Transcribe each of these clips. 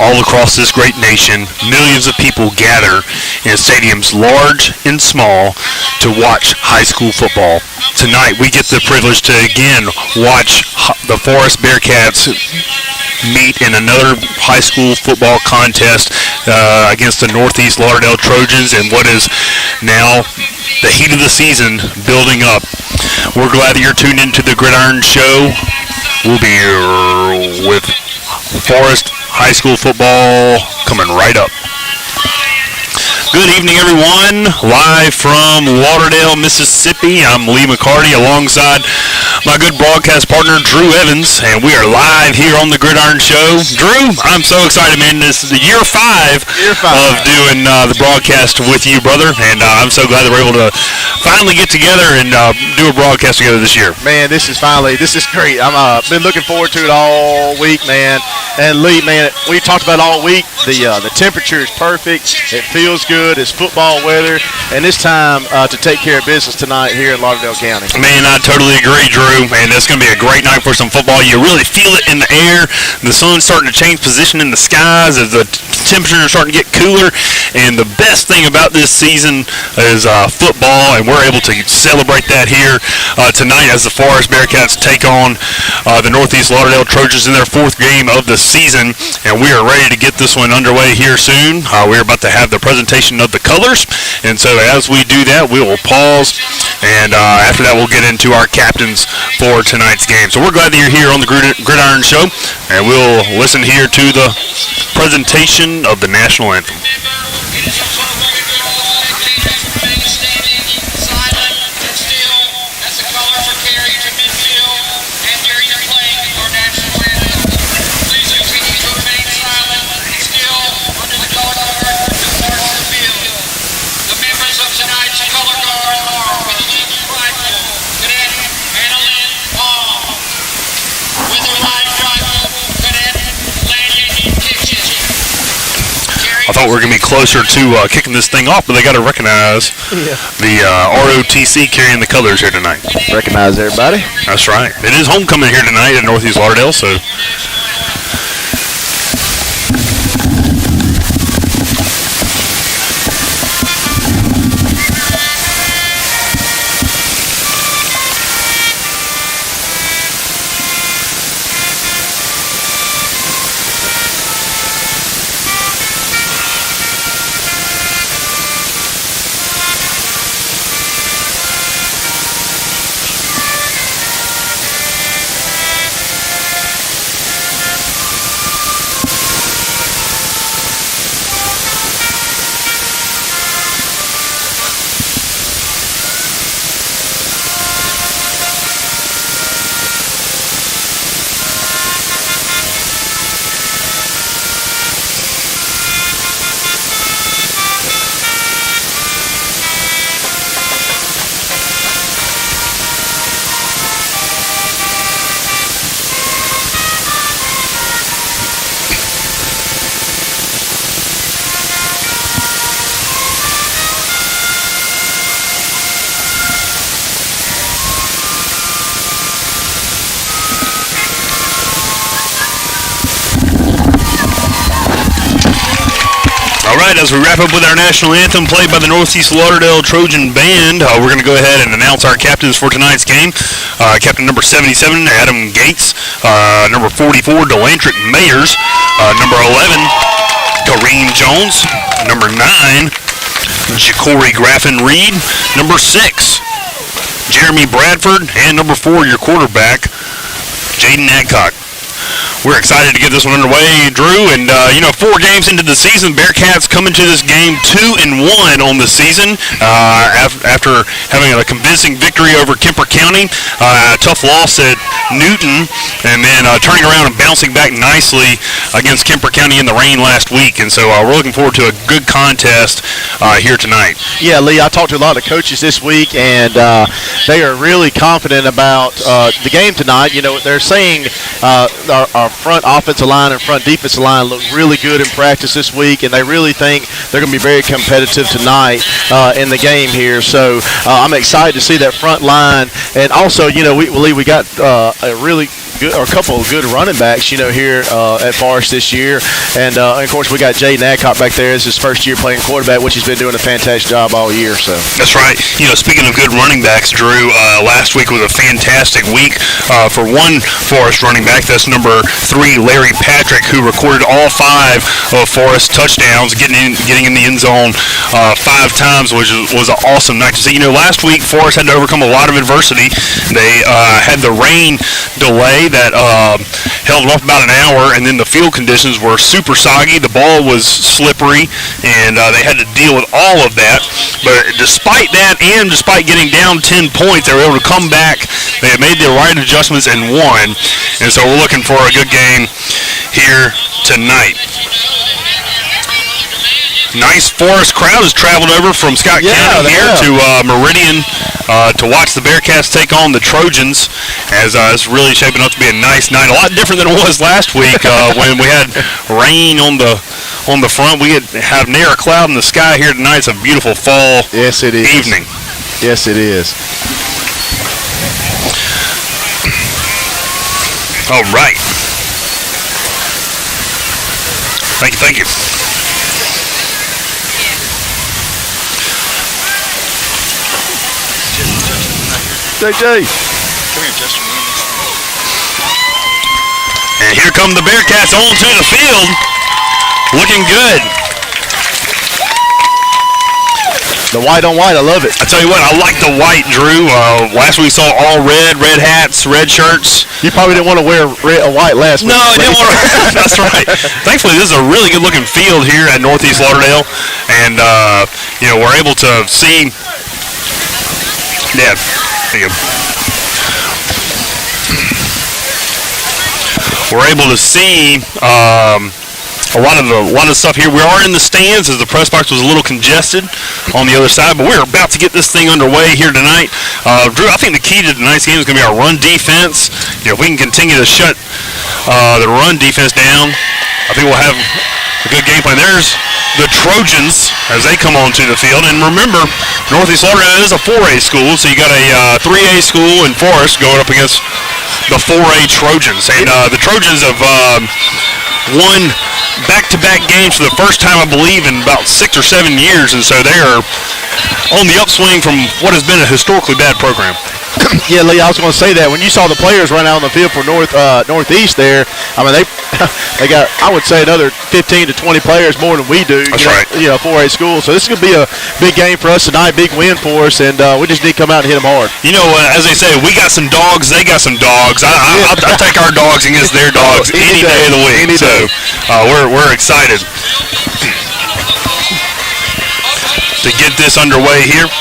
all across this great nation, millions of people gather in stadiums large and small to watch high school football. Tonight, we get the privilege to again watch the Forest Bearcats meet in another high school football contest against the Northeast Lauderdale Trojans in what is now the heat of the season building up. We're glad that you're tuned into the Gridiron Show. We'll be here with Forest High School football coming right up. Good evening, everyone. Live from Lauderdale, Mississippi. I'm Lee McCarty alongside my good broadcast partner, Drew Evans, and we are live here on the Gridiron Show. Drew, I'm so excited, man. This is the year five of doing the broadcast with you, brother, and I'm so glad that we're able to finally get together and do a broadcast together this year. Man, this is great. I've been looking forward to it all week, man. And Lee, man, we talked about it all week. The temperature is perfect. It feels good. It's football weather, and it's time to take care of business tonight here in Lauderdale County. Man, I totally agree, Drew. Man, it's going to be a great night for some football. You really feel it in the air. The sun's starting to change position in the skies as the temperatures are starting to get cooler. And the best thing about this season is football, and we're able to celebrate that here tonight as the Forest Bearcats take on the Northeast Lauderdale Trojans in their fourth game of the season. And we are ready to get this one underway here soon. We're about to have the presentation of the colors, and so as we do that, we will pause, and after that we'll get into our captains for tonight's game. So we're glad that you're here on the Gridiron Show, and we'll listen here to the presentation of the national anthem. I thought we were going to be closer to kicking this thing off, but they got to recognize the ROTC carrying the colors here tonight. Recognize everybody. That's right. It is homecoming here tonight in Northeast Lauderdale, so... As we wrap up with our national anthem played by the Northeast Lauderdale Trojan Band, we're going to go ahead and announce our captains for tonight's game. Captain number 77, Adam Gates. Number 44, Delantrick Mayers. Number 11, Kareem Jones. Number 9, Jacory Graffin Reed. Number 6, Jeremy Bradford. And number 4, your quarterback, Jaden Adcock. We're excited to get this one underway, Drew, and 4 games into the season, Bearcats come into this game 2-1 on the season after having a convincing victory over Kemper County, a tough loss at Newton, and then turning around and bouncing back nicely against Kemper County in the rain last week, and so we're looking forward to a good contest here tonight. Yeah, Lee, I talked to a lot of coaches this week, and they are really confident about the game tonight. You know, they're saying our front offensive line and front defensive line look really good in practice this week, and they really think they're going to be very competitive tonight in the game here. So I'm excited to see that front line, and also, we got a really a couple of good running backs, here at Forest this year. And of course, we got Jaden Adcock back there. It's his first year playing quarterback, which he's been doing a fantastic job all year. So that's right. Speaking of good running backs, Drew, last week was a fantastic week for one Forest running back. That's number 3, Larry Patrick, who recorded all 5 of Forest touchdowns, getting in the end zone 5 times, which was an awesome night to see. Last week Forest had to overcome a lot of adversity. They had the rain delay that held them up about an hour, and then the field conditions were super soggy. The ball was slippery, and they had to deal with all of that. But despite that, and despite getting down 10 points, they were able to come back. They had made the right adjustments and won. And so we're looking for a good game here tonight. Nice Forest crowd has traveled over from Scott County here to Meridian to watch the Bearcats take on the Trojans, as it's really shaping up to be a nice night. A lot different than it was last week when we had rain on the front. We have near a cloud in the sky here tonight. It's a beautiful fall evening. Yes, it is. All right. Thank you. JJ. Come here, Justin. And here come the Bearcats onto the field. Looking good. The white on white, I love it. I tell you what, I like the white, Drew. Last week we saw all red hats, red shirts. You probably didn't want to wear white last week. No, I didn't want to. That's right. Thankfully, this is a really good-looking field here at Northeast Lauderdale, and we're able to see. Yeah. We're able to see a lot of stuff here. We are in the stands as the press box was a little congested on the other side, but we're about to get this thing underway here tonight. Drew, I think the key to tonight's game is going to be our run defense. If we can continue to shut the run defense down, I think we'll have a good game plan. There's the Trojans as they come onto the field. And remember, Northeast Lauderdale is a 4A school, so you got a 3A school in Forest going up against the 4A Trojans. And the Trojans have won back-to-back games for the first time, I believe, in about 6 or 7 years. And so they are on the upswing from what has been a historically bad program. Yeah, Lee, I was going to say that. When you saw the players run out on the field for Northeast there, I mean, they got, I would say, another 15 to 20 players more than we do. That's right. 4A school. So this is going to be a big game for us tonight, big win for us, and we just need to come out and hit them hard. As they say, we got some dogs, they got some dogs. I'll take our dogs against their dogs any day of the week. So we're excited to get this underway here.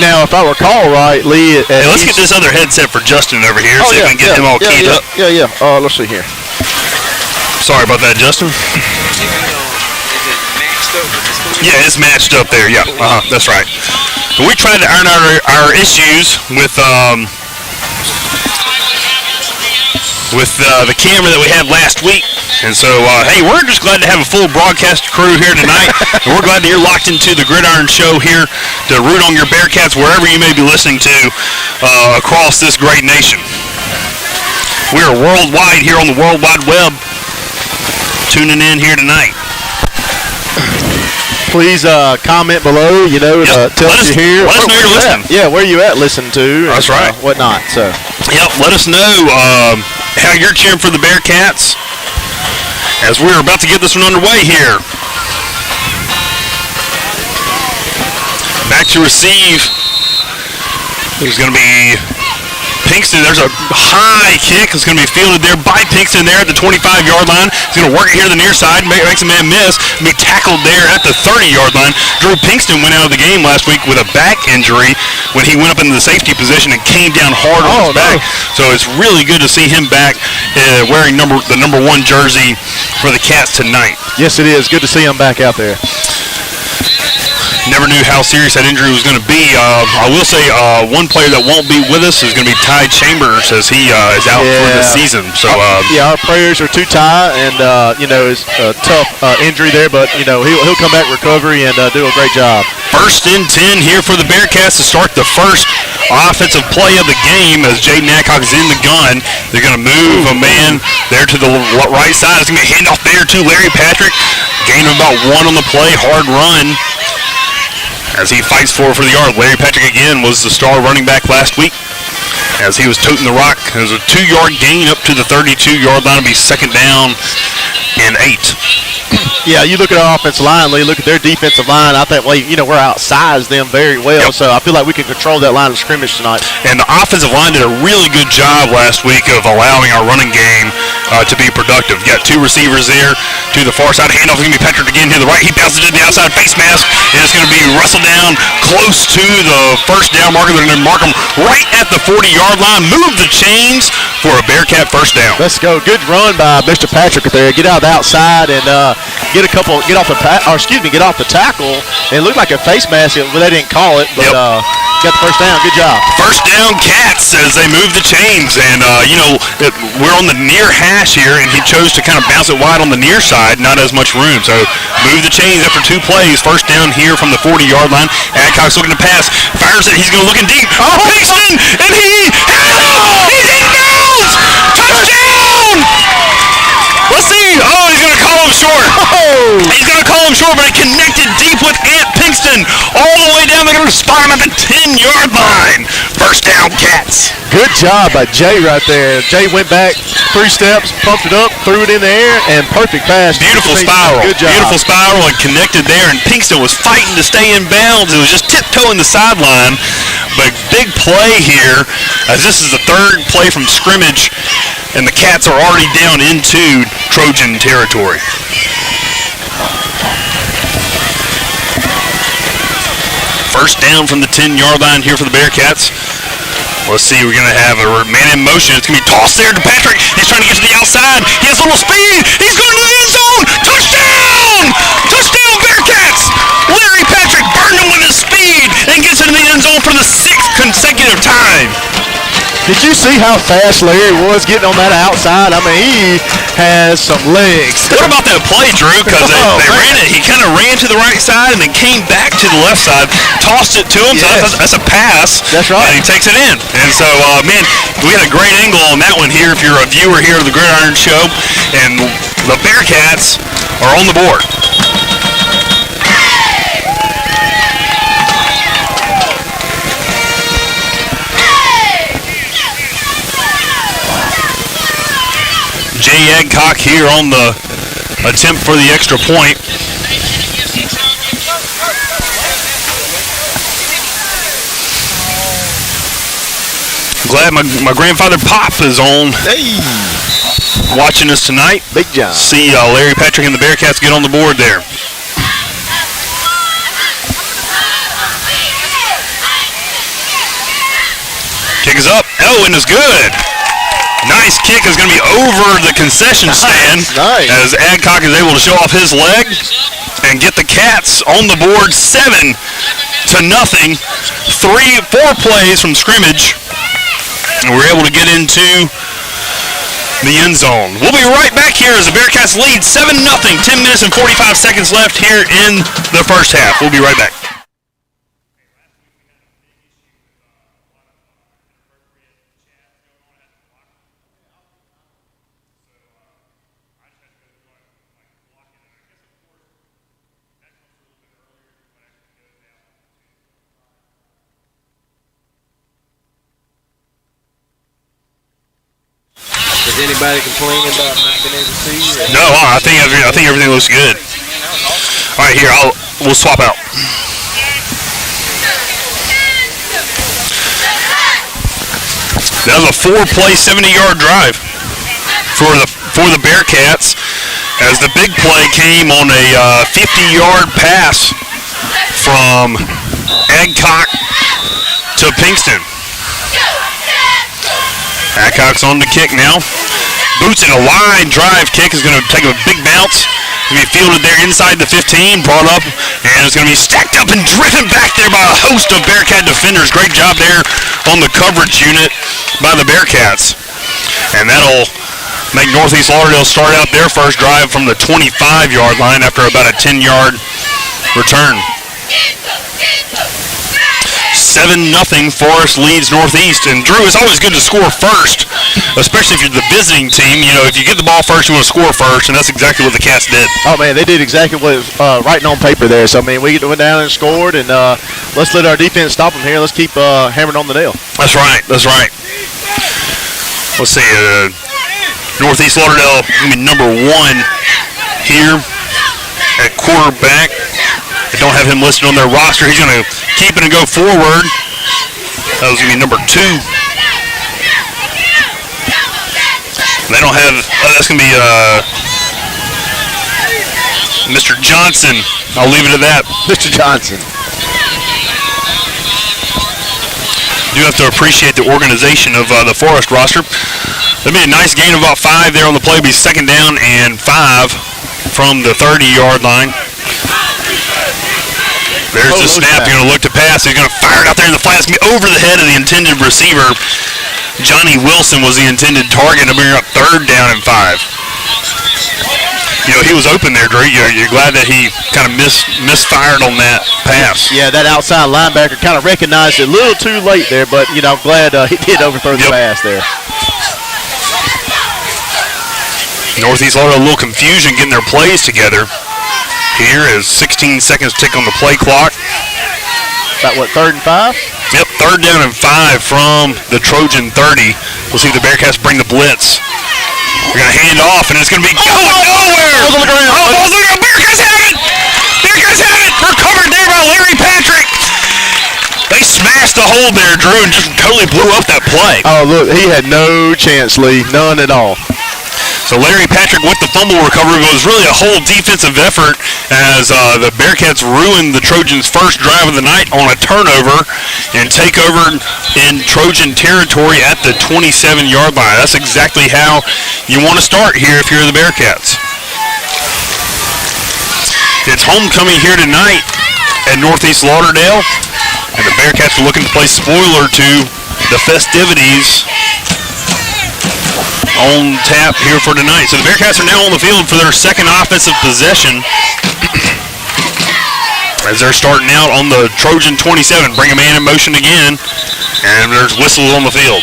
Now, if I recall right, Lee... let's get this other headset for Justin over here, see if we can get him all keyed up. Yeah. Let's see here. Sorry about that, Justin. Yeah, it's matched up there, yeah. That's right. So we tried to iron out our issues with the camera that we had last week. And so, hey, we're just glad to have a full broadcast crew here tonight. And we're glad that you're locked into the Gridiron Show here to root on your Bearcats wherever you may be listening to across this great nation. We are worldwide here on the World Wide Web, tuning in here tonight. Please comment below, tell us you're here. Let us know you're listening. Yeah, where you at listening to. That's right. Whatnot. So. Yep, let us know how you're cheering for the Bearcats as we're about to get this one underway here. Back to receive. There's going to be Pinkston. There's a high kick. It's going to be fielded there by Pinkston there at the 25-yard line. He's going to work it here to the near side, makes a man miss, and be tackled there at the 30-yard line. Drew Pinkston went out of the game last week with a back injury when he went up into the safety position and came down hard on his back. So it's really good to see him back wearing the number 1 jersey for the Cats tonight. Yes, it is. Good to see him back out there. never knew how serious that injury was going to be. I will say one player that won't be with us is going to be Ty Chambers as he is out for the season. So our prayers are to Ty, and it's a tough injury there, but he'll come back recovery and do a great job. 1st and 10 here for the Bearcats to start the first offensive play of the game as Jaden Adcock is in the gun. They're going to move a man there to the right side. It's going to be a handoff there to Larry Patrick. Gain of about 1 on the play. Hard run as he fights for the yard. Larry Patrick again was the star running back last week as he was toting the rock. It was a 2-yard gain up to the 32-yard line. It'll be 2nd down and 8. Yeah, you look at our offensive line, Lee, look at their defensive line. I think, we're outsized them very well, so I feel like we can control that line of scrimmage tonight. And the offensive line did a really good job last week of allowing our running game to be productive. You got 2 receivers there to the far side. Handoff is going to be Patrick again to the right. He bounces to the outside face mask, and it's going to be wrestled down close to the 1st down marker. They're going to mark him right at the 40-yard line. Move the chains for a Bearcat 1st down. Let's go. Good run by Mr. Patrick there. Get out the outside and get off the tackle. It looked like a face mask, but they didn't call it. But got the 1st down. Good job. 1st down, Cats, as they move the chains. And we're on the near hash here, and he chose to kind of bounce it wide on the near side. Not as much room. So move the chains after 2 plays. 1st down here from the 40-yard line. Adcock's looking to pass. Fires it. He's going to look in deep. Pinkston, and he has it. He's in bounds. Touchdown. Let's see. Oh, he's going to call him short. He's going to call him short, but it connected deep with Ant Pinkston all the way down. They're going to spot him at the 10-yard line. 1st down, Cats. Good job by Jay right there. Jay went back 3 steps, pumped it up, threw it in the air, and perfect pass. Beautiful spiral. Good job. Beautiful spiral and connected there, and Pinkston was fighting to stay in bounds. It was just tiptoeing the sideline. But big play here, as this is the 3rd play from scrimmage, and the Cats are already down into Trojan territory. First down from the 10-yard line here for the Bearcats. Let's see, we're going to have a man in motion. It's going to be tossed there to Patrick. He's trying to get to the outside. He has a little speed. He's going to the end zone. Touchdown! Touchdown, Bearcats! Larry Patrick burned him with his speed and gets into the end zone for the 6th consecutive time. Did you see how fast Larry was getting on that outside? I mean, he has some legs. What about that play, Drew? Because they ran it. He kind of ran to the right side and then came back to the left side, tossed it to him. Yes. So that's a pass. That's right. And he takes it in. And so, man, we had a great angle on that one here if you're a viewer here of the Gridiron Show. And the Bearcats are on the board. Jay Adcock here on the attempt for the extra point. Glad my grandfather Pop is on watching us tonight. Big job. See Larry Patrick and the Bearcats get on the board there. Kick is up. Oh, and it's good. Nice kick is going to be over the concession stand. Nice. As Adcock is able to show off his leg and get the Cats on the board 7-0. 4 plays from scrimmage, and we're able to get into the end zone. We'll be right back here as the Bearcats lead 7-0. 10 minutes and 45 seconds left here in the first half. We'll be right back. Is anybody complaining about not being able to see? No, I think everything looks good. All right, here we'll swap out. That was a 4-play, 70-yard drive for the Bearcats, as the big play came on a 50-yard pass from Adcock to Pinkston. Adcock's on the kick now. Boots in a wide drive kick is going to take a big bounce. Going to be fielded there inside the 15, brought up, and it's going to be stacked up and driven back there by a host of Bearcat defenders. Great job there on the coverage unit by the Bearcats. And that'll make Northeast Lauderdale start out their first drive from the 25-yard line after about a 10-yard return. 7-0 Forest leads Northeast. And Drew, it's always good to score first, especially if you're the visiting team. You know, if you get the ball first, you want to score first, and that's exactly what the Cats did. Oh, man, they did exactly what writing on paper there. So, I mean, we went down and scored, and let's let our defense stop them here. Let's keep hammering on the nail. That's right. That's right. Let's see. Northeast Lauderdale going to be number 1 here at quarterback. They don't have him listed on their roster. He's going to keep it and go forward. That was going to be number 2. They don't have, that's going to be Mr. Johnson. I'll leave it at that. Mr. Johnson. You have to appreciate the organization of the Forest roster. That'll be a nice gain of about 5 there on the play. It'll be 2nd down and 5 from the 30-yard line. There's the snap. He's going to look to pass. He's going to fire it out there in the flat. It's going to be over the head of the intended receiver. Johnny Wilson was the intended target. It'll bring up 3rd down and 5. You know, he was open there, Drew. You're glad that he kind of misfired on that pass. Yeah, that outside linebacker kind of recognized it a little too late there, but, you know, I'm glad he did overthrow the pass there. Northeast Lauderdale, a little confusion getting their plays together. Here is 16 seconds tick on the play clock. About what, 3rd and 5? Yep, 3rd down and 5 from the Trojan 30. We'll see if the Bearcats bring the blitz. They're going to hand off, and it's going to be going nowhere. Ball's on the ground. Ball's on the ground. Bearcats have it. Bearcats have it. Recovered there by Larry Patrick. They smashed the hole there, Drew, and just totally blew up that play. Oh, look, he had no chance, Lee. None at all. So Larry Patrick with the fumble recovery. It was really a whole defensive effort as the Bearcats ruined the Trojans' first drive of the night on a turnover and take over in Trojan territory at the 27-yard line. That's exactly how you want to start here if you're the Bearcats. It's homecoming here tonight at Northeast Lauderdale, and the Bearcats are looking to play spoiler to the festivities on tap here for tonight. So the Bearcats are now on the field for their 2nd offensive possession as they're starting out on the Trojan 27. Bring a man in motion again, and there's whistles on the field.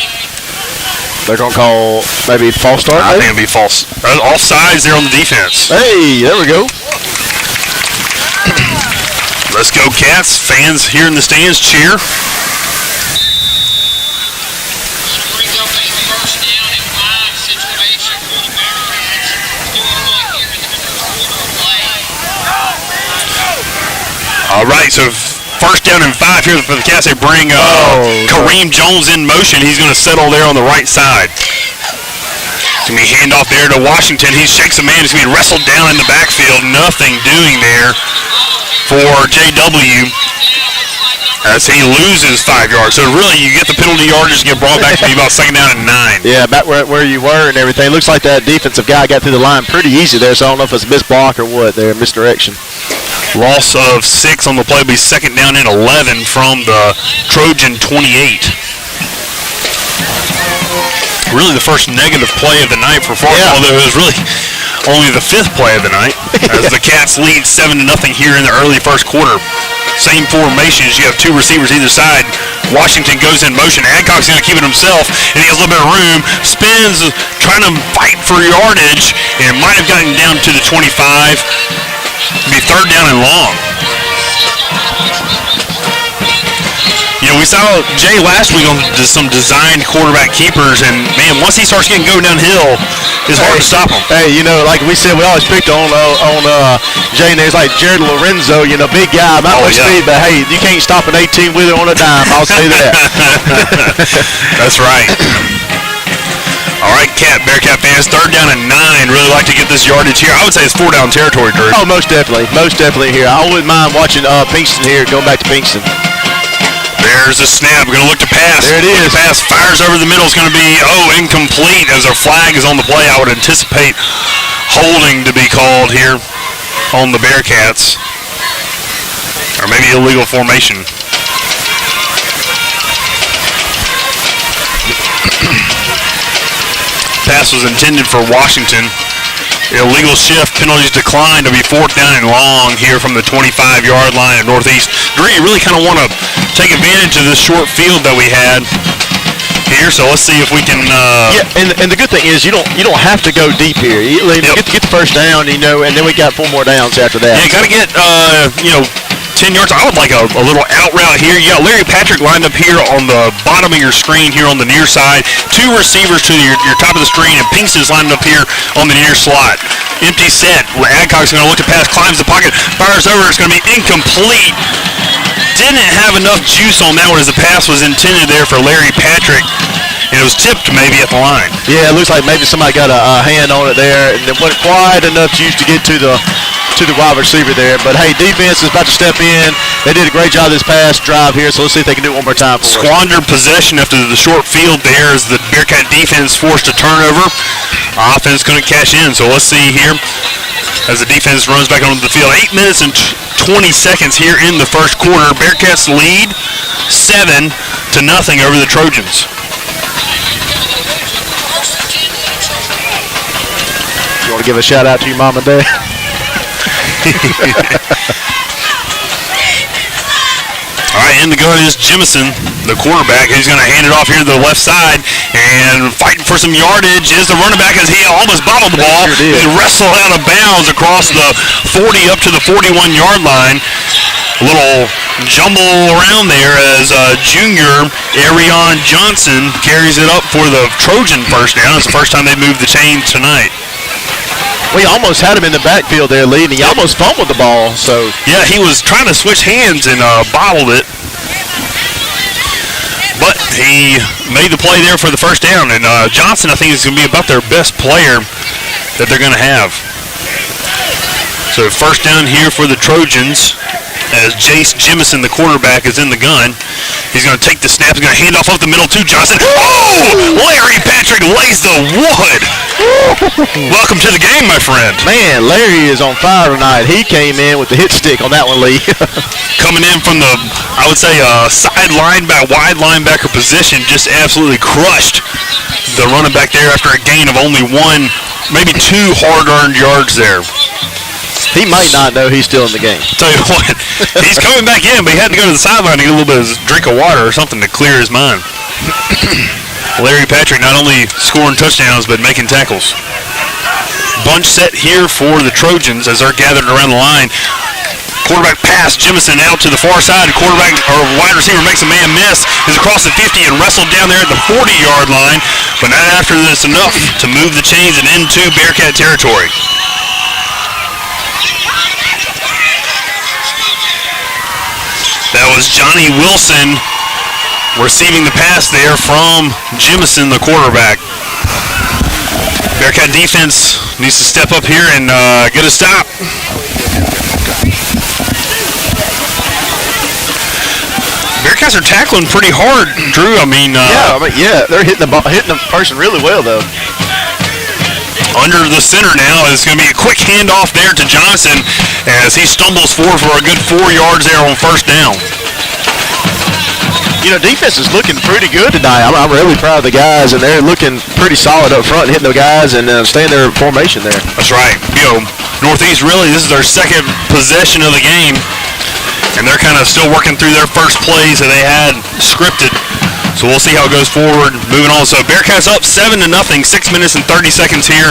They're going to call maybe false start? I think it'll be false. Offsides there on the defense. Hey, there we go. Let's go, Cats. Fans here in the stands cheer. All right, so 1st down and 5 here for the Cats. They bring Kareem Jones in motion. He's going to settle there on the right side. It's going to be handoff there to Washington. He shakes a man. He's going to be wrestled down in the backfield. Nothing doing there for JW as he loses 5 yards. So really, you get the penalty yardage and get brought back to be about 2nd down and 9. Yeah, back where you were and everything. Looks like that defensive guy got through the line pretty easy there, so I don't know if it's a missed block or what there, misdirection. Loss of 6 on the play will be 2nd down and 11 from the Trojan 28. Really the first negative play of the night for Forest, although it was really only the 5th play of the night as the Cats lead 7-0 here in the early first quarter. Same formations. You have 2 receivers either side. Washington goes in motion. Adcock's going to keep it himself, and he has a little bit of room. Spins, trying to fight for yardage, and might have gotten down to the 25. It'll be 3rd down and long. You know, we saw Jay last week on some designed quarterback keepers, and man, once he starts getting going downhill, it's hard to stop him. Hey, you know, like we said, we always picked on Jay, and there's like Jared Lorenzo, you know, big guy, not much speed, but hey, you can't stop an 18-wheeler on a dime, I'll say that. That's right. All right, Bearcat fans, 3rd down and 9. Really like to get this yardage here. I would say it's 4 down territory, Drew. Oh, most definitely here. I wouldn't mind watching Pinkston here, going back to Pinkston. There's a snap. We're going to look to pass. There it is. Look to pass. Fires over the middle. It's going to be, incomplete as our flag is on the play. I would anticipate holding to be called here. on the Bearcats. Or maybe illegal formation. Pass was intended for Washington. Illegal shift, penalties declined to be 4th down and long here from the 25-yard line at Northeast. Green really kind of want to take advantage of this short field that we had here, so let's see if we can. And the good thing is you don't have to go deep here. You get the first down, and then we got 4 more downs after that. Yeah, got to get 10 yards. I would like a little out route here. You got Larry Patrick lined up here on the bottom of your screen here on the near side. 2 receivers to your top of the screen, and Pinks is lined up here on the near slot. Empty set. Adcock's going to look to pass, climbs the pocket, fires over. It's going to be incomplete. Didn't have enough juice on that one as the pass was intended there for Larry Patrick. And it was tipped maybe at the line. Yeah, it looks like maybe somebody got a hand on it there, and it wasn't quite enough juice to get to the wide receiver there. But hey, defense is about to step in. They did a great job this past drive here, so let's see if they can do it one more time for us. Squandered possession after the short field there as the Bearcat defense forced a turnover. Offense couldn't cash in, so let's see here as the defense runs back onto the field. 8 minutes and 20 seconds here in the first quarter. Bearcats lead 7-0 over the Trojans. You want to give a shout out to your mom and dad? All right, in the gun is Jemison, the quarterback. He's going to hand it off here to the left side, and fighting for some yardage is the running back as he almost bobbled the ball. Sure did. He wrestled out of bounds across the 40 up to the 41-yard line. A little jumble around there as junior Arion Johnson carries it up for the Trojan first down. It's the first time they moved the chains tonight. We almost had him in the backfield there, Lee, and he almost fumbled the ball. So yeah, he was trying to switch hands and bobbled it. But he made the play there for the first down. And Johnson, I think, is going to be about their best player that they're going to have. So first down here for the Trojans as Jace Jemison, the quarterback, is in the gun. He's going to take the snap. He's going to hand off the middle to Johnson. Oh! Larry Patrick lays the wood. Welcome to the game, my friend. Man, Larry is on fire tonight. He came in with the hit stick on that one, Lee. Coming in from the, I would say, wide linebacker position, just absolutely crushed the running back there after a gain of only 1, maybe 2 hard-earned yards there. He might not know he's still in the game. Tell you what, he's coming back in, but he had to go to the sideline to get a little bit of drink of water or something to clear his mind. Larry Patrick not only scoring touchdowns, but making tackles. Bunch set here for the Trojans as they're gathered around the line. Quarterback pass, Jemison out to the far side. Quarterback or wide receiver makes a man miss. Is across the 50 and wrestled down there at the 40-yard line. But not after this enough to move the chains and into Bearcat territory. That was Johnny Wilson receiving the pass there from Jemison, the quarterback. Bearcat defense needs to step up here and get a stop. Bearcats are tackling pretty hard, Drew. I mean, they're hitting the person really well, though. Under the center now is going to be a quick handoff there to Johnson as he stumbles forward for a good 4 yards there on first down. Defense is looking pretty good tonight. I'm really proud of the guys, and they're looking pretty solid up front, hitting the guys and staying their formation there. That's right. Northeast really, this is their second possession of the game, and they're kind of still working through their first plays that they had scripted. So we'll see how it goes forward. Moving on. So Bearcats up 7-0, 6 minutes and 30 seconds here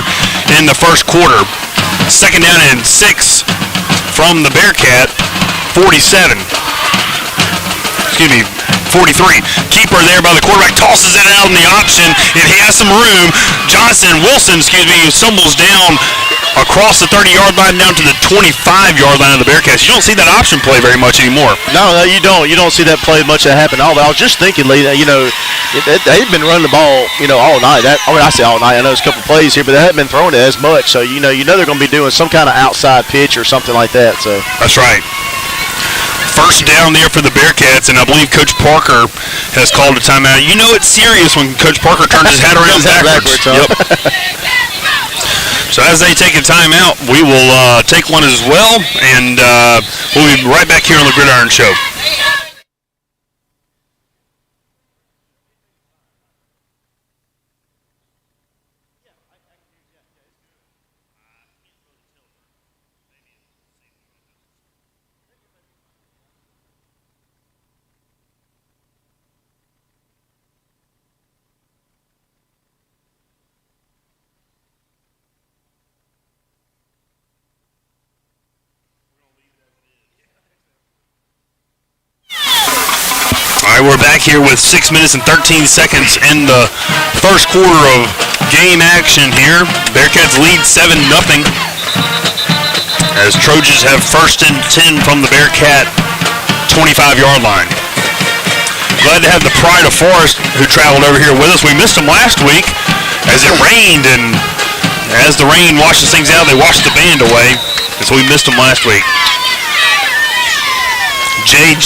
in the first quarter. Second down and 6 from the Bearcat, 47. 43. Keeper there by the quarterback, tosses it out in the option, and he has some room. Wilson, stumbles down across the 30-yard line down to the 25-yard line of the Bearcats. You don't see that option play very much anymore. No, you don't. You don't see that play much that happen. But I was just thinking, Lee, that, they've been running the ball, all night. I say all night. I know there's a couple plays here, but they haven't been throwing it as much. So, they're going to be doing some kind of outside pitch or something like that. So that's right. First down there for the Bearcats, and I believe Coach Parker has called a timeout. It's serious when Coach Parker turns his hat around backwards. Yep. So So as they take a timeout, we will take one as well, and we'll be right back here on the Gridiron Show. All right, we're back here with 6 minutes and 13 seconds in the first quarter of game action here. Bearcats lead 7-0 as Trojans have first and 10 from the Bearcat 25-yard line. Glad to have the Pride of Forest who traveled over here with us. We missed them last week as it rained, and as the rain washes things out, they washed the band away, and so we missed them last week. Jace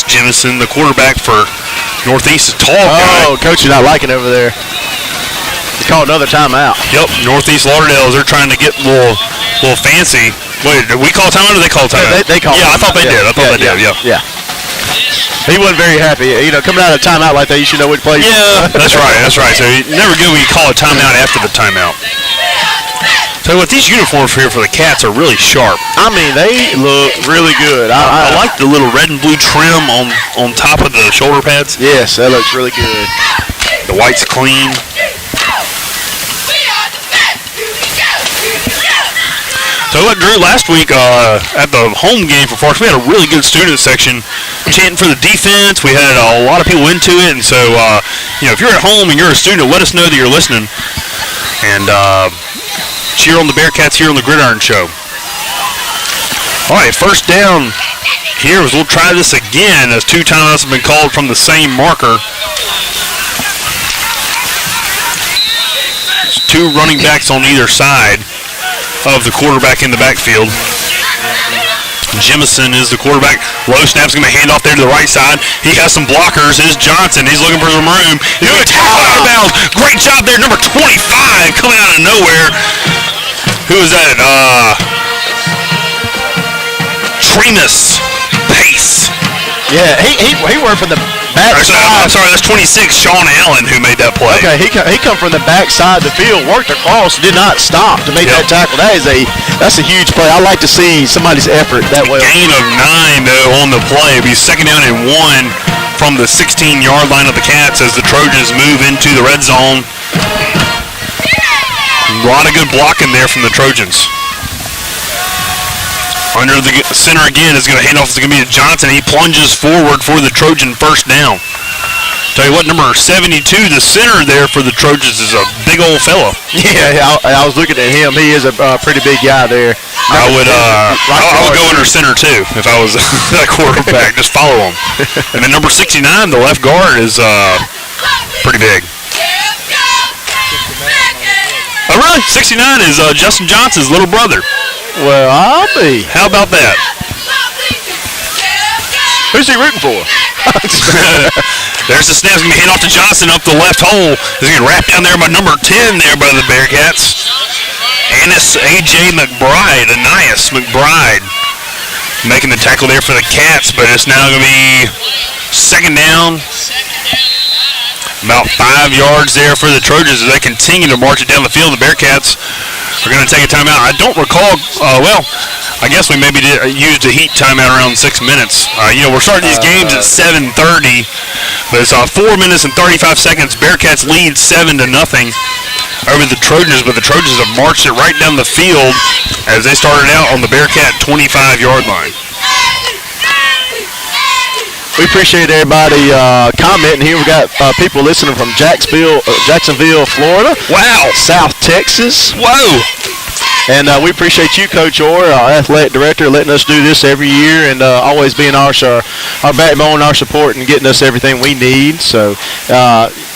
Jemison, the quarterback for Northeast, is tall guy. Oh, coach, you're not liking over there. He called another timeout. Yep, Northeast Lauderdale, they're trying to get a little fancy. Wait, did we call timeout or they call timeout? They called. Yeah, I thought they did. Yeah. He wasn't very happy. You know, coming out of a timeout like that, you should know what play. Yeah, that's right. So never good when you call a timeout after the timeout. So what, these uniforms here for the Cats are really sharp. I mean, they look really good. I like the little red and blue trim on top of the shoulder pads. Yes, that looks really good. The white's clean. So what, Drew, last week at the home game for Forest, we had a really good student section chanting for the defense. We had a lot of people into it, and so if you're at home and you're a student, let us know that you're listening, and cheer on the Bearcats here on the Gridiron Show. All right, first down here. We'll try this again as 2 timeouts have been called from the same marker. There's 2 running backs on either side of the quarterback in the backfield. Jemison is the quarterback. Low snap's going to hand off there to the right side. He has some blockers. Here's Johnson. He's looking for some room. He's going to tackle out of bounds. Great job there. Number 25 coming out of nowhere. Who is that? Tremus Pace. Yeah, he worked from the back side. I'm sorry, that's 26, Sean Allen, who made that play. Okay, he come from the back side of the field, worked across, did not stop to make that tackle. That's a huge play. I like to see somebody's effort that way. Gain of 9 though on the play. It'll be second down and 1 from the 16-yard line of the Cats as the Trojans move into the red zone. A lot of good blocking there from the Trojans. Under the center again is going to hand off. It's going to be to Johnson. He plunges forward for the Trojan first down. Tell you what, number 72, the center there for the Trojans, is a big old fella. Yeah, I was looking at him. He is a pretty big guy there. I would go under center too if I was that quarterback. Just follow him. And then number 69, the left guard, is pretty big. Oh, really? 69 is Justin Johnson's little brother. Well, I'll be. How about that? Who's he rooting for? There's the snap. He's going to hand off to Johnson up the left hole. He's going to wrap down there by number 10 there by the Bearcats. Ananias McBride making the tackle there for the Cats, but it's now going to be second down. About 5 yards there for the Trojans as they continue to march it down the field. The Bearcats are going to take a timeout. I don't recall, I guess we maybe used a heat timeout around 6 minutes. We're starting these games at 7:30, but it's 4 minutes and 35 seconds. Bearcats lead 7-0 over the Trojans, but the Trojans have marched it right down the field as they started out on the Bearcat 25-yard line. We appreciate everybody commenting here. We got people listening from Jacksonville, Florida. Wow. South Texas. Whoa. And we appreciate you, Coach Orr, our athletic director, letting us do this every year and always being our backbone, our support, and getting us everything we need. So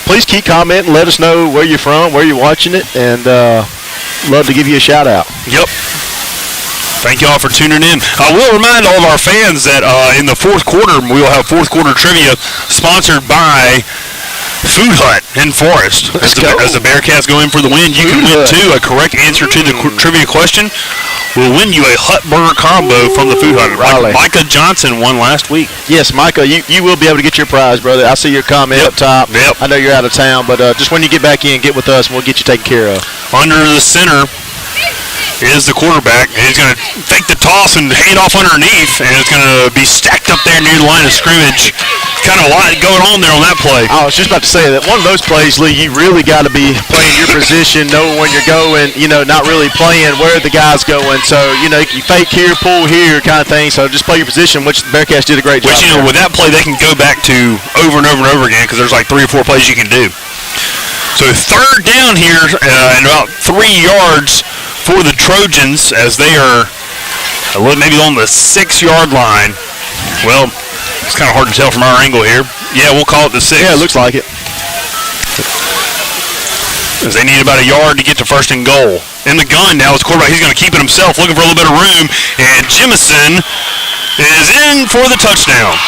please keep commenting. Let us know where you're from, where you're watching it, and love to give you a shout out. Yep. Thank you all for tuning in. We'll remind all of our fans that in the fourth quarter, we will have fourth quarter trivia sponsored by Food Hut in Forest. As the Bearcats go in for the win, you can win too. A correct answer to the trivia question will win you a Hut Burger combo from the Food Hut. Raleigh. Micah Johnson won last week. Yes, Micah, you will be able to get your prize, brother. I see your comment up top. Yep. I know you're out of town, but just when you get back in, get with us, and we'll get you taken care of. Under the center is the quarterback. He's going to fake the toss and hand off underneath, and it's going to be stacked up there near the line of scrimmage. Kind of a lot going on there on that play. I was just about to say that one of those plays, Lee, you really got to be playing your position, knowing when you're going, not really playing where the guy's going. So, you fake here, pull here kind of thing. So just play your position, which the Bearcats did a great job. Which, with that play, they can go back to over and over and over again because there's like 3 or 4 plays you can do. So third down here and about 3 yards for the Trojans as they are maybe on the 6-yard line. Well, it's kind of hard to tell from our angle here. Yeah, we'll call it the 6. Yeah, it looks like it. As they need about a yard to get to first and goal. In the gun now is quarterback. He's going to keep it himself, looking for a little bit of room. And Jemison is in for the touchdown.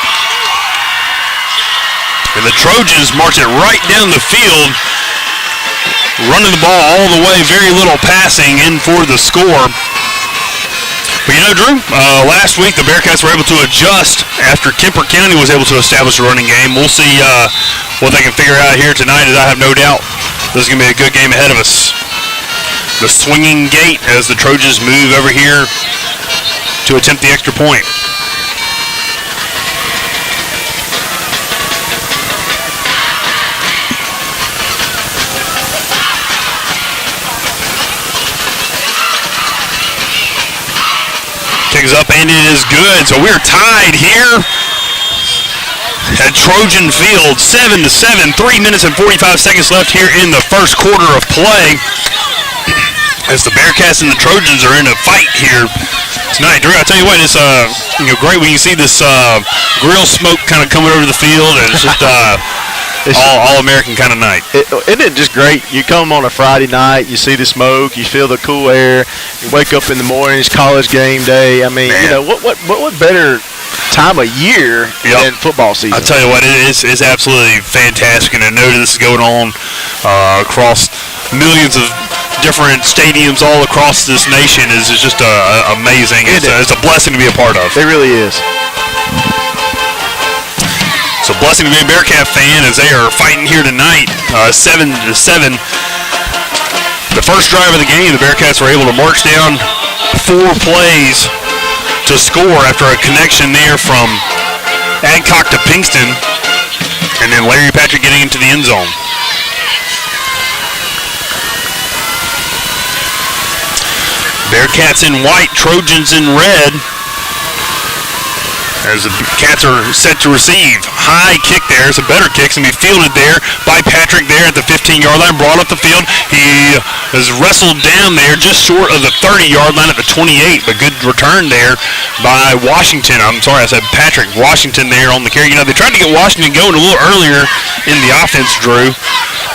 And the Trojans march it right down the field, running the ball all the way, very little passing in for the score. But Drew, last week the Bearcats were able to adjust after Kemper County was able to establish a running game. We'll see what they can figure out here tonight, as I have no doubt this is going to be a good game ahead of us. The swinging gate as the Trojans move over here to attempt the extra point. Kicks up and it is good. So we're tied here at Trojan Field, 7-7. 3 minutes and 45 seconds left here in the first quarter of play. As the Bearcats and the Trojans are in a fight here tonight. Drew, I tell you what, it's great when you see this grill smoke kind of coming over the field, and it's just all-American kind of night. Isn't it just great? You come on a Friday night, you see the smoke, you feel the cool air, you wake up in the morning, it's college game day. I mean, what better time of year than football season? I'll tell you what, it's absolutely fantastic, and I know this is going on across millions of different stadiums all across this nation is just amazing. It's a blessing to be a part of. It really is. It's a blessing to be a Bearcat fan as they are fighting here tonight, 7-7. The first drive of the game, the Bearcats were able to march down 4 plays to score after a connection there from Adcock to Pinkston, and then Larry Patrick getting into the end zone. Bearcats in white, Trojans in red. As the Cats are set to receive. High kick there. It's a better kick. It's going to be fielded there by Patrick there at the 15-yard line. Brought up the field. He is wrestled down there just short of the 30-yard line at the 28. But good return there by Washington. I'm sorry, I said Patrick. Washington there on the carry. They tried to get Washington going a little earlier in the offense, Drew.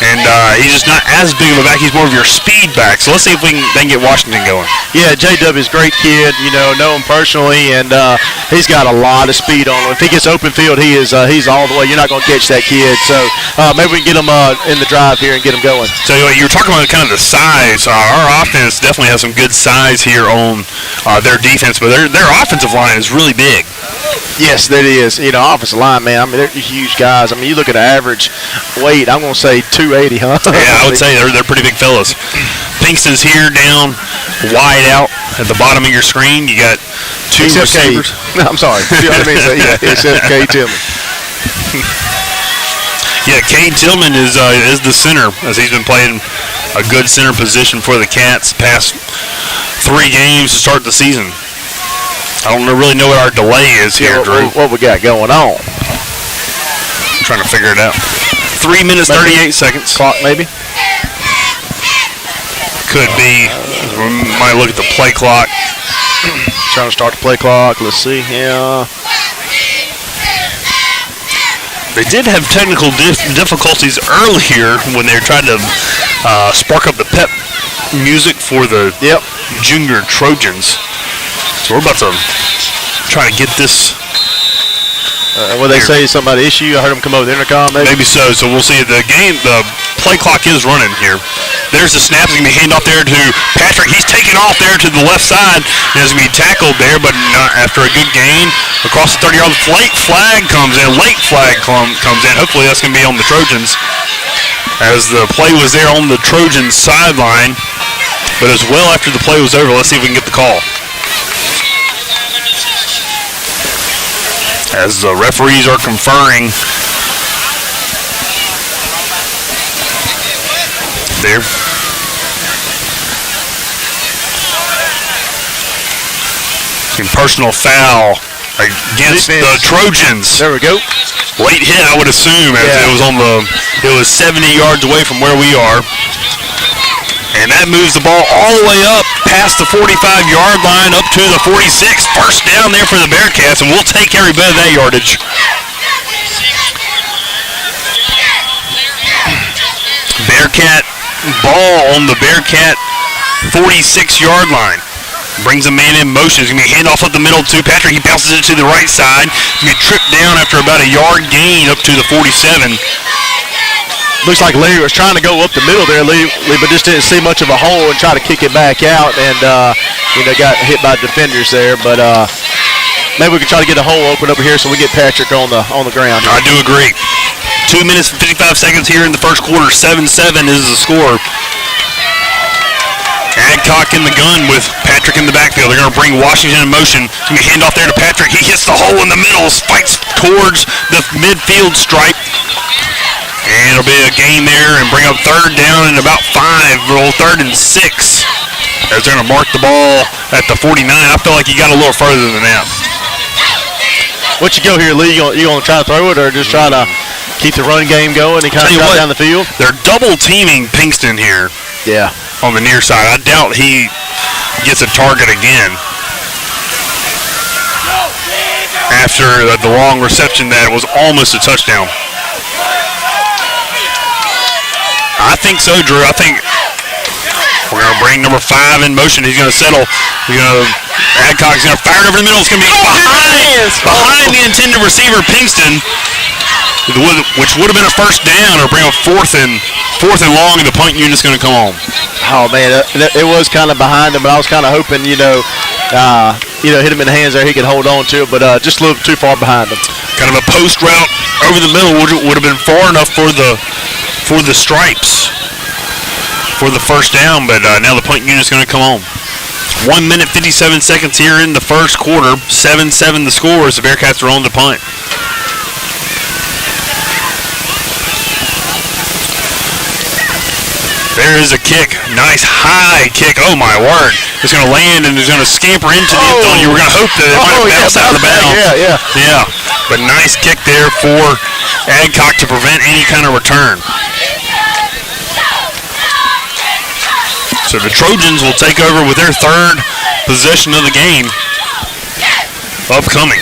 And he's just not as big of a back. He's more of your speed back. So let's see if they can get Washington going. Yeah, J.W. is a great kid. Know him personally, and he's got a lot of speed on him. If he gets open field, he's all the way. You're not going to catch that kid. So maybe we can get him in the drive here and get him going. So you were talking about kind of the size. Our offense definitely has some good size here on their defense, but their offensive line is really big. Yes, that is. Offensive line, man. I mean, they're huge guys. I mean, you look at the average weight. I'm going to say 280, huh? Yeah, I would say they're pretty big fellas. Pinkston's here down wide out at the bottom of your screen. You got 2 receivers. I'm sorry. I mean, except Cade Tillman. Yeah, Cade Tillman is the center, as he's been playing a good center position for the Cats past 3 games to start the season. I don't really know what our delay is here, Drew. What we got going on? I'm trying to figure it out. 3 minutes, 38 seconds. Clock, maybe? Could be. We might look at the play clock. Trying to start the play clock. Let's see. Yeah. They did have technical difficulties earlier when they were trying to spark up the pep music for the junior Trojans. So we're about to try to get this What they say, something about issue? I heard them come over the intercom. Maybe so. So we'll see. The play clock is running here. There's the snap. It's going to be handed off there to Patrick. He's taken off there to the left side. He's going to be tackled there, but not after a good gain. Across the 30-yard late flag comes in. Late flag comes in. Hopefully that's going to be on the Trojans, as the play was there on the Trojans sideline. But as well after the play was over, let's see if we can get the call. As the referees are conferring there. Personal foul against the Trojans. There we go. Late hit, I would assume, as it was 70 yards away from where we are. And that moves the ball all the way up past the 45-yard line up to the 46. First down there for the Bearcats, and we'll take every bit of that yardage. Bearcat ball on the Bearcat 46-yard line. Brings a man in motion. He's going to be hand off up the middle to Patrick. He bounces it to the right side. He's going to be tripped down after about a yard gain up to the 47. Looks like Lee was trying to go up the middle there, Lee, but just didn't see much of a hole and try to kick it back out, and got hit by defenders there. But maybe we can try to get a hole open over here so we get Patrick on the ground. I do agree. 2 minutes and 55 seconds here in the first quarter. 7-7 is the score. Adcock in the gun with Patrick in the backfield. They're going to bring Washington in motion. Going to hand off there to Patrick. He hits the hole in the middle, fights towards the midfield stripe. And it'll be a gain there and bring up third down and about 5. Roll 3rd and 6. As they're going to mark the ball at the 49. I feel like you got a little further than that. What you go here, Lee? You going to try to throw it or just try to keep the run game going and kind of drive down the field? They're double teaming Pinkston here. Yeah. On the near side. I doubt he gets a target again. After the long reception that was almost a touchdown. I think so, Drew. I think we're going to bring number 5 in motion. He's going to settle. Adcock's going to fire it over the middle. It's going to be behind the intended receiver, Pinkston, which would have been a first down, or bring a fourth and long, and the punt unit's going to come on. Oh, man, it was kind of behind him, but I was kind of hoping, hit him in the hands there, he could hold on to it, but just a little too far behind him. Kind of a post route over the middle would have been far enough for the stripes for the first down, but now the punt unit's going to come on. 1 minute, 57 seconds here in the first quarter. 7-7 the score as the Bearcats are on the punt. There is a kick. Nice high kick. Oh, my word. It's going to land and it's going to scamper into the end zone. You were going to hope that it might bounce out of the bounds. Yeah. But nice kick there for Adcock to prevent any kind of return. So the Trojans will take over with their 3rd possession of the game upcoming.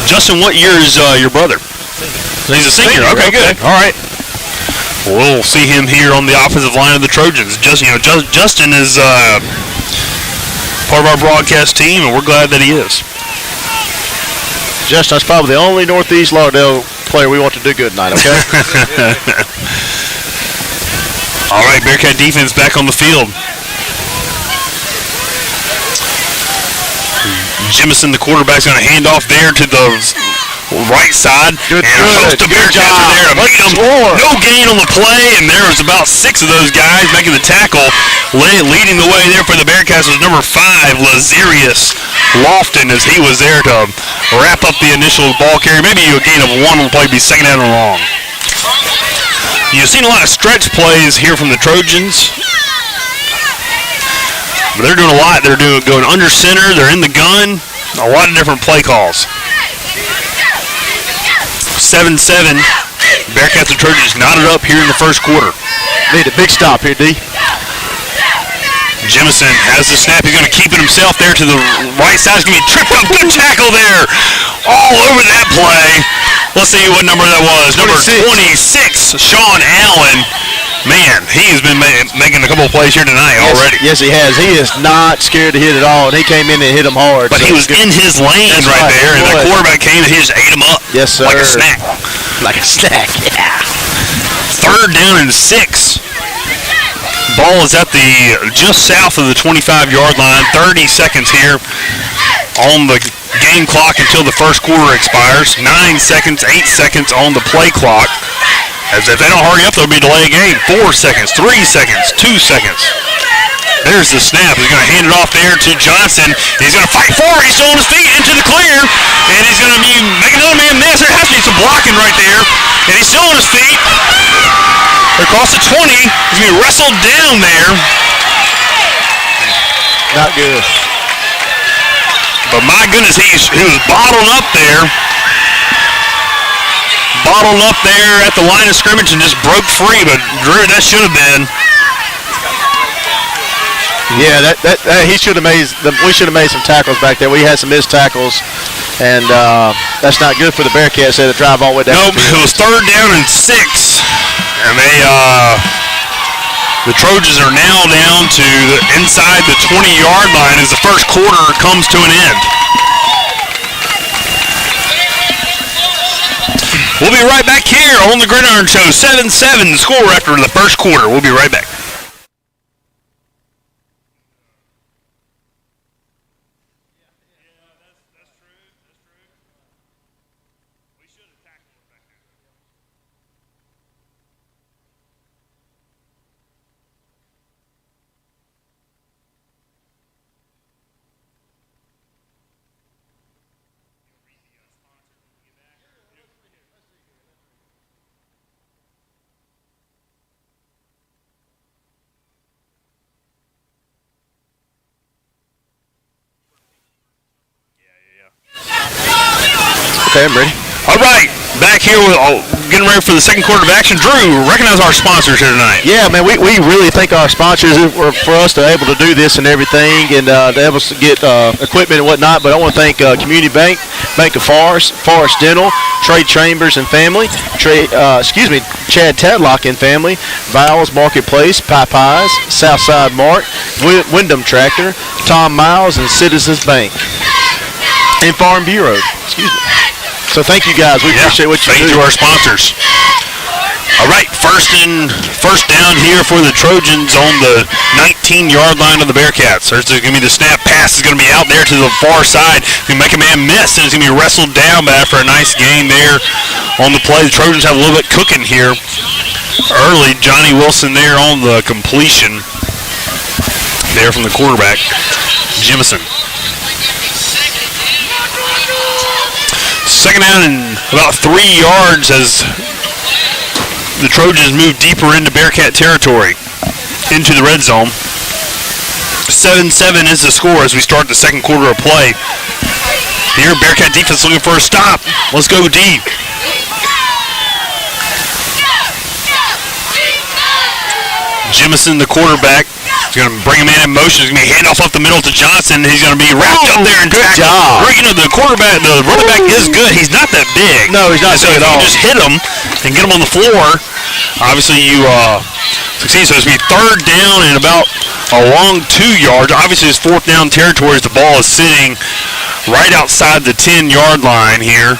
Justin, what year is your brother? He's a senior. Okay, good. All right. We'll see him here on the offensive line of the Trojans. Justin is part of our broadcast team, and we're glad that he is. Justin's probably the only Northeast Lauderdale player we want to do good tonight, okay? All right, Bearcat defense back on the field. Jemison, the quarterback, is going to hand off there to the right side. Good Bearcats are there to meet them. No gain on the play, and there was about 6 of those guys making the tackle. Leading the way there for the Bearcats was number 5, Lazarius Lofton, as he was there to wrap up the initial ball carry. Maybe a gain of 1 on the play, be second down and long. You've seen a lot of stretch plays here from the Trojans. But they're doing a lot. They're going under center. They're in the gun. A lot of different play calls. 7-7. Bearcats and Trojans knotted up here in the first quarter. Need a big stop here, D. Jemison has the snap. He's going to keep it himself there to the right side. He's going to be tripped up. Good tackle there. All over that play. Let's see what number that was. Number 26, Sean Allen. Man, he has been making a couple of plays here tonight already. Yes, he has. He is not scared to hit it all, and he came in and hit him hard. But he was in his lane right there, and the quarterback came and he just ate him up. Yes, sir. Like a snack. Like a snack, yeah. 3rd down and 6. Ball is at the just south of the 25-yard line. 30 seconds here on the game clock until the first quarter expires. 9 seconds, 8 seconds on the play clock. As if they don't hurry up, there'll be a delay of game. 4 seconds, 3 seconds, 2 seconds. There's the snap. He's going to hand it off there to Johnson. He's going to fight for it. He's still on his feet into the clear. And he's going to be making another man miss. There has to be some blocking right there. And he's still on his feet. Across the 20. He's going to be wrestled down there. Not good. But my goodness, he was bottled up there. Bottled up there at the line of scrimmage and just broke free. But Drew, that should have been. Yeah, he should have made. We should have made some tackles back there. We had some missed tackles, and that's not good for the Bearcats. They had to drive all the way down. Nope, it was 3rd down and 6, and the Trojans are now down to inside the 20-yard line as the first quarter comes to an end. We'll be right back here on the Gridiron Show. 7-7 the score after the first quarter. We'll be right back. Okay, I'm ready. All right, back here with getting ready for the second quarter of action. Drew, recognize our sponsors here tonight. Yeah, man, we really thank our sponsors for us to be able to do this and everything, and to able to get equipment and whatnot. But I want to thank Community Bank, Bank of Forest, Forest Dental, Trade Chambers and Family, Chad Tadlock and Family, Vowels Marketplace, Popeyes, Southside Mart, Wyndham Tractor, Tom Miles, and Citizens Bank, and Farm Bureau. Excuse me. So thank you guys. We appreciate what you do. Thank you to our sponsors. All right, first down here for the Trojans on the 19-yard line of the Bearcats. There's going to be the snap pass. Is going to be out there to the far side. Going to make a man miss, and it's going to be wrestled down. But after a nice gain there on the play, the Trojans have a little bit cooking here early. Johnny Wilson there on the completion there from the quarterback, Jemison. Second down and about 3 yards as the Trojans move deeper into Bearcat territory, into the red zone. 7-7 is the score as we start the second quarter of play. Here, Bearcat defense looking for a stop. Let's go deep. Jemison, the quarterback, is going to bring a man in motion. He's going to be handoff up the middle to Johnson. He's going to be wrapped up there and good job. You know, the quarterback, the running back is good. He's not that big. No, he's not so big at all. You just hit him and get him on the floor. Obviously, you succeed. So it's going to be 3rd down and about a long 2 yards. Obviously, it's 4th down territory as the ball is sitting right outside the 10-yard line here.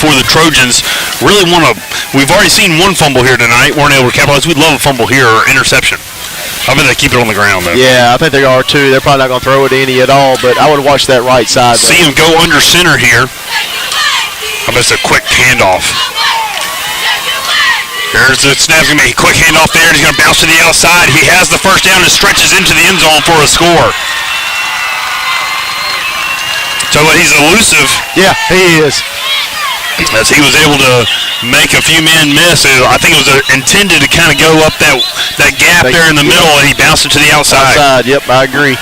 For the Trojans, really want to. We've already seen one fumble here tonight. Weren't able to capitalize. We'd love a fumble here or interception. I bet they keep it on the ground though. Yeah, I think they are too. They're probably not going to throw it any at all. But I would watch that right side. See him go under center here. I bet it's a quick handoff. There's the snap. Going to be a quick handoff there. He's going to bounce to the outside. He has the first down and stretches into the end zone for a score. So he's elusive. Yeah, he is. As he was able to make a few men miss. I think it was intended to kind of go up that gap there in the middle, and he bounced it to the outside. Yep, I agree.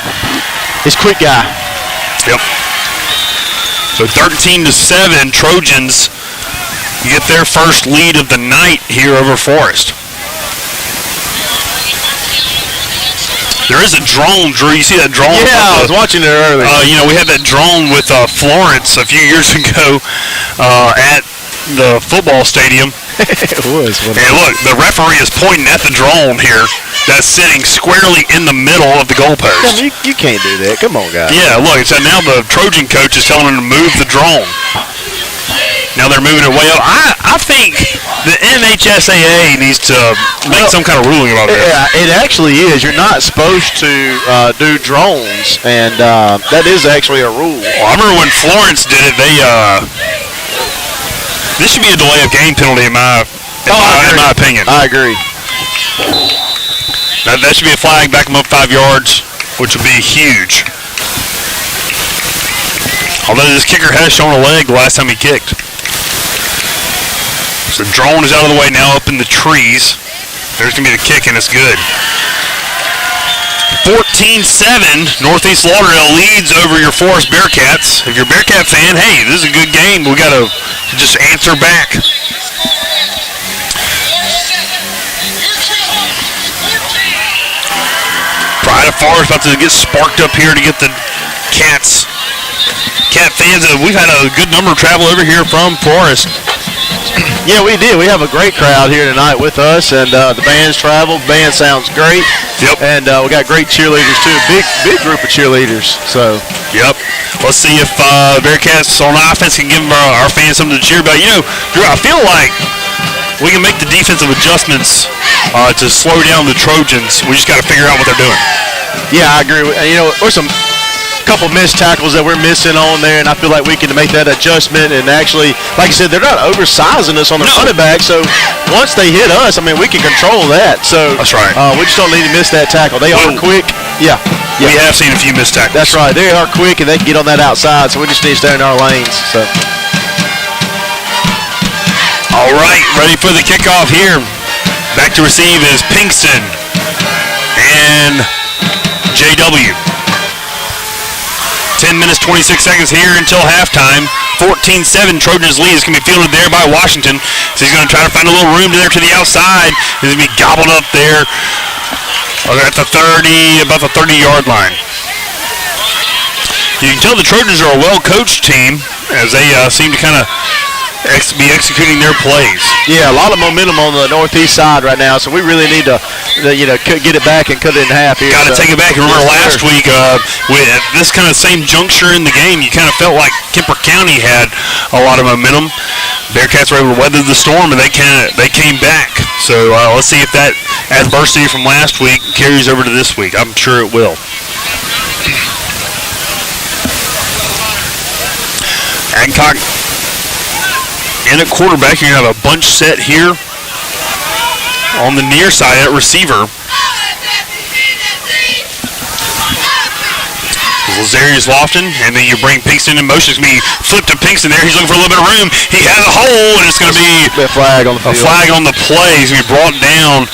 He's a quick guy. Yep. So 13-7, Trojans get their first lead of the night here over Forest. There is a drone, Drew. You see that drone? Yeah, I was watching it earlier. We had that drone with Florence a few years ago at the football stadium. It was. And look, the referee is pointing at the drone here that's sitting squarely in the middle of the goalpost. Yeah, you can't do that. Come on, guys. Yeah, look, so now the Trojan coach is telling him to move the drone. Now they're moving it way up. I think the NHSAA needs to make some kind of ruling about this. Yeah, it actually is. You're not supposed to do drones, and that is actually a rule. Well, I remember when Florence did it, this should be a delay of game penalty in my opinion. I agree. That should be a flag, back them up 5 yards, which would be huge. Although this kicker has shown a leg the last time he kicked. So the drone is out of the way now, up in the trees. There's going to be the kick, and it's good. 14-7, Northeast Lauderdale leads over your Forest Bearcats. If you're a Bearcat fan, hey, this is a good game. We got to just answer back. Pride of Forest about to get sparked up here to get the Cat fans. We've had a good number of travel over here from Forest. Yeah, we did. We have a great crowd here tonight with us, and the band's traveled. Band sounds great. Yep. And we got great cheerleaders too. Big group of cheerleaders. So. Yep. Let's see if Bearcats on offense can give our fans something to cheer about. Drew, I feel like we can make the defensive adjustments to slow down the Trojans. We just got to figure out what they're doing. Yeah, I agree. There's some couple missed tackles that we're missing on there, and I feel like we can make that adjustment. And actually, like I said, they're not oversizing us on the running back. So once they hit us, we can control that. So that's right. We just don't need to miss that tackle. They are quick. Yeah. We have seen a few missed tackles. That's right. They are quick, and they can get on that outside. So we just need to stay in our lanes. So. All right, ready for the kickoff here. Back to receive is Pinkston and JW. 10 minutes, 26 seconds here until halftime. 14-7, Trojans lead. It's going to be fielded there by Washington. So he's going to try to find a little room there to the outside. He's going to be gobbled up there at the 30, about the 30-yard line. You can tell the Trojans are a well-coached team as they seem to kind of be executing their plays. Yeah, a lot of momentum on the northeast side right now, so we really need to, get it back and cut it in half here. Got to take it back. Remember last week, at this kind of same juncture in the game, you kind of felt like Kemper County had a lot of momentum. Bearcats were able to weather the storm, and they came back. So let's see if that adversity from last week carries over to this week. I'm sure it will. Adcock in at quarterback. You're going to have a bunch set here on the near side at receiver. Lazarius Lofton, and then you bring Pinkston in motion. It's going to be flipped to Pinkston there. He's looking for a little bit of room. He has a hole, and it's going to be a flag on the field. A flag on the play. He's going to be brought down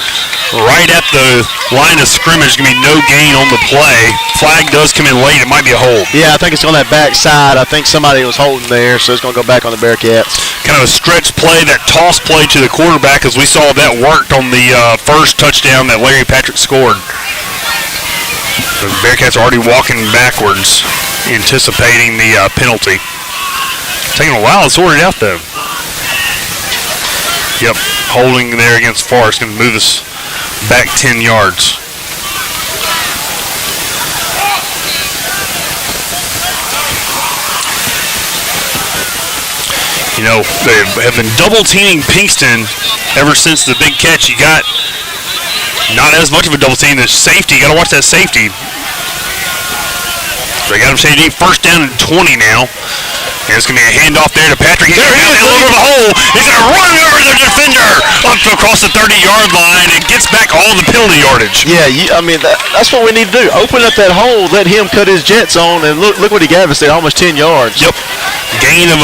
right at the line of scrimmage. There's going to be no gain on the play. Flag does come in late. It might be a hold. Yeah, I think it's on that back side. I think somebody was holding there, so it's going to go back on the Bearcats. Kind of a stretch play, that toss play to the quarterback, as we saw that worked on the first touchdown that Larry Patrick scored. The Bearcats are already walking backwards, anticipating the penalty. Taking a while to sort it out, though. Yep, holding there against Forest, going to move us back 10 yards. They have been double-teaming Pinkston ever since the big catch. You got not as much of a double team as safety. You got to watch that safety. They got him safety. First down and 20 now. And it's going to be a handoff there to Patrick. He's going to go over the hole. He's going to run over the defender up across the 30-yard line and gets back all the penalty yardage. Yeah, that's what we need to do. Open up that hole, let him cut his jets on, and look what he gave us there, almost 10 yards. Yep. Gain of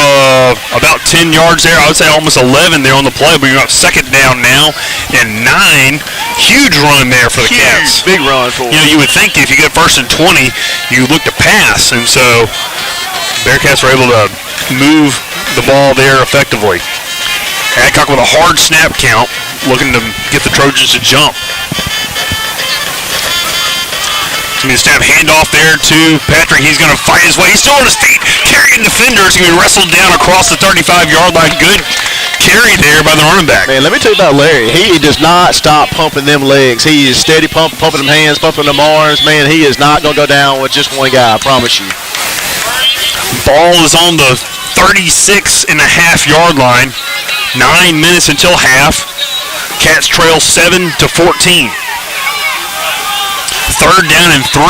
about 10 yards there. I would say almost 11 there on the play, but you're on second down now and 9. Huge run there for the Cats. Big run for them. You would think if you get first and 20, you look to pass, and so Bearcats were able to move the ball there effectively. Adcock with a hard snap count, looking to get the Trojans to jump. I mean, snap handoff there to Patrick. He's going to fight his way. He's still on his feet, carrying defenders. He's going to be wrestled down across the 35-yard line. Good carry there by the running back. Man, let me tell you about Larry. He does not stop pumping them legs. He is steady pumping them hands, pumping them arms. Man, he is not going to go down with just one guy, I promise you. Ball is on the 36.5-yard line. 9 minutes until half. Cats trail 7-14. Third down and 3.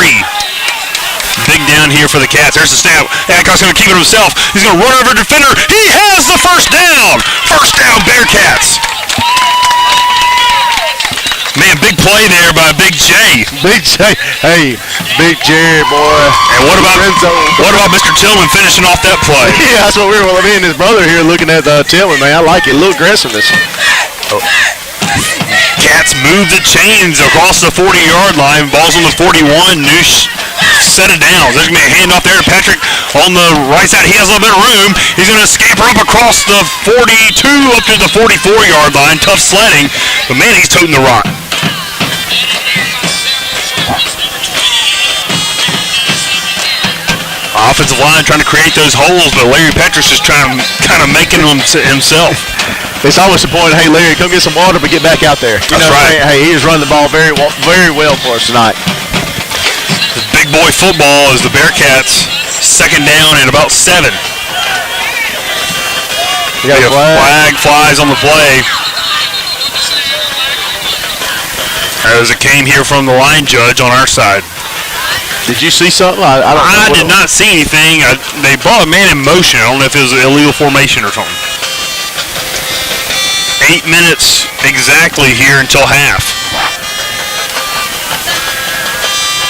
Big down here for the Cats. There's the snap. Adcock's going to keep it himself. He's going to run over a defender. He has the first down. First down, Bearcats. Man, big play there by Big J. Big J. Hey, Big Jerry, boy. And what about Mr. Tillman finishing off that play? Yeah, that's what me and his brother here looking at Tillman, man. I like it. A little aggressiveness. Cats move the chains across the 40-yard line. Ball's on the 41. Noosh set it down. There's going to be a handoff there to Patrick on the right side. He has a little bit of room. He's going to scamper up across the 42 up to the 44-yard line. Tough sledding, but man, he's toting the rock. Offensive line trying to create those holes, but Larry Petrus is trying to kind of making them himself. It's always the point, hey, Larry, come get some water, but get back out there. That's right. Hey, he is running the ball very well for us tonight. The big boy football is the Bearcats. Second down and about 7. You got a flag flies on the play. As it came here from the line judge on our side. Did you see something? I did not see anything. They brought a man in motion. I don't know if it was an illegal formation or something. 8 minutes exactly here until half.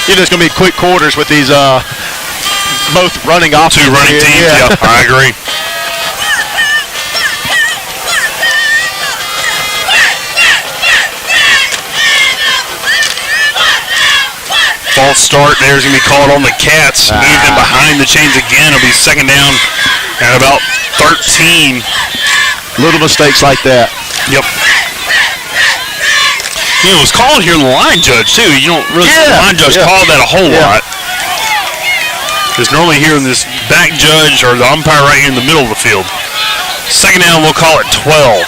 You know, it's going to be quick quarters with these both running off. 2 running teams, yeah, I agree. False start there is going to be called on the Cats. Move them behind the chains again. It'll be second down at about 13. Little mistakes like that. Yep. You know, it was called here in the line judge, too. You don't really see the line judge call that a whole lot. Because normally here in this back judge or the umpire right here in the middle of the field. Second down, we'll call it 12.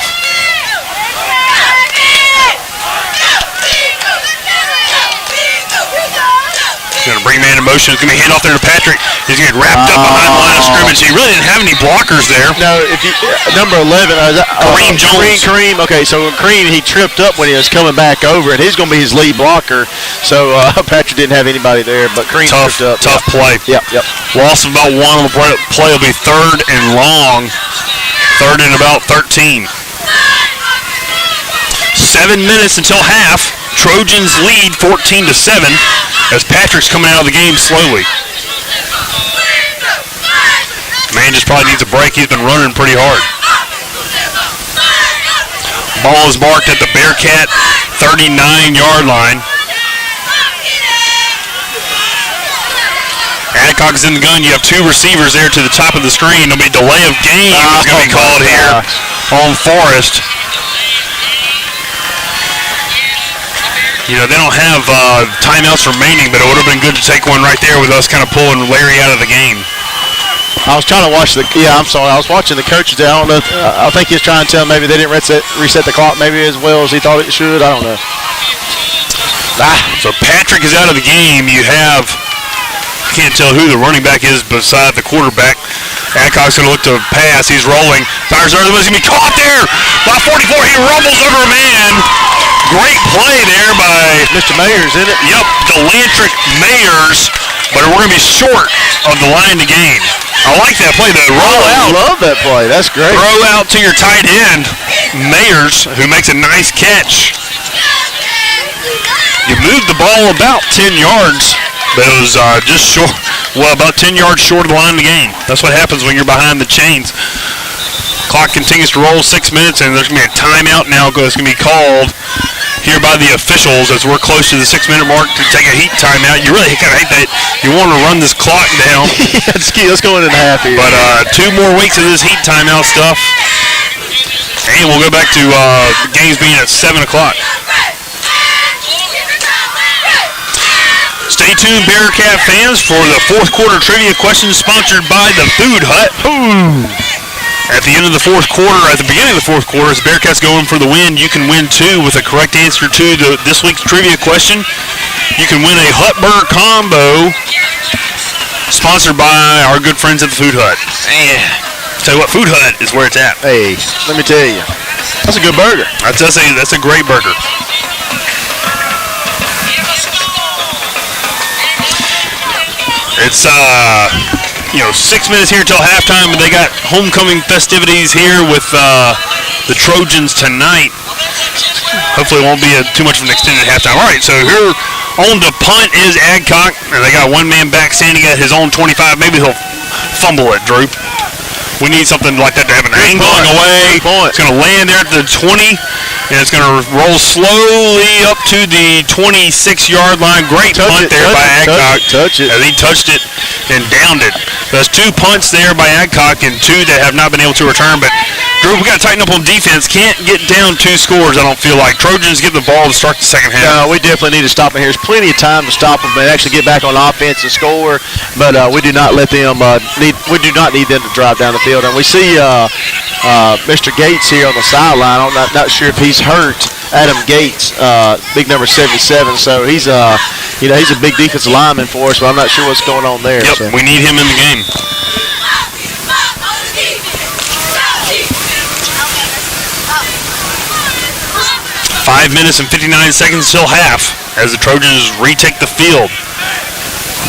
Going to bring man in motion. It's going to be hand off there to Patrick. He's going to get wrapped up behind the line of scrimmage. He really didn't have any blockers there. No, if you number 11, Kareem Jones. Kareem. Okay, so Kareem, he tripped up when he was coming back over, and he's going to be his lead blocker. So Patrick didn't have anybody there, but Kareem tripped up. Tough play. Yep. Loss of about 1 on the play. Will be third and long. Third and about 13. 7 minutes until half. Trojans lead 14-7 as Patrick's coming out of the game slowly. Man just probably needs a break. He's been running pretty hard. Ball is marked at the Bearcat 39-yard line. Adcock's in the gun. You have 2 receivers there to the top of the screen. There'll be delay of game is going to be called here on Forrest. You know, they don't have timeouts remaining, but it would have been good to take one right there with us kind of pulling Larry out of the game. I was trying to watch I was watching the coaches there. I don't know. I think he's trying to tell maybe they didn't reset the clock maybe as well as he thought it should. I don't know. So Patrick is out of the game. You have, can't tell who the running back is beside the quarterback. Adcock's going to look to pass. He's rolling. Fires early. He's going to be caught there by 44. He rumbles over a man. Great play there by Mr. Mayers, isn't it? Yep, Delantric Mayers, but we're going to be short of the line to gain. I like that play, though. Roll out. I love that play. That's great. Throw out to your tight end, Mayers, who makes a nice catch. You moved the ball about 10 yards, but it was just short, about 10 yards short of the line to gain. That's what happens when you're behind the chains. Clock continues to roll, 6 minutes, and there's going to be a timeout now that's going to be called here by the officials as we're close to the 6-minute mark to take a heat timeout. You really kind of hate that. You want to run this clock down. Let's go into the half here. But 2 more weeks of this heat timeout stuff, and we'll go back to games being at 7 o'clock. Stay tuned, Bearcat fans, for the fourth quarter trivia question sponsored by the Food Hut. At the end of the fourth quarter, at the beginning of the fourth quarter, as Bearcats going for the win, you can win too with a correct answer to this week's trivia question. You can win a Hut Burger combo sponsored by our good friends at the Food Hut. Man, tell you what, Food Hut is where it's at. Hey, let me tell you, that's a good burger. That's a great burger. It's 6 minutes here till halftime, and they got homecoming festivities here with the Trojans tonight. Hopefully it won't be too much of an extended halftime. All right, so here on the punt is Adcock, and they got one man back standing at his own 25. Maybe he'll fumble it, Drew. We need something like that to have an angle going away. It's going to land there at the 20, and it's going to roll slowly up to the 26-yard line. Great punt there by Adcock. Touch it. As he touched it and downed it. There's 2 punts there by Adcock and 2 that have not been able to return. But, Drew, we got to tighten up on defense. Can't get down 2 scores, I don't feel like. Trojans get the ball to start the second half. No, we definitely need to stop them here. There's plenty of time to stop them and actually get back on offense and score. But we do not let them we do not need them to drive down the field. And we see Mr. Gates here on the sideline. I'm not sure if he's hurt. Adam Gates, big number 77. So he's he's a big defensive lineman for us, but I'm not sure what's going on there. Yep, so. we need him in the game. Five minutes and 59 seconds till half as the Trojans retake the field.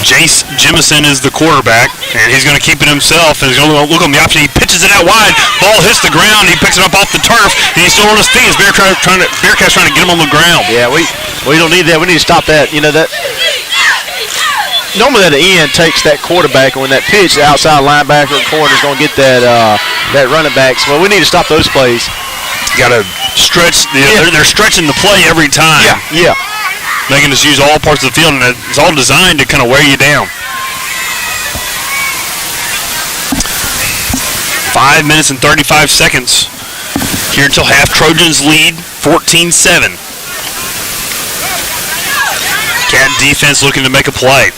Jace Jemison is the quarterback, and he's going to keep it himself, and he's going to look on the option. He pitches it out wide. Ball hits the ground. He picks it up off the turf, and he's still on his feet. Bearcats trying to get him on the ground. Yeah, we don't need that. We need to stop that. That normally at the end takes that quarterback, and when that pitch, the outside linebacker or corner is going to get that running back. So we need to stop those plays. Got to stretch. They're stretching the play every time. Yeah. Making us use all parts of the field, and it's all designed to kind of wear you down. 5 minutes and 35 seconds here until half. Trojans lead 14-7. Cat defense looking to make a play.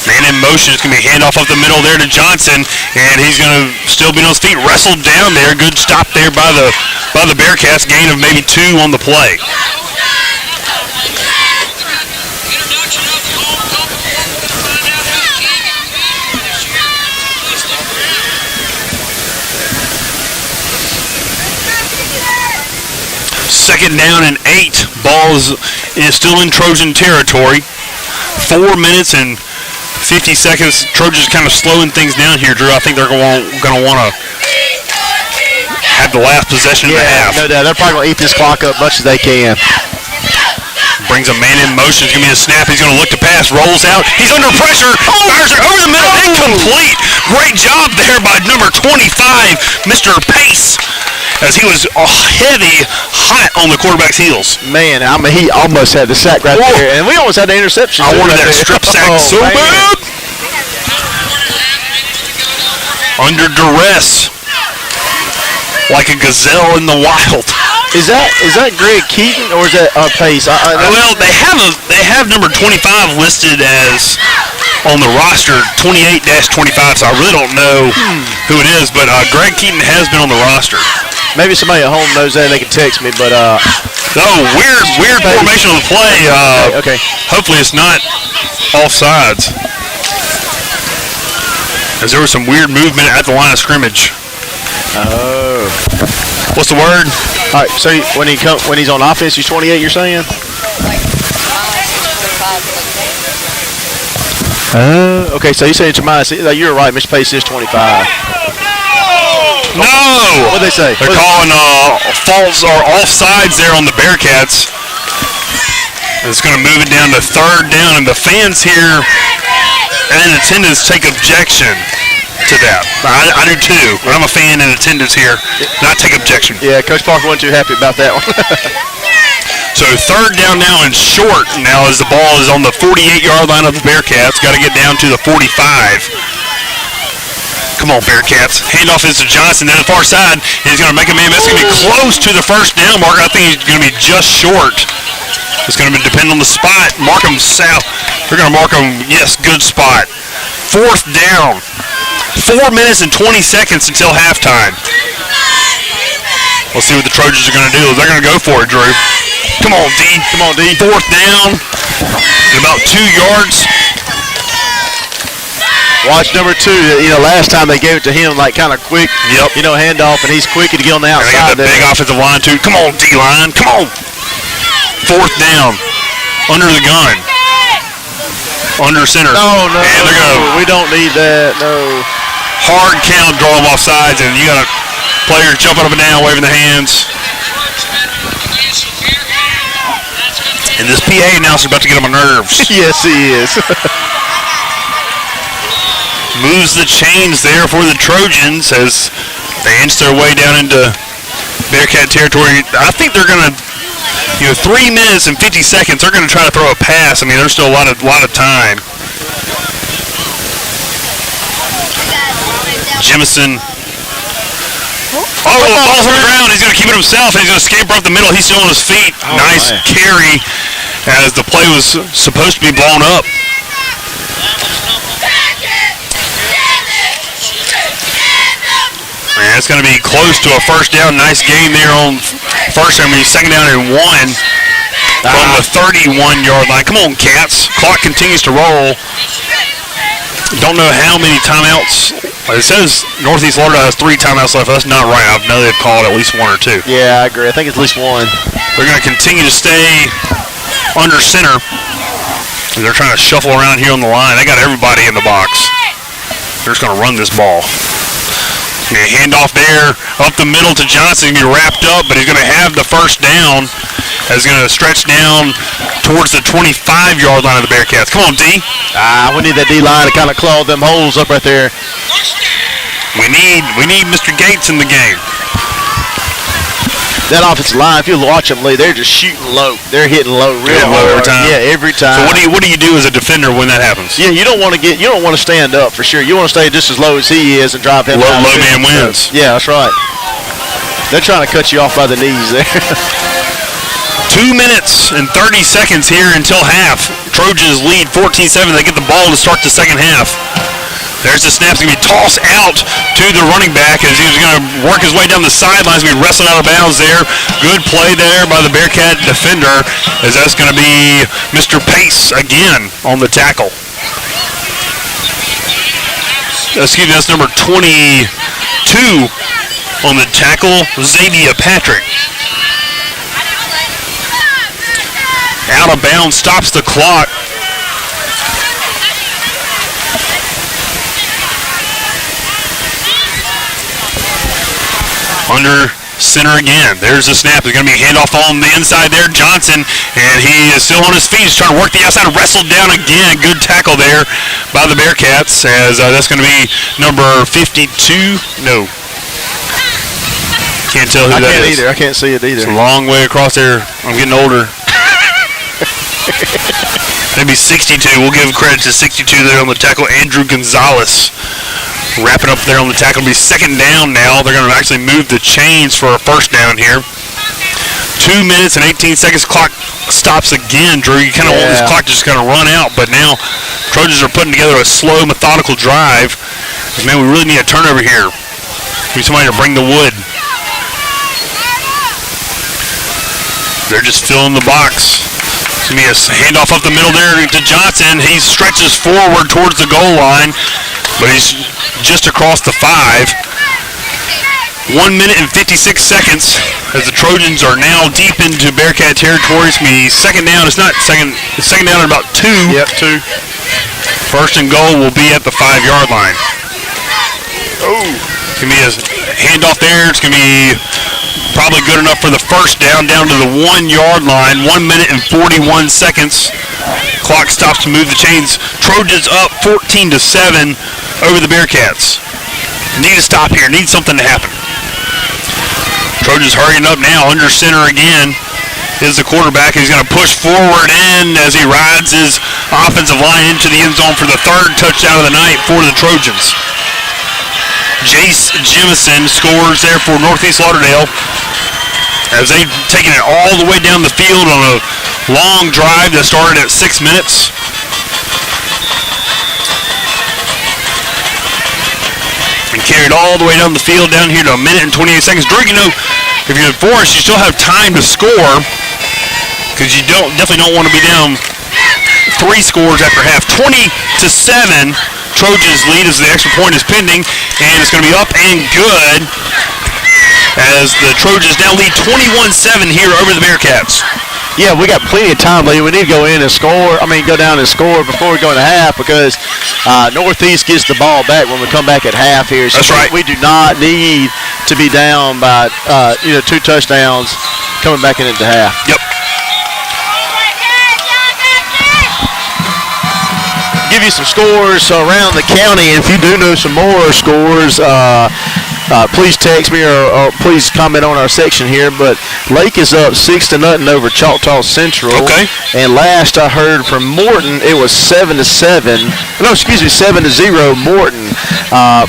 Man in motion. It's going to be a handoff up the middle there to Johnson, and he's going to still be on his feet. Wrestled down there. Good stop there by the Bearcats. Gain of maybe 2 on the play. Second down and 8. Ball is still in Trojan territory. 4 minutes and 50 seconds. Trojans kind of slowing things down here, Drew. I think they're going to want to have the last possession of the half. No doubt. They're probably going to eat this clock up much as they can. Brings a man in motion. It's going to be a snap. He's going to look to pass. Rolls out. He's under pressure. Fires it over the middle. Incomplete. Great job there by number 25, Mr. Pace, as he was heavy, hot on the quarterback's heels. Man, he almost had the sack right there, and we almost had the interception. I wanted that strip sack so bad. Under duress, like a gazelle in the wild. Is that Greg Keaton or is that Pace? Well, they have number 25 listed as on the roster, 28-25. So I really don't know who it is, but Greg Keaton has been on the roster. Maybe somebody at home knows that and they can text me, but weird formation on the play. Okay. Hopefully it's not offsides, as there was some weird movement at the line of scrimmage. Oh. What's the word? All right. So when he's on offense, he's 28. You're saying? Okay. So you saying to minus? You're right. Mr. Pace is 25. No! What'd they say? They're calling false or offsides there on the Bearcats. It's going to move it down to third down, and the fans here and in attendance take objection to that. I do too, but I'm a fan in attendance here, not take objection. Yeah, Coach Parker wasn't too happy about that one. So third down now and short now as the ball is on the 48-yard line of the Bearcats. Got to get down to the 45. Come on, Bearcats. Handoff is to Johnson. Then the far side, he's going to make a man. That's going to be close to the first down marker. I think he's going to be just short. It's going to depend on the spot. Mark them south. They're going to mark them, yes, good spot. 4th down. 4 minutes and 20 seconds until halftime. We'll see what the Trojans are going to do. They're going to go for it, Drew. Come on, D. Come on, D. 4th down. And about 2 yards. Watch number 2. Last time they gave it to him like kind of quick. Yep. Handoff, and he's quick to get on the And they got outside the there. big offensive line, too. Come on, D-line. Come on. 4th down. Under the gun. Under center. No. And they're going to We don't need that. No. hard count, draw them off sides, and you got players jumping up and down, waving their hands. And this PA announcer about to get on my nerves. Yes, he is. Moves the chains there for the Trojans as they inch their way down into Bearcat territory. I think they're going to, 3 minutes and 50 seconds, they're going to try to throw a pass. I mean, there's still a lot of time. Jemison. Oh, the ball's on the ground. He's going to keep it himself. He's going to scamper up the middle. He's still on his feet. Nice carry as the play was supposed to be blown up. Man, it's going to be close to a first down. Nice game there on first down. I mean, second down and 1 from the 31-yard line. Come on, Cats. Clock continues to roll. Don't know how many timeouts. It says Northeast Lauderdale has 3 timeouts left. That's not right. I know they've called at least 1 or 2. Yeah, I agree. I think it's at least 1. They're going to continue to stay under center. They're trying to shuffle around here on the line. They got everybody in the box. They're just going to run this ball. Handoff there up the middle to Johnson. He's going to be wrapped up, but he's going to have the first down. He's going to stretch down towards the 25-yard line of the Bearcats. Come on, D. We need that D-line to kind of claw them holes up right there. We need Mr. Gates in the game. That offensive line, if you watch them, Lee, they're just shooting low. They're hitting low real low hard. every time. Yeah, every time. So what do you do as a defender when that happens? Yeah, you don't want to stand up for sure. You want to stay just as low as he is and drive him down. Low man wins. Yeah, that's right. They're trying to cut you off by the knees there. 2 minutes and 30 seconds here until half. Trojans lead 14-7. They get the ball to start the second half. There's the snap. It's going to be tossed out to the running back as he's going to work his way down the sidelines. Be wrestled out of bounds there. Good play there by the Bearcat defender as that's going to be Mr. Pace again on the tackle. Excuse me, that's number 22 on the tackle, Xavier Patrick. Out of bounds, stops the clock. Under center again. There's the snap. There's going to be a handoff on the inside there. Johnson, and he is still on his feet. He's trying to work the outside. Wrestled down again. Good tackle there by the Bearcats as that's going to be number 52. No. Can't tell who that is. I can't either. I can't see it either. It's a long way across there. I'm getting older. Maybe 62. We'll give credit to 62 there on the tackle. Andrew Gonzalez. Wrapping up there on the tackle. It'll be second down now. They're going to actually move the chains for a first down here. 2 minutes and 18 seconds. Clock stops again, Drew. You kind of want this clock to just kind of run out, but now Trojans are putting together a slow, methodical drive. Man, we really need a turnover here. We need somebody to bring the wood. They're just filling the box. It's going to be a handoff up the middle there to Johnson. He stretches forward towards the goal line, but he's just across the 5. 1 minute and 56 seconds as the Trojans are now deep into Bearcat territory. It's going to be second down. It's not second. It's second down at about 2. Yep, 2. First and goal will be at the 5-yard line. Oh. It's going to be a handoff there. It's going to be probably good enough for the first down to the 1-yard line. 1 minute and 41 seconds. Clock stops to move the chains. Trojans up 14-7 over the Bearcats. Need to stop here. Need something to happen. Trojans hurrying up now. Under center again is the quarterback. He's going to push forward in as he rides his offensive line into the end zone for the 3rd touchdown of the night for the Trojans. Jace Jemison scores there for Northeast Lauderdale as they've taken it all the way down the field on a long drive that started at 6 minutes. And carried all the way down the field down here to 1 minute and 28 seconds. Drew, you know, if you're in Forest, you still have time to score because you definitely don't want to be down 3 scores after half. 20-7. Trojans lead as the extra point is pending, and it's going to be up and good as the Trojans now lead 21-7 here over the Bearcats. Yeah, we got plenty of time, Lee. We need to go in and score. Go down and score before we go into half because Northeast gets the ball back when we come back at half here. So that's right. We do not need to be down by 2 touchdowns coming back into half. Yep. Give you some scores around the county. If you do know some more scores, please text me or please comment on our section here. But Lake is up 6-0 over Choctaw Central. Okay. And last I heard from Morton, it was 7-7. No, excuse me, 7-0 Morton.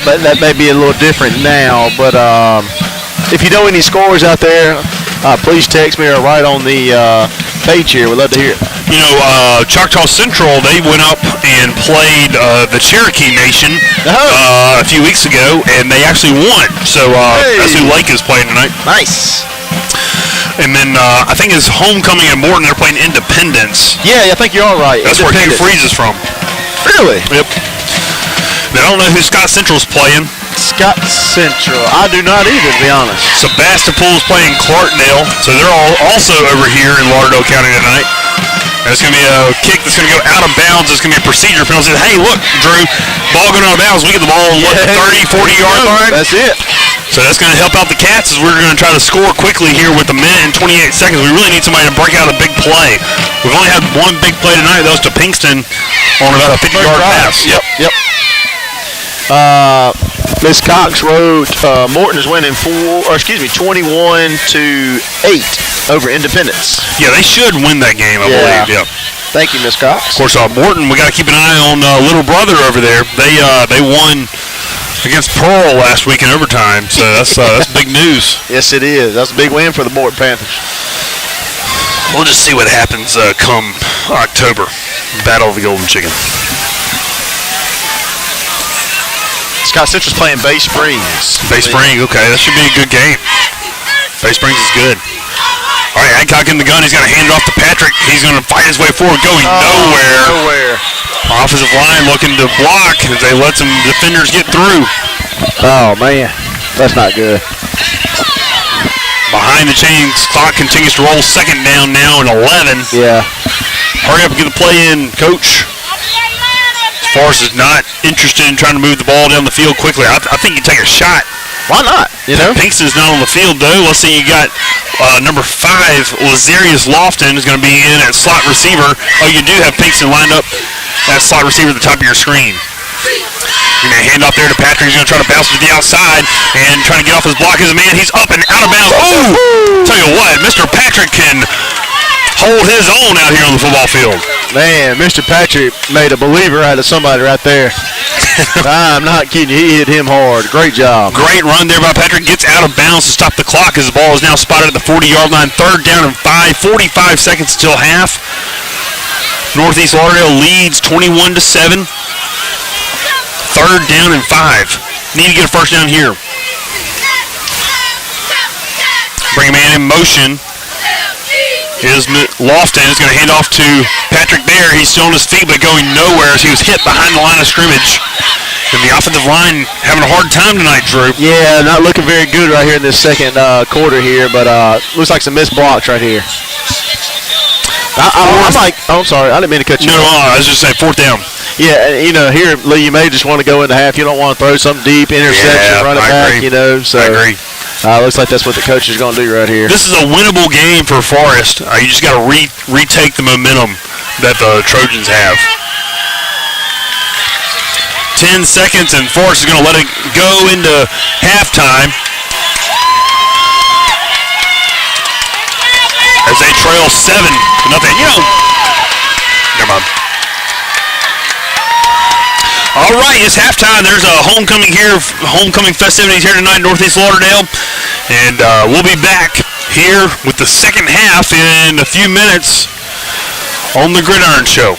But that may be a little different now. But if you know any scores out there, please text me or write on the page here. We'd love to hear it. You know, Choctaw Central, they went up and played the Cherokee Nation a few weeks ago, and they actually won. So that's who Lake is playing tonight. Nice. And then I think it's homecoming in Morton. They're playing Independence. Yeah, I think you're all right. That's where Hugh Freeze is from. Really? Yep. Now, I don't know who Scott Central's playing. Scott Central. I do not either, to be honest. Sebastopol's playing Clarkdale, so they're all also over here in Lauderdale County tonight. And it's going to be a kick that's going to go out of bounds. It's going to be a procedure penalty. Hey, look, Drew, ball going out of bounds. We get the ball on, the 30, 40-yard line? That's it. So that's going to help out the Cats as we're going to try to score quickly here with 1 minute and 28 seconds. We really need somebody to break out a big play. We've only had one big play tonight. That was to Pinkston on about a 50-yard pass. Yep. Miss Cox wrote Morton is winning 21-8 over Independence. Yeah, they should win that game, I believe. Yep. Thank you, Miss Cox. Of course, Morton, we got to keep an eye on little brother over there. They won against Pearl last week in overtime, so that's big news. Yes, it is. That's a big win for the Morton Panthers. We'll just see what happens come October. Battle of the Golden Chicken. Scott Central's playing Bay Springs. Bay Springs, okay. That should be a good game. Bay Springs is good. All right, Adcock in the gun. He's going to hand it off to Patrick. He's going to fight his way forward, going nowhere. Offensive line looking to block as they let some defenders get through. Oh, man. That's not good. Behind the chains, clock continues to roll. Second down now and 11. Yeah. Hurry up and get the play in, Coach. Forrest is not interested in trying to move the ball down the field quickly. I think you take a shot. Why not? Pinkston's not on the field, though. Let's see, you got number 5, Lazarius Lofton is going to be in at slot receiver. Oh, you do have Pinkston lined up at slot receiver at the top of your screen. You're going to hand off there to Patrick. He's going to try to bounce to the outside and trying to get off his block as a man. He's up and out of bounds. Oh! Tell you what, Mr. Patrick can hold his own out here on the football field. Man, Mr. Patrick made a believer out of somebody right there. I'm not kidding you. He hit him hard. Great job. Great run there by Patrick. Gets out of bounds to stop the clock as the ball is now spotted at the 40-yard line. 3rd down and 5. 45 seconds till half. Northeast Lauderdale leads 21-7. 3rd down and 5. Need to get a first down here. Bring a man in motion. Is Lofton is going to hand off to Patrick there. He's still on his feet but going nowhere as he was hit behind the line of scrimmage. And the offensive line having a hard time tonight, Drew. Yeah, not looking very good right here in this second quarter here, but looks like some missed blocks right here. I'm sorry, I didn't mean to cut you off. No, I was just saying 4th down. Yeah, here, Lee, you may just want to go into half. You don't want to throw something deep, interception, run it back, agree. So I agree. Looks like that's what the coach is going to do right here. This is a winnable game for Forest. You just got to retake the momentum that the Trojans have. 10 seconds, and Forest is going to let it go into halftime. As they trail 7-0. Never mind. All right, it's halftime. There's a homecoming festivities here tonight in Northeast Lauderdale. And we'll be back here with the second half in a few minutes on the Gridiron Show.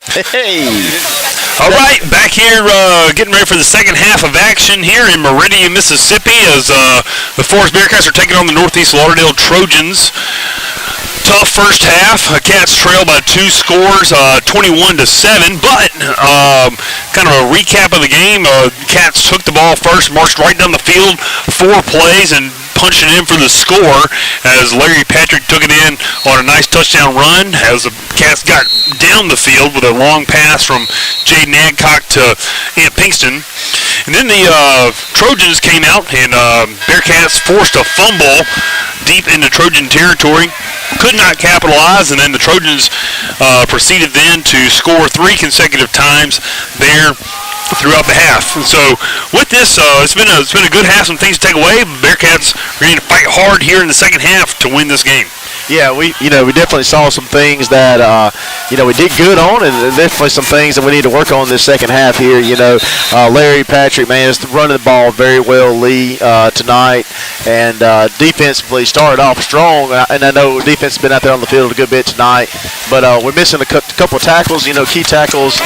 Hey. All right, back here getting ready for the second half of action here in Meridian, Mississippi as the Forest Bearcats are taking on the Northeast Lauderdale Trojans. Tough first half. Cats trail by 2 scores, 21-7. But kind of a recap of the game. Cats took the ball first, marched right down the field, 4 plays, and punched it in for the score as Larry Patrick took it in on a nice touchdown run as the Cats got down the field with a long pass from Jaden Adcock to Ant Pinkston. And then the Trojans came out and Bearcats forced a fumble deep into Trojan territory. Could not capitalize, and then the Trojans proceeded then to score 3 consecutive times there throughout the half. And so with this, it's been a good half. Some things to take away. Bearcats are going to fight hard here in the second half to win this game. Yeah, we definitely saw some things that we did good on, and definitely some things that we need to work on this second half here. Larry Patrick, man, is running the ball very well, Lee, tonight, and defensively started off strong. And I know defense has been out there on the field a good bit tonight, but we're missing a couple of tackles, key tackles,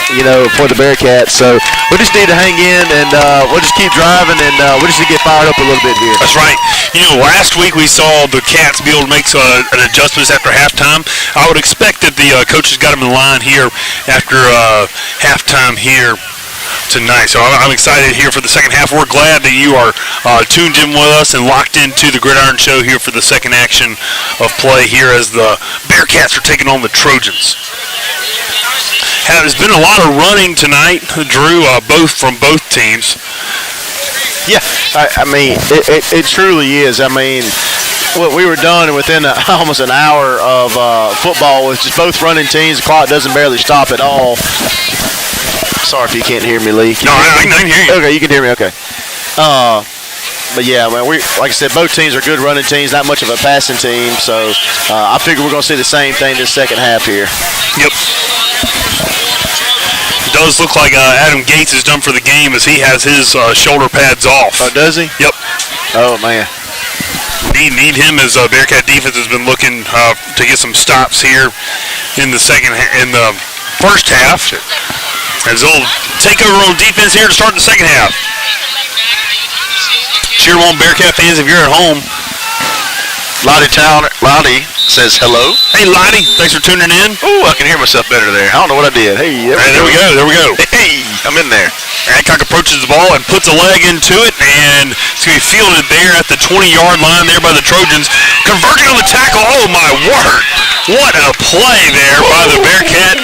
for the Bearcats. So we just need to hang in, and we'll just keep driving, and we'll just get fired up a little bit here. That's right. Last week we saw the Cats be able to make an adjustments after halftime. I would expect that the coaches got them in line here after halftime here tonight. So I'm excited here for the second half. We're glad that you are tuned in with us and locked into the Gridiron Show here for the second action of play here as the Bearcats are taking on the Trojans. There's been a lot of running tonight, Drew, from both teams. Yeah, I mean, it truly is. I mean, we were done within almost an hour of football with just both running teams. The clock doesn't barely stop at all. Sorry if you can't hear me, Lee. I can hear you. Okay, you can hear me. Okay. But yeah, man, like I said, both teams are good running teams, not much of a passing team. So I figure we're going to see the same thing this second half here. Yep. It does look like Adam Gates is done for the game as he has his shoulder pads off. Oh, does he? Yep. Oh, man. Need him as Bearcat defense has been looking to get some stops here in the first half. As they'll take over on defense here to start the second half. Cheer on Bearcat fans if you're at home. Lottie says hello. Hey, Lottie, thanks for tuning in. Ooh, I can hear myself better there. I don't know what I did. Hey, there we go. Hey, I'm in there. Adcock approaches the ball and puts a leg into it, and it's going to be fielded there at the 20-yard line there by the Trojans. Converting on the tackle. Oh, my word. What a play there by the Bearcat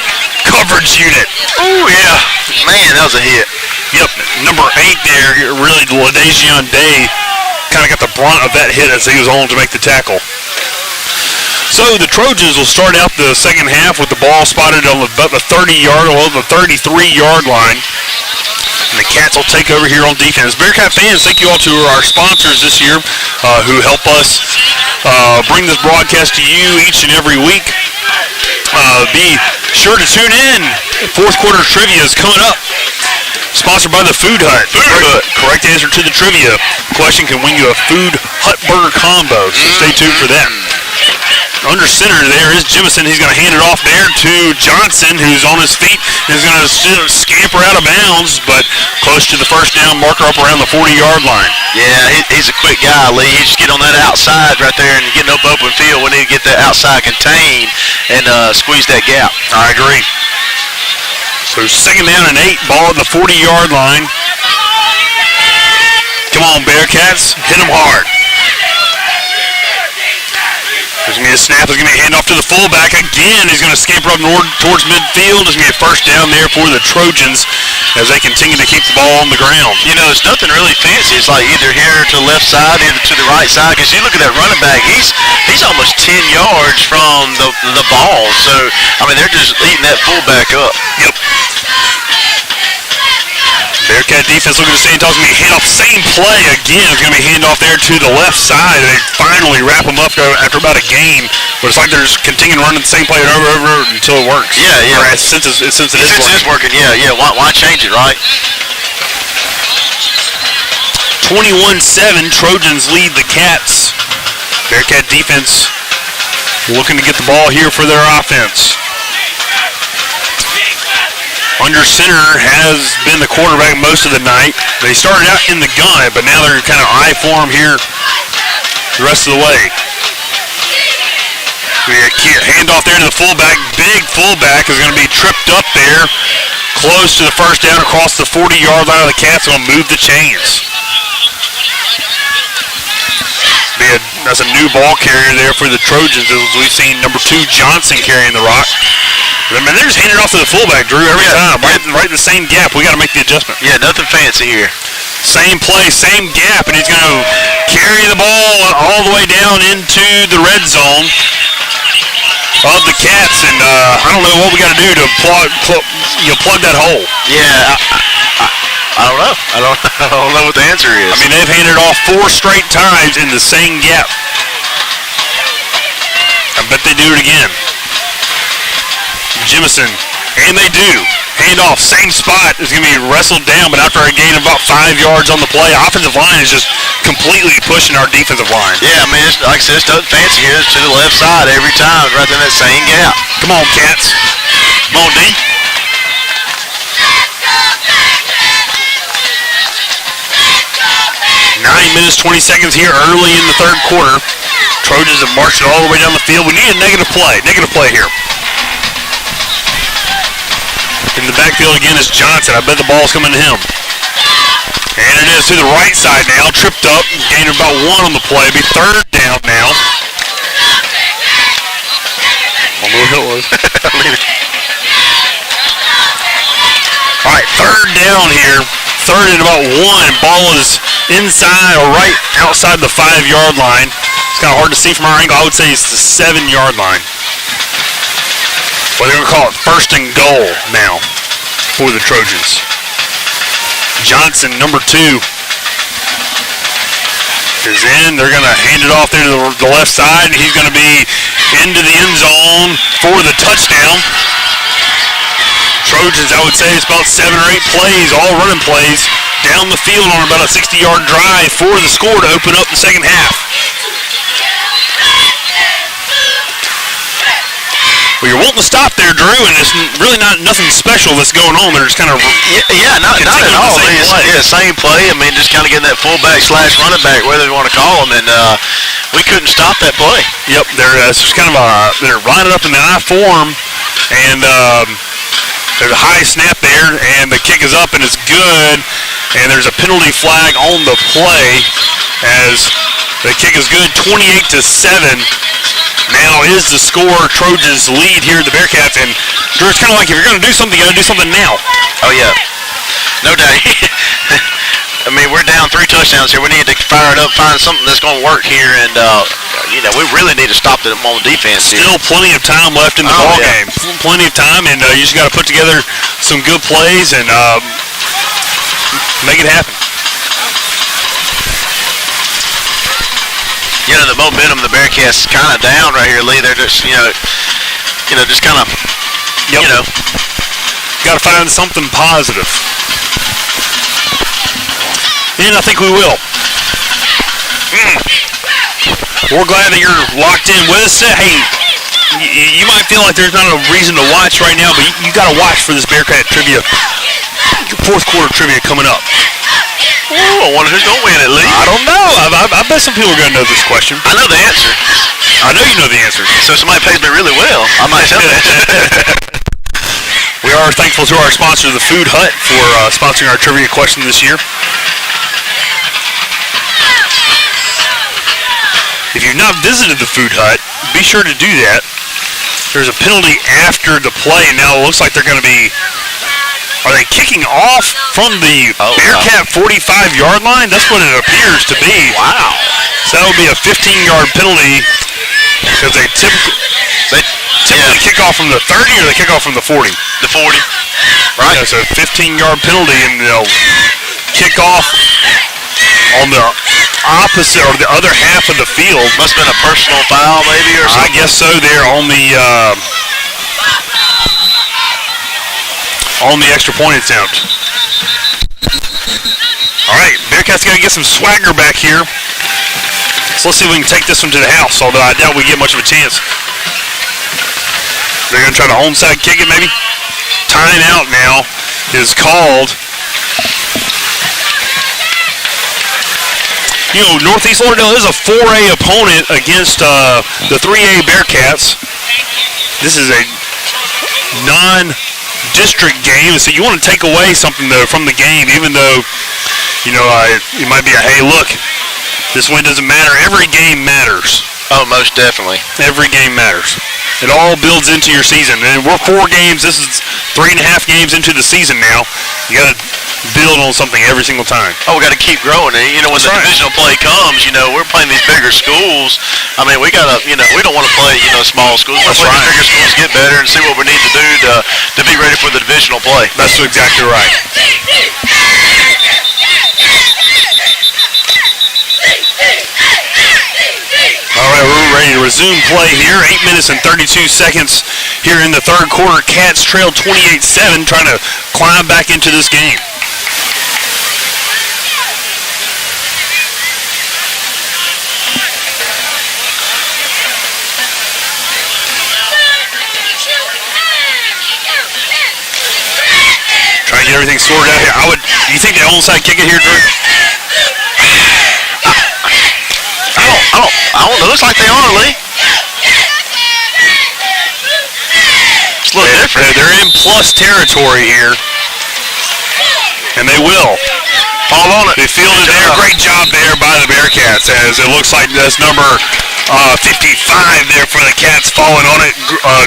coverage unit. Oh, yeah. Man, that was a hit. Yep, number 8 there, really, LaDazion Day kind of got the brunt of that hit as he was on to make the tackle. So the Trojans will start out the second half with the ball spotted on the 33-yard line. And the Cats will take over here on defense. Bearcat fans, thank you all to our sponsors this year who help us bring this broadcast to you each and every week. Be sure to tune in. Fourth quarter trivia is coming up. Sponsored by the Food Hut. Correct answer to the trivia question can win you a Food Hut burger combo. So stay tuned for that. Under center there is Jimison. He's going to hand it off there to Johnson, who's on his feet. He's going to scamper out of bounds, but close to the first down marker up around the 40-yard line. Yeah, he's a quick guy, Lee. He just get on that outside right there and get up open field. We need to get that outside contained and squeeze that gap. I agree. So second down and 8, ball at the 40-yard line. Come on, Bearcats. Hit them hard. There's going to be a snap. There's going to be a handoff to the fullback. Again, he's going to scamper up towards midfield. There's going to be a first down there for the Trojans as they continue to keep the ball on the ground. It's nothing really fancy. It's like either here to the left side, either to the right side. Because you look at that running back, he's almost 10 yards from the ball. So, I mean, they're just eating that fullback up. Yep. Bearcat defense looking to stay in toss. It's going to be a handoff. Same play again. It's going to be a handoff there to the left side. They finally wrap them up after about a game. But it's like they're just continuing running the same play over until it works. Yeah. Or since it is working. Yeah. Why change it, right? 21-7. Trojans lead the Cats. Bearcat defense looking to get the ball here for their offense. Under center has been the quarterback most of the night. They started out in the gun, but now they're kind of I form here the rest of the way. Handoff there to the fullback. Big fullback is going to be tripped up there, close to the first down across the 40-yard line of the Cats. Going to move the chains. That's a new ball carrier there for the Trojans, as we've seen number 2 Johnson carrying the rock. I mean, they're just handing it off to the fullback, Drew, every time. Right in the same gap. We got to make the adjustment. Yeah, nothing fancy here. Same play, same gap, and he's going to carry the ball all the way down into the red zone of the Cats, and I don't know what we got to do to plug that hole. Yeah, I don't know. I don't know what the answer is. I mean, they've handed it off 4 straight times in the same gap. I bet they do it again. Jimison, and they do. Handoff, same spot, is going to be wrestled down, but after a gain of about 5 yards on the play, offensive line is just completely pushing our defensive line. Yeah, I mean, like I said, it's nothing fancy here. It's to the left side every time, right in that same gap. Come on, Cats. Come on, D. 9 minutes, 20 seconds here early in the third quarter. Trojans have marched it all the way down the field. We need a negative play here. In the backfield again is Johnson. I bet the ball's coming to him. And it is to the right side now. Tripped up, gained about 1 on the play. Be third down now. I don't know what it was. All right, third down here. Third and about 1. Ball is inside or right outside the 5-yard line. It's kind of hard to see from our angle. I would say it's the 7-yard line. Well, they're going to call it first and goal now for the Trojans. Johnson, number 2, is in. They're going to hand it off there to the left side. He's going to be into the end zone for the touchdown. Trojans, I would say it's about 7 or 8 plays, all running plays, down the field on about a 60-yard drive for the score to open up the second half. Well, you're wanting to stop there, Drew, and it's really nothing special that's going on. They're just kind of not at all. Same play. I mean, just kind of getting that fullback / running back, whatever you want to call them, and we couldn't stop that play. Yep, it's just kind of they're lining up in the I form, and there's a high snap there, and the kick is up, and it's good, and there's a penalty flag on the play as the kick is good. 28-7. Now is the score. Trojans lead here at the Bearcats, and Drew, it's kind of like if you're going to do something, you got to do something now. Oh, yeah. No doubt. I mean, we're down 3 touchdowns here. We need to fire it up, find something that's going to work here, and, we really need to stop them on defense here. Still plenty of time left in the ball game. Plenty of time, and you just got to put together some good plays and make it happen. The momentum of the Bearcats is kind of down right here, Lee. They're just, just kind of, got to find something positive. And I think we will. We're glad that you're locked in with us. Hey, you might feel like there's not a reason to watch right now, but you got to watch for this Bearcat trivia, fourth quarter trivia coming up. Oh, I wonder who's going to win it, Lee. I don't know. I bet some people are going to know this question. I know the answer. I know you know the answer. So if somebody pays me really well, I might tell them. We are thankful to our sponsor, the Food Hut, for sponsoring our trivia question this year. If you've not visited the Food Hut, be sure to do that. There's a penalty after the play. Now it looks like they're going to be... Are they kicking off from the Bearcat 45-yard line? That's what it appears to be. Wow. So that would be a 15-yard penalty because they typically kick off from the 30 or they kick off from the 40? The 40. Right. Yeah, so a 15-yard penalty, and they'll kick off on the opposite or the other half of the field. Must have been a personal foul maybe or something. I guess so. They're on the extra point attempt. All right, Bearcats got to get some swagger back here. So let's see if we can take this one to the house, although I doubt we get much of a chance. They're going to try to onside kick it maybe. timeout now is called. You know, Northeast Lauderdale is a 4A opponent against the 3A Bearcats. This is a non-district game, so you want to take away something though from the game, even though, you know, it might be a, hey, look, this win doesn't matter. Every game matters. Oh, most definitely. Every game matters. It all builds into your season. And we're 4 games. This is 3.5 games into the season now. You got to build on something every single time. Oh, we got to keep growing. And, you know, when the divisional play comes, you know, we're playing these bigger schools. I mean, we got to, you know, we don't want to play, you know, small schools. We want to play these bigger schools, get better, and see what we need to do to be ready for the divisional play. That's exactly right. All right, we're ready to resume play here. 8 minutes and 32 seconds here in the third quarter. Cats trail 28-7, trying to climb back into this game. Trying to get everything sorted out here. Do you think they onside kick it here, Drew? I don't know. Looks like they are, Lee. It's a little different. They're in plus territory here, and they will. Fall on it. They fielded there. Great job there by the Bearcats, as it looks like that's number 55 there for the Cats falling on it.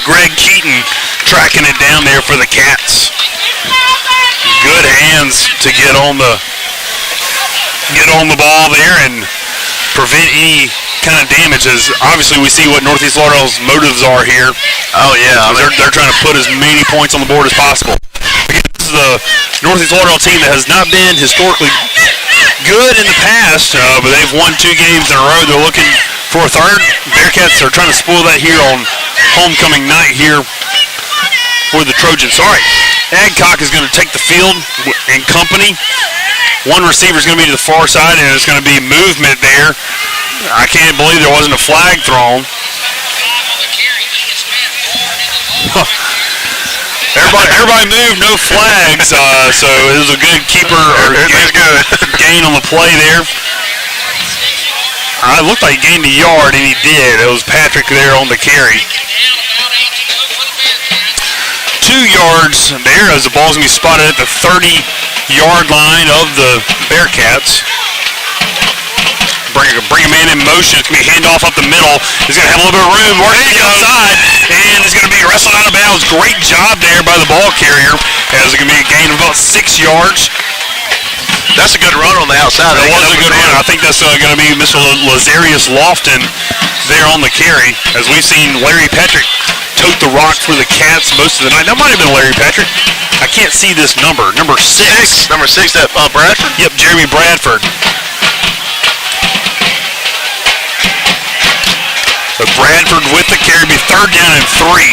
Greg Keaton tracking it down there for the Cats. Good hands to get on the ball there and prevent any kind of damage, as obviously we see what Northeast Lauderdale's motives are here. Oh, yeah. They're trying to put as many points on the board as possible. This is the Northeast Lauderdale team that has not been historically good in the past, but they've won 2 games in a row. They're looking for a third. Bearcats are trying to spoil that here on homecoming night here for the Trojans. All right, Adcock is going to take the field in company. One receiver is going to be to the far side, and it's going to be movement there. I can't believe there wasn't a flag thrown. Everybody moved, no flags. So it was a good keeper or gain on the play there. It looked like he gained a yard, and he did. It was Patrick there on the carry. 2 yards there as the ball's going to be spotted at the 30-yard line of the Bearcats. Bring a man in motion. It's going to be a handoff up the middle. He's going to have a little bit of room. Working to the outside, and it's going to be wrestled out of bounds. Great job there by the ball carrier, as it's going to be a gain of about 6 yards. That's a good run on the outside. That was a good run. I think that's going to be Mr. Lazarius Lofton there on the carry, as we've seen Larry Patrick tote the rock for the Cats most of the night. That might have been Larry Patrick. I can't see this number. Number 6. Number 6, that Bradford? Yep, Jeremy Bradford. So Bradford with the carry, be 3rd down and 3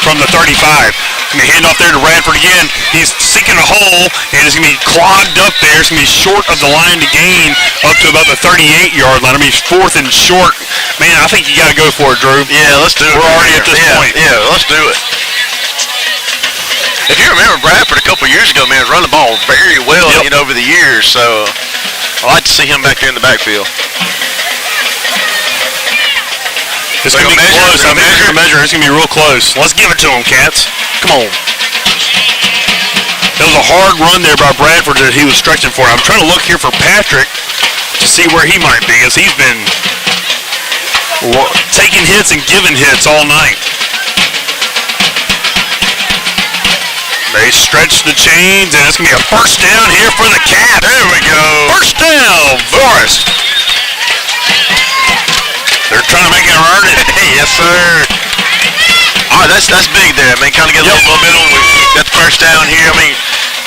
from the 35. It's going to be hand off there to Bradford again. He's seeking a hole, and it's going to be clogged up there. It's going to be short of the line to gain up to about the 38-yard line. I mean, 4th and short. Man, I think you got to go for it, Drew. Yeah, let's do it. We're already at this point. Yeah, let's do it. If you remember, Bradford a couple years ago, man, run the ball very well, you know, over the years. So I'd like to see him back there in the backfield. It's going to be close. I think they're going to measure. It's going to be real close. Let's give it to them, Cats. Come on. It was a hard run there by Bradford that he was stretching for. I'm trying to look here for Patrick to see where he might be, as he's been taking hits and giving hits all night. They stretch the chains, and it's going to be a first down here for the Cats. There we go. First down, Forrest. They're trying to make it earn it. Yes, sir. All right, that's big there. I mean, kind of get a little momentum. We got the first down here. I mean,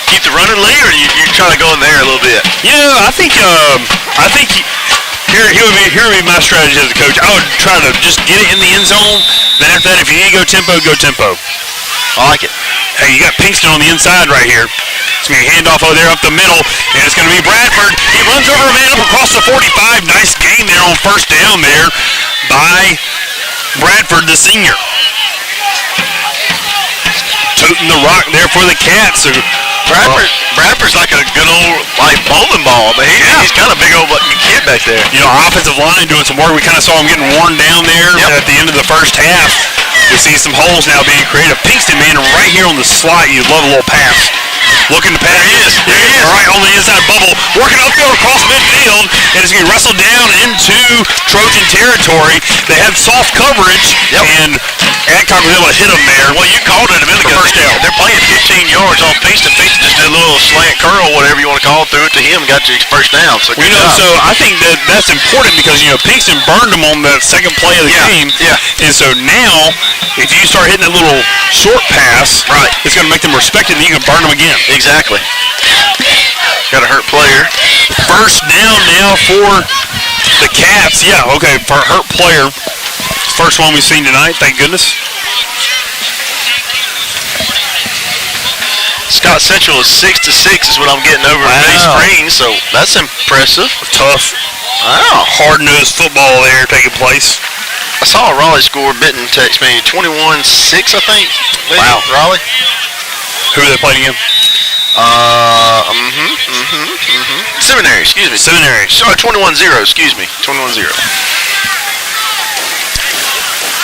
keep the running lead, or you trying to go in there a little bit? Yeah, I think here would be my strategy as a coach. I would try to just get it in the end zone. Then after that, if you need to go tempo, go tempo. I like it. Hey, you got Pinkston on the inside right here. It's going to be a handoff over there up the middle, and it's going to be Bradford. He runs over a man up across the 45. Nice gain there on first down there by Bradford, the senior. 2 tooting the rock there for the Cats. Bradford's like a good old bowling ball, but he's kind of a big old kid back there. Our offensive line doing some work. We kind of saw him getting worn down there at the end of the first half. You see some holes now being created. Pinkston, man, right here on the slot. You love a little pass. Looking to pass. There he is. Right on the inside bubble. Working upfield across midfield. And it's going to wrestle down into Trojan territory. They had soft coverage. And Adcock was able to hit him there. Well, you called it a minute ago. First down. They're playing 15 yards on Pinkston. Pinkston just did a little slant curl, whatever you want to call it, threw it to him, got you first down. So good job. So I think that's important because, Pinkston burned him on the second play of the game. Yeah. And so now, if you start hitting that little short pass, it's going to make them respect it and you can burn them again. Exactly. Got a hurt player. First down now for the Cats. Yeah, okay, for a hurt player. First one we've seen tonight, thank goodness. Scott Central is 6-6 is what I'm getting over at Bay Springs, so that's impressive. Tough. Wow. Hard-nosed football there taking place. I saw a Raleigh score. Benton text me 21-6, I think. Wow. Raleigh. Who are they playing again? Seminary, excuse me. Seminary. Sorry, 21-0, excuse me. 21-0.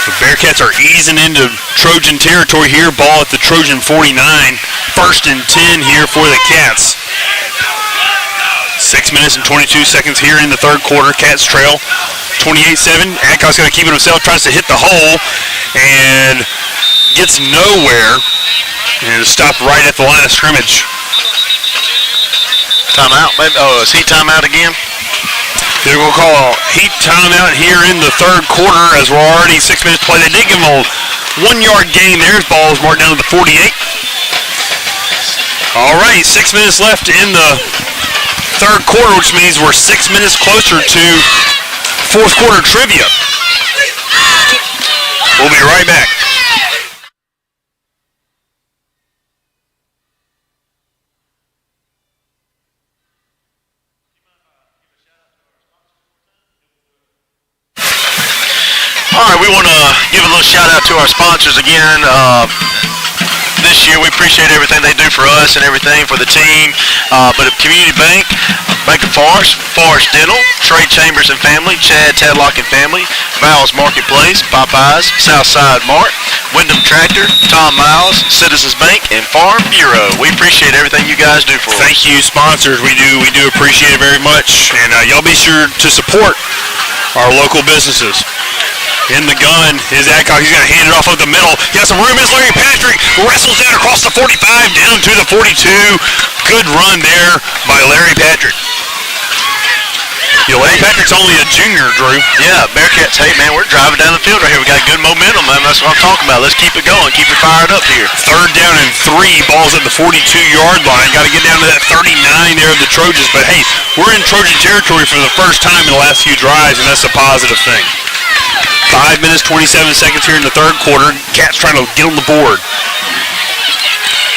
The Bearcats are easing into Trojan territory here. Ball at the Trojan 49. First and 10 here for the Cats. 6 minutes and 22 seconds here in the third quarter. Cats trail 28-7. Adcock's going to keep it himself. Tries to hit the hole and gets nowhere. And stopped right at the line of scrimmage. Timeout, maybe. Oh, is he timeout again? They're going to call a heat timeout here in the third quarter as we're already 6 minutes play. They did give him a 1 yard gain there. His ball is marked down to the 48. All right, 6 minutes left in the third quarter, which means we're 6 minutes closer to fourth quarter trivia. We'll be right back. All right, we want to give a little shout out to our sponsors again. This year, we appreciate everything they do for us and everything for the team. But at Community Bank, Bank of Forest, Forest Dental, Trade Chambers and Family, Chad Tadlock and Family, Val's Marketplace, Popeyes, Southside Mart, Wyndham Tractor, Tom Miles, Citizens Bank, and Farm Bureau. We appreciate everything you guys do for us. Thank you, sponsors. We do appreciate it very much. And y'all be sure to support our local businesses. In the gun is Adcock. He's going to hand it off of the middle. He has some room. It's Larry Patrick. Wrestles down across the 45, down to the 42. Good run there by Larry Patrick. Larry Patrick's only a junior, Drew. Yeah, Bearcats, hey, man, we're driving down the field right here. We got good momentum, man. That's what I'm talking about. Let's keep it going. Keep it fired up here. Third down and 3. Ball's at the 42-yard line. Got to get down to that 39 there of the Trojans. But, hey, we're in Trojan territory for the first time in the last few drives, and that's a positive thing. 5 minutes, 27 seconds here in the third quarter. Cats trying to get on the board.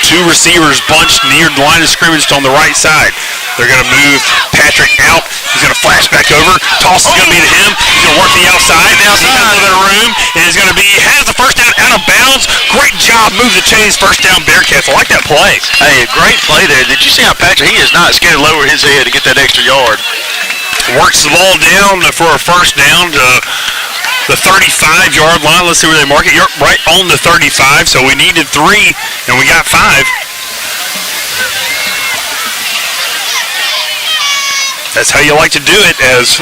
Two receivers bunched near the line of scrimmage on the right side. They're going to move Patrick out. He's going to flash back over. Toss is going to be to him. He's going to work the outside. Now he has a little bit of room. And it's going to be, has the first down out of bounds. Great job. Move the chains. First down Bearcats. I like that play. Hey, great play there. Did you see how Patrick, he is not scared to lower his head to get that extra yard. Works the ball down for a first down to the 35-yard line. Let's see where they mark it. You're right on the 35, so we needed 3, and we got 5. That's how you like to do it, as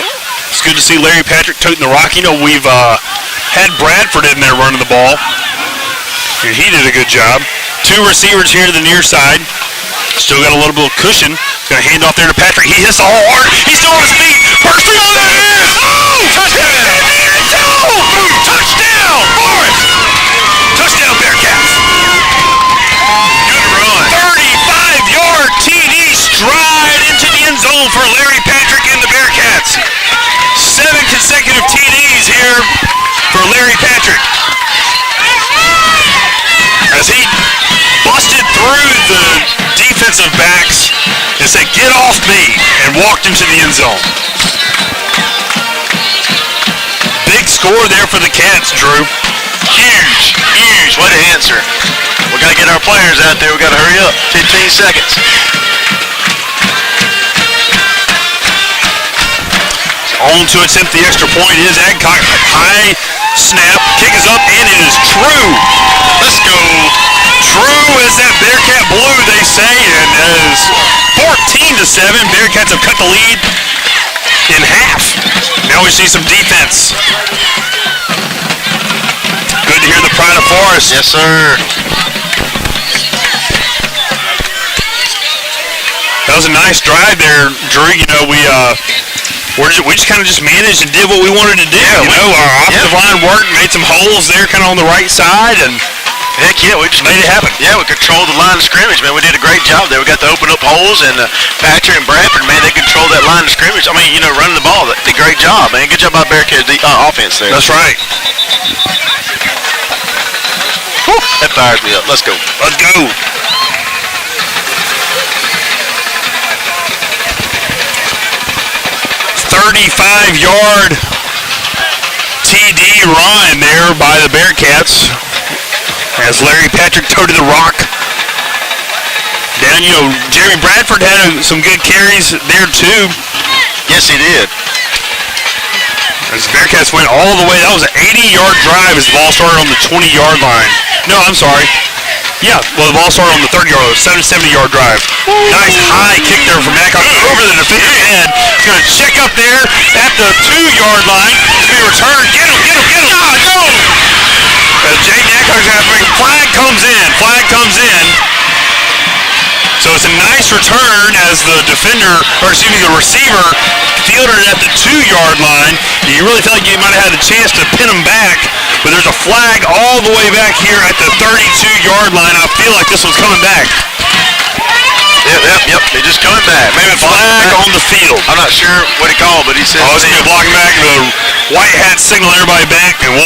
it's good to see Larry Patrick toting the rock. We've had Bradford in there running the ball, and he did a good job. Two receivers here to the near side. Still got a little bit of cushion. Going to hand off there to Patrick. He hits the hard. He's still on his feet. First down there is. Oh! Touchdown! Touchdown, Forrest! Touchdown, Bearcats! Good run. 35-yard TD stride into the end zone for Larry Patrick and the Bearcats. 7 consecutive TDs here for Larry Patrick. As he busted through the defensive backs and said, "Get off me," and walked into the end zone. big score there for the Cats, Drew. Huge way to answer. We got to get our players out there. We got to hurry up. 15 seconds. On to attempt the extra point is Adcock. High snap. Kick is up, and it is true. Let's go. True as that Bearcat blue, they say, and as 14-7, Bearcats have cut the lead in half. Now we see some defense. Good to hear the pride of Forest. Yes, sir. That was a nice drive there, Drew. You know, we just kind of just managed and did what we wanted to do. Yeah, our offensive line worked, made some holes there kind of on the right side, and heck yeah, we just made it happen. Yeah, we controlled the line of scrimmage, man. We did a great job there. We got to open up holes, and Patrick and Bradford, man, they controlled that line of scrimmage. I mean, you know, running the ball. They did a great job, man. Good job by Bearcat offense there. That's right. Whew, that fires me up. Let's go. Let's go. 35-yard TD run there by the Bearcats as Larry Patrick toted the rock. Down, you know, Jeremy Bradford had some good carries there too. Yes, he did. As the Bearcats went all the way, that was an 80-yard drive as the ball started on the 20-yard line. No, I'm sorry. Yeah, well, the ball started on the 30-yard line, 70-yard drive. Nice high kick there from Adcock over the defender's head. He's going to check up there at the 2-yard line. It's going to be returned. Get him! Go! Jaden Adcock's going to have to make a flag comes in. So it's a nice return as the the receiver fielded it at the 2-yard line. You really felt like you might have had a chance to pin him back, but there's a flag all the way back here at the 32-yard line. I feel like this one's coming back. Yep. They're just coming back. Maybe a flag on the field. I'm not sure what he called, but he said... Oh, it's going to be blocking back. The white hat signal everybody back, and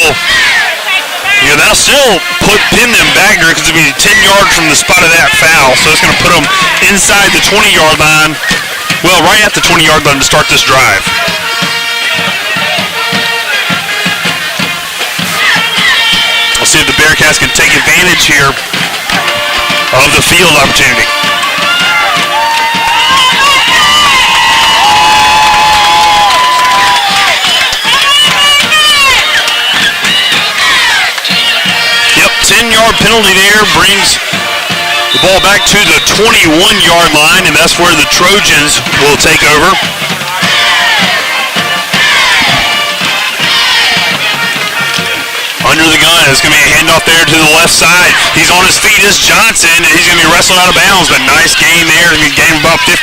that'll still pin them back there because it'll be 10 yards from the spot of that foul. So it's going to put them inside the 20-yard line. Well, right at the 20-yard line to start this drive. We'll see if the Bearcats can take advantage here of the field opportunity. Yep, 10-yard penalty there brings the ball back to the 21-yard line, and that's where the Trojans will take over. Under the gun, it's going to be a handoff there to the left side. He's on his feet, is Johnson, and he's going to be wrestled out of bounds, but nice gain there. He gained about 15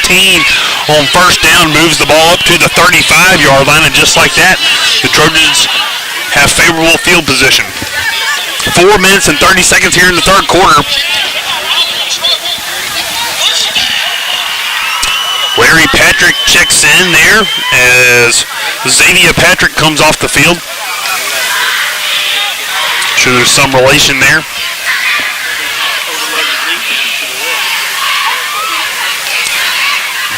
on first down, moves the ball up to the 35-yard line, and just like that, the Trojans have favorable field position. 4 minutes and 30 seconds here in the third quarter. Larry Patrick checks in there as Xavier Patrick comes off the field. Sure there's some relation there.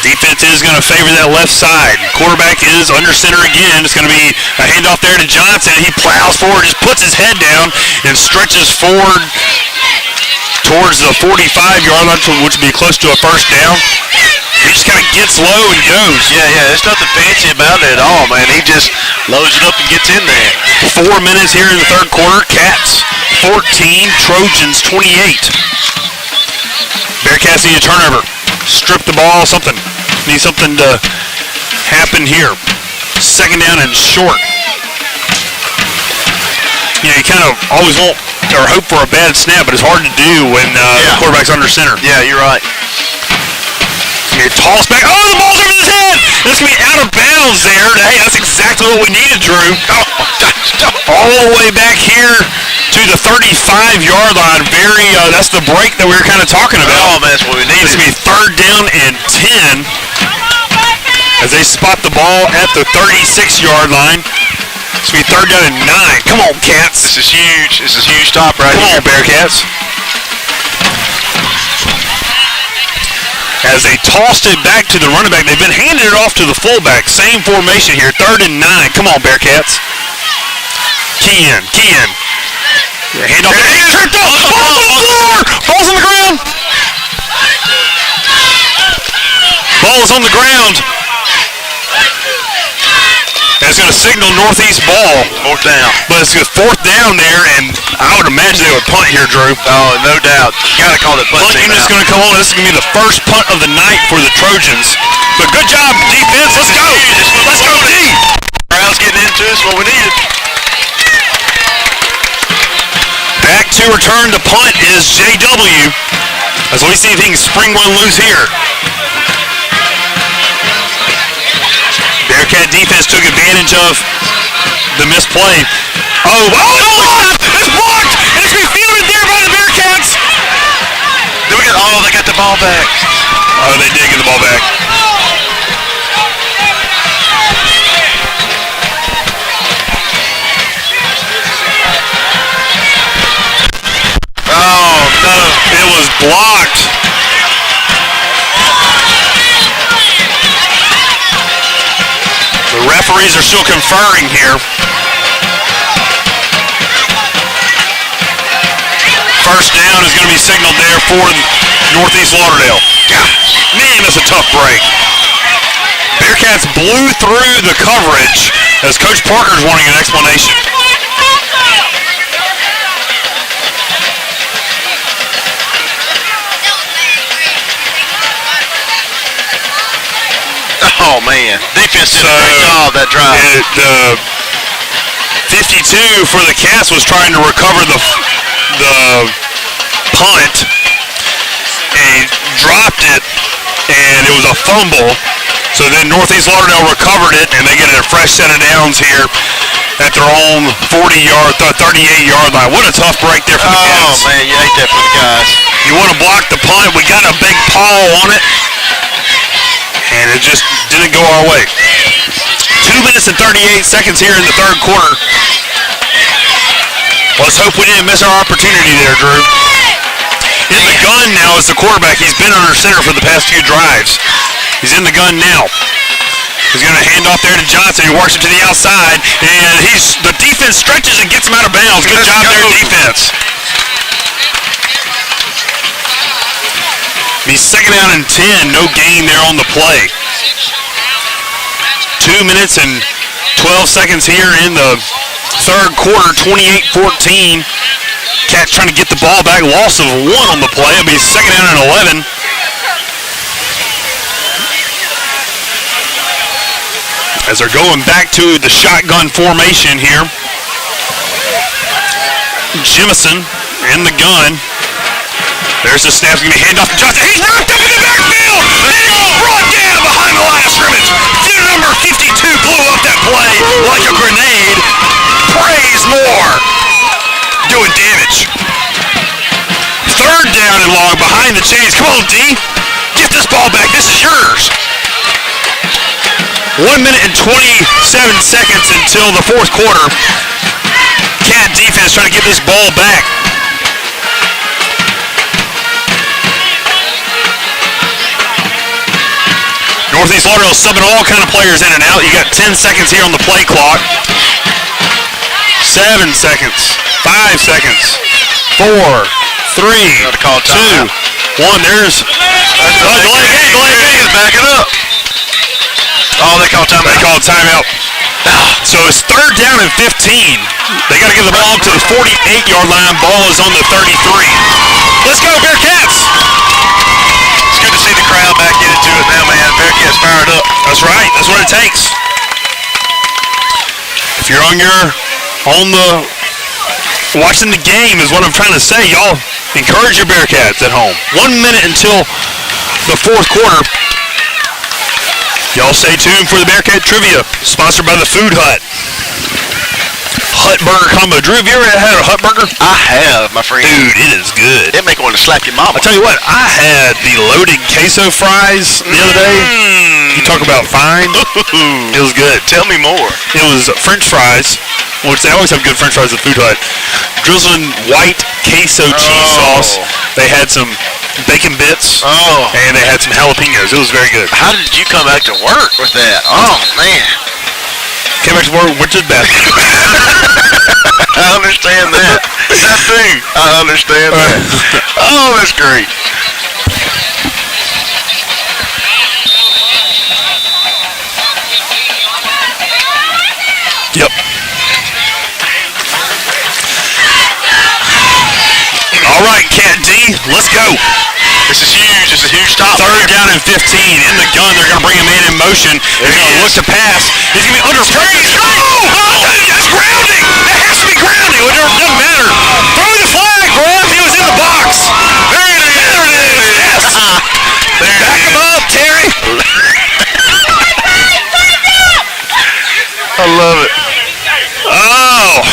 Defense is going to favor that left side. Quarterback is under center again. It's going to be a handoff there to Johnson. He plows forward, just puts his head down and stretches forward towards the 45-yard line, which would be close to a first down. He just kind of gets low and goes. Yeah, there's nothing fancy about it at all, man. He just loads it up and gets in there. 4 minutes here in the third quarter. Cats 14, Trojans 28. Bearcats need a turnover. Strip the ball, something. Need something to happen here. Second down and short. You know, you kind of always want or hope for a bad snap, but it's hard to do when the quarterback's under center. Yeah, you're right. Here, toss back. Oh, the ball's over his head. It's going to be out of bounds there. Hey, that's exactly what we needed, Drew. All the way back here to the 35-yard line. That's the break that we were kind of talking about. Oh, man, that's what we needed. It's going to be third down and 10 as they spot the ball at the 36-yard line. It's going to be third down and 9. Come on, Cats. This is huge. This is a huge stop right Come here. on, Bearcats. As they tossed it back to the running back, they've been handing it off to the fullback. Same formation here, third and 9. Come on, Bearcats. Key in. Yeah, hand off. Tripped up. Ball's on the floor. Ball's on the ground. Ball is on the ground. And it's going to signal northeast ball. Fourth down. But it's a fourth down there, and I would imagine they would punt here, Drew. Oh, no doubt. You got to call that punt Punt team unit's out. going to come on. This is going to be the first punt of the night for the Trojans. But good job, defense. Let's go. Let's go, D. Crowd's getting into us. What we needed. Back to return to punt is JW. As we see if he can spring one loose here. Bearcat defense took advantage of the misplay. Oh, it's blocked! And it's been fielded there by the Bearcats! They got the ball back. Oh, they did get the ball back. Oh, no. It was blocked. The referees are still conferring here. First down is going to be signaled there for Northeast Lauderdale. Man, that's a tough break. Bearcats blew through the coverage as Coach Parker's wanting an explanation. Oh, man. Defense did a great job that drive. 52 for the Cats was trying to recover the punt and dropped it, and it was a fumble. So then Northeast Lauderdale recovered it, and they get a fresh set of downs here at their own 38-yard line. What a tough break there for the Cats. Oh, man, you hate that for the guys. You want to block the punt. We got a big paw on it, and it just didn't go our way. 2 minutes and 38 seconds here in the third quarter. Let's hope we didn't miss our opportunity there, Drew. In the gun now is the quarterback. He's been under center for the past few drives. He's in the gun now. He's going to hand off there to Johnson. He works it to the outside, and the defense stretches and gets him out of bounds. Good job there, defense. He's second down and 10. No gain there on the play. 2 minutes and 12 seconds here in the third quarter, 28-14. Cats trying to get the ball back. Loss of 1 on the play. It'll be second down and 11. As they're going back to the shotgun formation here. Jemison in the gun. There's the snap. Going to hand off to Johnson. He's knocked up in the backfield. And he's brought down behind the line of scrimmage. Unit number 52 blew up that play like a grenade. Praise more. Doing damage. Third down and long behind the chains. Come on, D. Get this ball back. This is yours. 1 minute and 27 seconds until the fourth quarter. Cat defense trying to get this ball back. Northeast Lauderdale subbing all kind of players in and out. You got 10 seconds here on the play clock. 7 seconds. 5 seconds. 4, 3, 2, 1. There's delay game. Back it up. Oh, they call timeout. They call timeout. So it's third down and 15. They got to get the ball to the 48-yard line. Ball is on the 33. Let's go, Bearcats. It's good to see the crowd back into it now, man. Bearcats fired up. That's right. That's what it takes. If you're watching the game is what I'm trying to say. Y'all encourage your Bearcats at home. 1 minute until the fourth quarter. Y'all stay tuned for the Bearcat Trivia, sponsored by the Food Hut. Hut Burger Combo. Drew, have you ever had a Hut Burger? I have, my friend. Dude, it is good. It make one to slap your mama. I'll tell you what, I had the loaded queso fries the other day. You talk about fine. It was good. Tell me more. It was French fries, which they always have good French fries at Food Hut. Drizzling white queso cheese sauce. They had some bacon bits. And they had some jalapenos. It was very good. How did you come back to work with that? Oh, man. Came back to work, went to the bathroom. I understand that. That too. I understand that. Oh, that's great. Yep. All right, Cat D, let's go. This is huge. This is a huge stop. Third down and 15 in the gun. They're going to bring a man in motion. He's going to look to pass. He's going to be under pressure. Oh, that's grounding. That has to be grounding. It doesn't matter. Throw the flag, Graham. He was in the box. There it is. There it is. Yes. Back him up, Terry. I love it. Oh,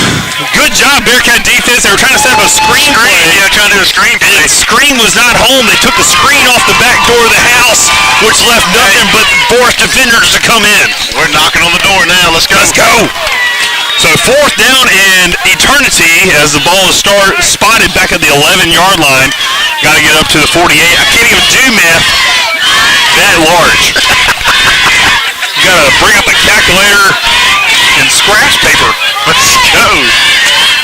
good job, Bearcat defense. They were trying to set up a screen play. Yeah, trying to do a screen play. And screen was not home. They took the screen off the back door of the house, which left nothing but forced defenders to come in. We're knocking on the door now. Let's go. Let's go. So fourth down and eternity as the ball is spotted back at the 11-yard line. Got to get up to the 48. I can't even do math that large. You got to bring up a calculator and scratch paper. Let's go.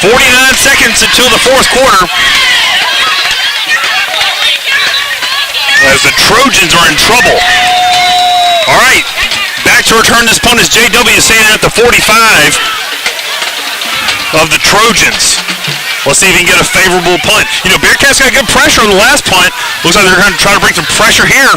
49 seconds until the fourth quarter. As the Trojans are in trouble. All right, back to return this punt is JW standing at the 45 of the Trojans. Let's see if he can get a favorable punt. You know, Bearcats got good pressure on the last punt. Looks like they're going to try to bring some pressure here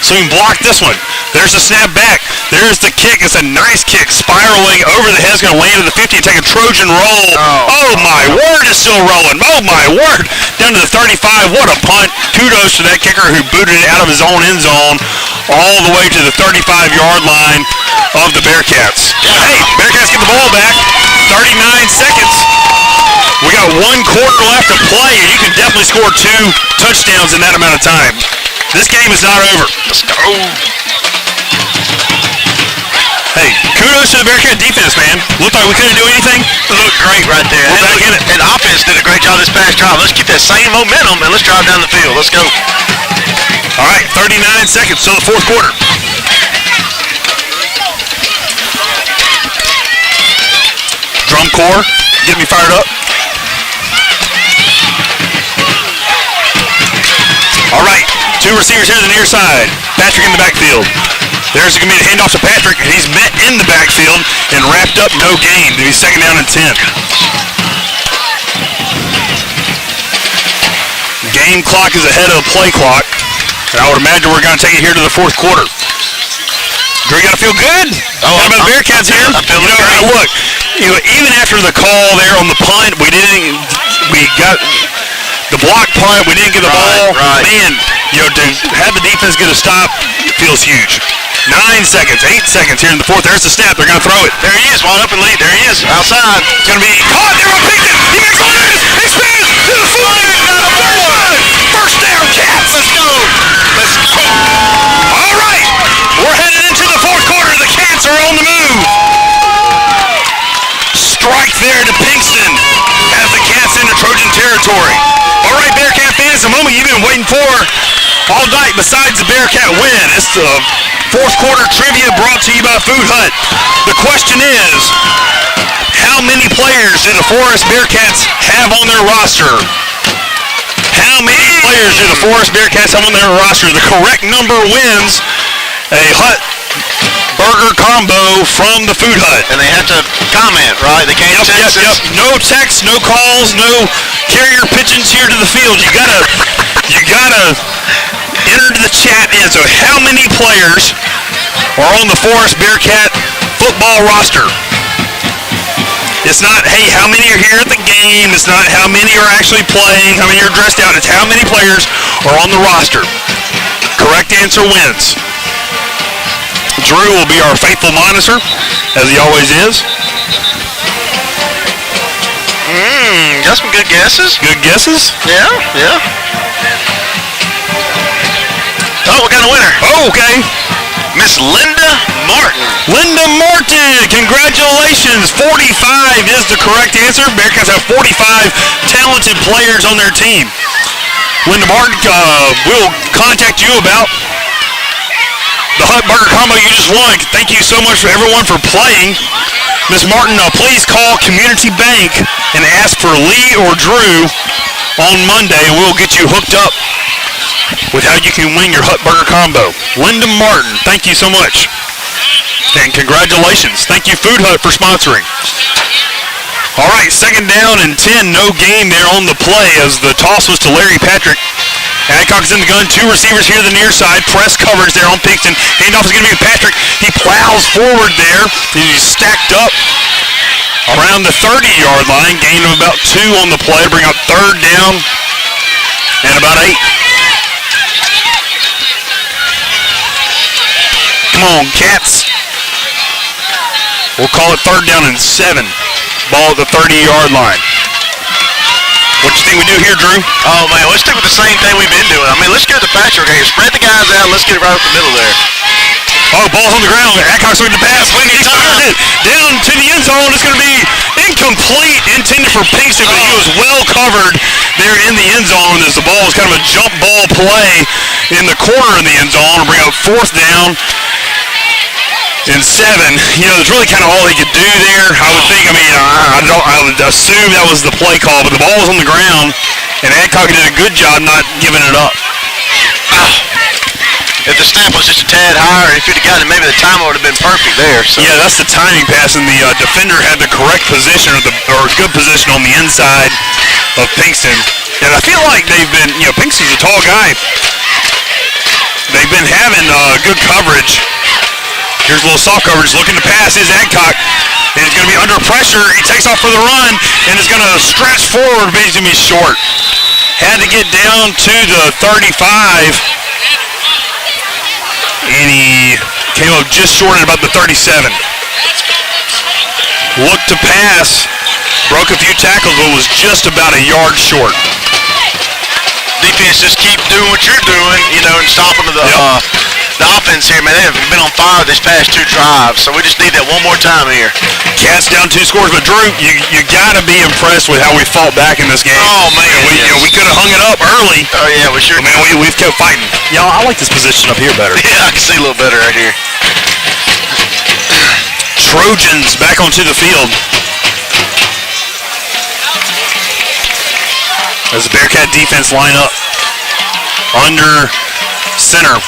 so he can block this one. There's the snap back. There's the kick. It's a nice kick. Spiraling over the head. It's going to land at the 50 and take a Trojan roll. Oh, my word, it's still rolling. Oh, my word. Down to the 35. What a punt. Kudos to that kicker who booted it out of his own end zone all the way to the 35-yard line of the Bearcats. Hey, Bearcats get the ball back. 39 seconds. We got 1 quarter left to play, and you can definitely score 2 touchdowns in that amount of time. This game is not over. Let's go. Hey, kudos to the Bearcat defense, man. Looked like we couldn't do anything. It looked great right there. We're back in it. And offense did a great job this past drive. Let's keep that same momentum, and let's drive down the field. Let's go. All right, 39 seconds till the fourth quarter. Drum corps, get me fired up. All right, 2 receivers here to the near side. Patrick in the backfield. There's going to be the handoff to Patrick, and he's met in the backfield and wrapped up, no gain. He's second down and 10. Game clock is ahead of play clock, and I would imagine we're going to take it here to the fourth quarter. Drew, you got to feel good. Oh, how about the Bearcats here? I'm feeling great. Look, even after the call there on the punt, we got the block punt, we didn't get the ball. Right. Man, to have the defense get a stop, it feels huge. 9 seconds, 8 seconds here in the fourth. There's the snap. They're going to throw it. There he is, wide open lead. There he is, outside. It's going to be caught. They're going to pick it. He makes all this. He spins to the 40. First down, Cats. Let's go. Let's go. All right. We're headed into the fourth quarter. The Cats are on the move. Strike there to Pinkston as the Cats into Trojan territory. All right, Bearcat fans, the moment you've been waiting for all night besides the Bearcat win. It's the fourth quarter trivia brought to you by Food Hut. The question is, how many players do the Forest Bearcats have on their roster? How many players do the Forest Bearcats have on their roster? The correct number wins a Hut burger combo from the Food Hut. And they have to comment, right? They can't text us. No texts, no calls, no carrier pigeons here to the field. You gotta enter the chat in. So how many players are on the Forest Bearcat football roster? It's not, hey, how many are here at the game? It's not how many are actually playing, how many are dressed out. It's how many players are on the roster. Correct answer wins. Drew will be our faithful monitor, as he always is. Got some good guesses. Good guesses? Yeah. Oh, we got a winner. Oh, okay. Miss Linda Martin. Linda Martin, congratulations. 45 is the correct answer. Bearcats have 45 talented players on their team. Linda Martin, we'll contact you about the Hut Burger Combo you just won. Thank you so much for everyone for playing. Miss Martin, please call Community Bank and ask for Lee or Drew on Monday, and we'll get you hooked up with how you can win your Hut Burger combo. Linda Martin, thank you so much. And congratulations. Thank you, Food Hut, for sponsoring. All right, second down and 10. No gain there on the play as the toss was to Larry Patrick. Adcock's in the gun. Two receivers here to the near side. Press coverage there on Pinkston. Handoff is going to be to Patrick. He plows forward there. He's stacked up around the 30-yard line. Gain of about 2 on the play to bring up third down and about 8. Come on, Cats. We'll call it third down and 7. Ball at the 30-yard line. What do you think we do here, Drew? Oh, man, let's stick with the same thing we've been doing. I mean, let's go to the patchwork here. Spread the guys out. Let's get it right up the middle there. Oh, ball's on the ground. Adcock's looking to pass. He fired it down to the end zone. It's going to be incomplete, intended for Pinkston, but he was well covered there in the end zone as the ball was kind of a jump ball play in the corner of the end zone to bring up fourth down and 7. You know, that's really kind of all he could do there. I would think, I would assume that was the play call, but the ball was on the ground, and Adcock did a good job not giving it up. If the snap was just a tad higher, if he'd have gotten it, maybe the timing would have been perfect there. So. Yeah, that's the timing pass, and the defender had the correct position or good position on the inside of Pinkston. And I feel like they've been, Pinkston's a tall guy. They've been having good coverage. Here's a little soft coverage, looking to pass is Adcock. And he's going to be under pressure. He takes off for the run, and is going to stretch forward, but he's going to be short. Had to get down to the 35. And he came up just short at about the 37. Looked to pass, broke a few tackles, but was just about a yard short. Defense, just keep doing what you're doing, and stopping the offense here, man. They have been on fire this past 2 drives, so we just need that one more time here. Cats down 2 scores, but Drew, you got to be impressed with how we fought back in this game. Oh, man. We could have hung it up early. Oh, yeah, we sure Man, we've kept fighting. Y'all, I like this position up here better. Yeah, I can see a little better right here. Trojans back onto the field. As the Bearcat defense line up. Under center.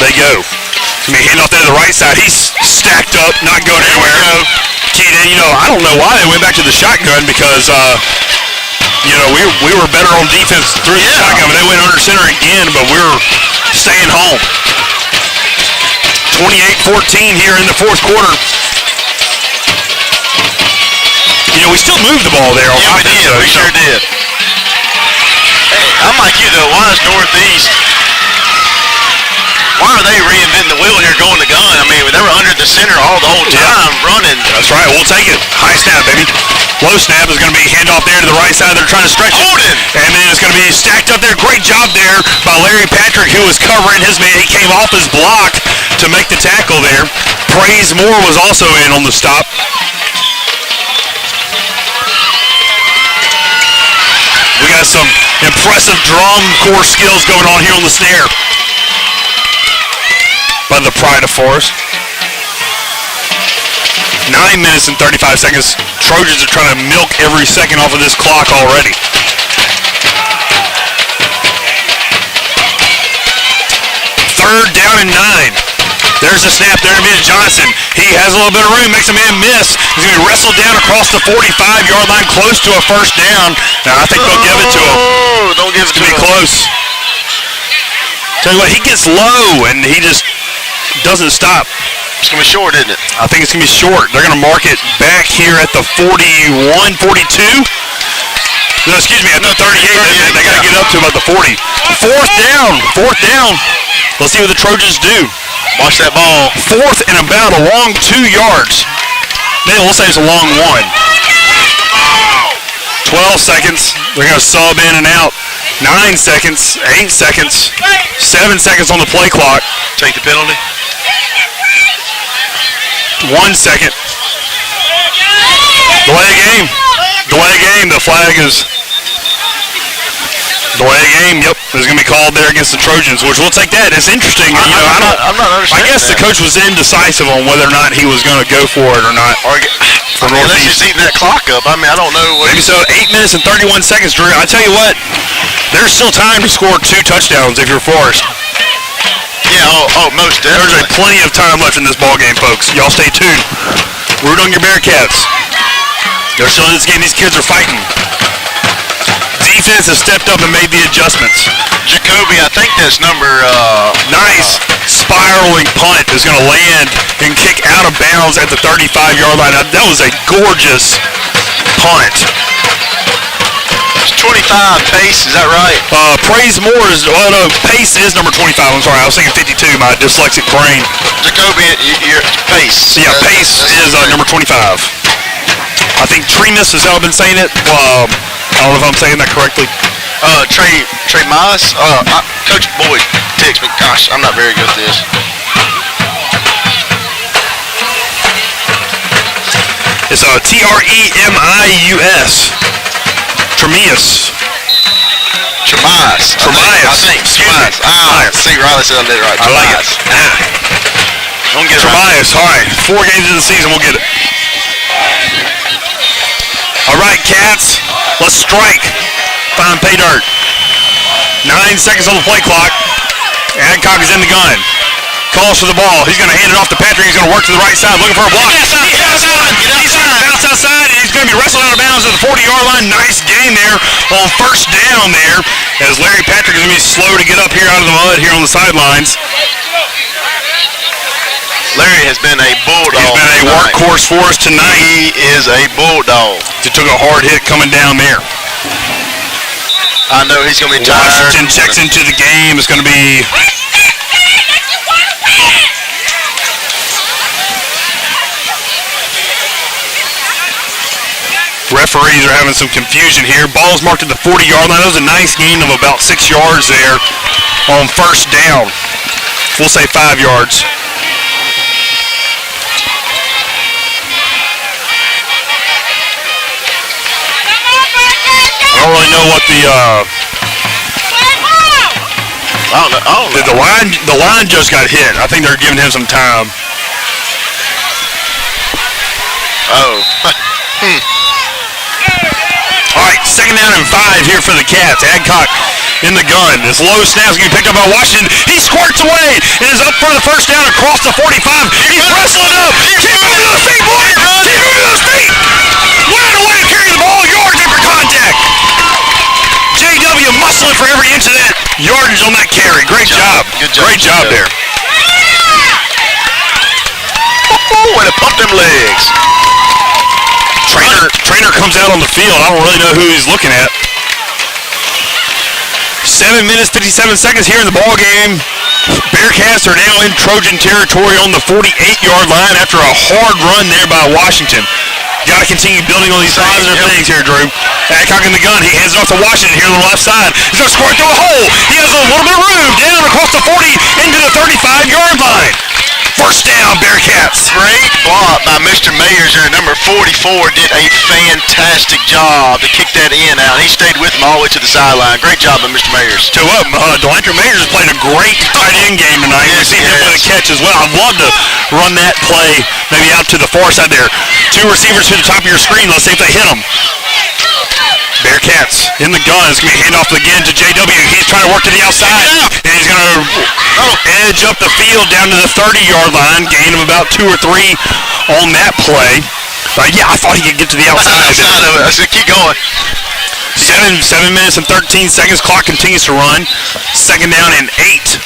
They go. It's going to be a handoff there to the right side. He's stacked up, not going anywhere. Keyed in, I don't know why they went back to the shotgun because, we were better on defense through the shotgun, but they went under center again, but we're staying home. 28-14 here in the fourth quarter. We still moved the ball there. Yeah, we did. We sure did. Hey, I'm like you, though. Why is Northeast... Why are they reinventing the wheel here going to gun? I mean, they were under the center all the whole time running. That's right. We'll take it. High snap, baby. Low snap is going to be handoff there to the right side. They're trying to stretch it. And then it's going to be stacked up there. Great job there by Larry Patrick, who was covering his man. He came off his block to make the tackle there. Praise Moore was also in on the stop. We got some impressive drum corps skills going on here on the snare by the Pride of Forest. 9 minutes and 35 seconds. Trojans are trying to milk every second off of this clock already. Third down and 9. There's the snap there to Johnson. He has a little bit of room, makes a man miss. He's going to be wrestled down across the 45-yard line, close to a first down. Now, I think they'll give it to him. Oh, don't give it to him. It's going to be close. Tell you what, he gets low, and he just doesn't stop. It's going to be short, isn't it? I think it's going to be short. They're going to mark it back here at the 41, 42. No, excuse me, at the 38. They got to get up to about the 40. Fourth down. Let's see what the Trojans do. Watch that ball. Fourth and about a long 2 yards. Then we'll say it's a long 1. 12 seconds. They're going to sub in and out. 9 seconds, 8 seconds, 7 seconds on the play clock. Take the penalty. 1 second. Delay the game. The flag is delay the game. Yep. is going to be called there against the Trojans, which we'll take that. It's interesting. I'm not understanding. I guess the coach was indecisive on whether or not he was going to go for it or not. Unless he's eating that clock up. I mean, I don't know. Maybe so. 8 minutes and 31 seconds, Drew. I tell you what, there's still time to score 2 touchdowns if you're Forest. Yeah, most definitely. There's plenty of time left in this ball game, folks. Y'all stay tuned. Root on your Bearcats. They're still in this game. These kids are fighting. Defense has stepped up and made the adjustments. Jacoby, I think that's number... nice spiraling punt is going to land and kick out of bounds at the 35-yard line. That was a gorgeous punt. It's 25 Pace, is that right? Praise Moore is... Oh, no, Pace is number 25. I'm sorry, I was thinking 52, my dyslexic brain. Jacoby, you're Pace. Yeah, Pace is number 25. I think Tremus is how I've been saying it. I don't know if I'm saying that correctly. Trey Miles. Coach Boyd texts me. Gosh, I'm not very good at this. It's Tremius. Tremius. I think. Tremius. See, Riley said I did it right. I like it. Don't get it Tremius. All right. 4 games in the season, we'll get it. All right, Cats. Let's strike. Find pay dirt. 9 seconds on the play clock. Adcock is in the gun. Calls for the ball. He's going to hand it off to Patrick. He's going to work to the right side, looking for a block. He's bounce outside, and he's going to be wrestled out of bounds at the 40-yard line. Nice gain there on first down there, as Larry Patrick is going to be slow to get up here out of the mud here on the sidelines. Larry has been a bulldog. He's been a workhorse for us tonight. He is a bulldog. He took a hard hit coming down there. I know he's going to be tired. Washington checks into the game. It's going to be... Referees are having some confusion here. Ball's marked at the 40-yard line. That was a nice gain of about 6 yards there on first down. We'll say 5 yards. I don't really know what the the line just got hit. I think they're giving him some time. All right, 2nd down and 5 here for the Cats. Adcock in the gun. This low snap is going to be picked up by Washington. He squirts away and is up for the first down across the 45. He's wrestling up. Keep moving to those feet, boy. Keep moving to those feet. Wide away to carry the ball. Yards after contact. JW muscling for every inch of that yardage on that carry. Great job. Good job. Great job there. Way to pump them legs. Trainer comes out on the field. I don't really know who he's looking at. 7 minutes, 57 seconds here in the ball game. Bearcats are now in Trojan territory on the 48-yard line after a hard run there by Washington. Got to continue building on these positive things here, Drew. Adcock in the gun. He hands it off to Washington here on the left side. He's going to score through a hole. He has a little bit of room down across the 40 into the 35-yard line. First down, Bearcats. Great block by Mr. Mayers there. Number 44 did a fantastic job to kick that in out. He stayed with him all the way to the sideline. Great job by Mr. Mayers. Delantre Mayers is playing a great tight end game tonight. Yes, we see him with a catch as well. I'd love to run that play maybe out to the far side there. 2 receivers to the top of your screen. Let's see if they hit them. Bearcats in the gun. It's going to be hand off again to JW. He's trying to work to the outside. And he's going to edge up the field down to the 30-yard line. Gain of about 2 or 3 on that play. Yeah, I thought he could get to the outside. Outside of it. I said, keep going. 7 minutes and 13 seconds. Clock continues to run. 2nd down and 8.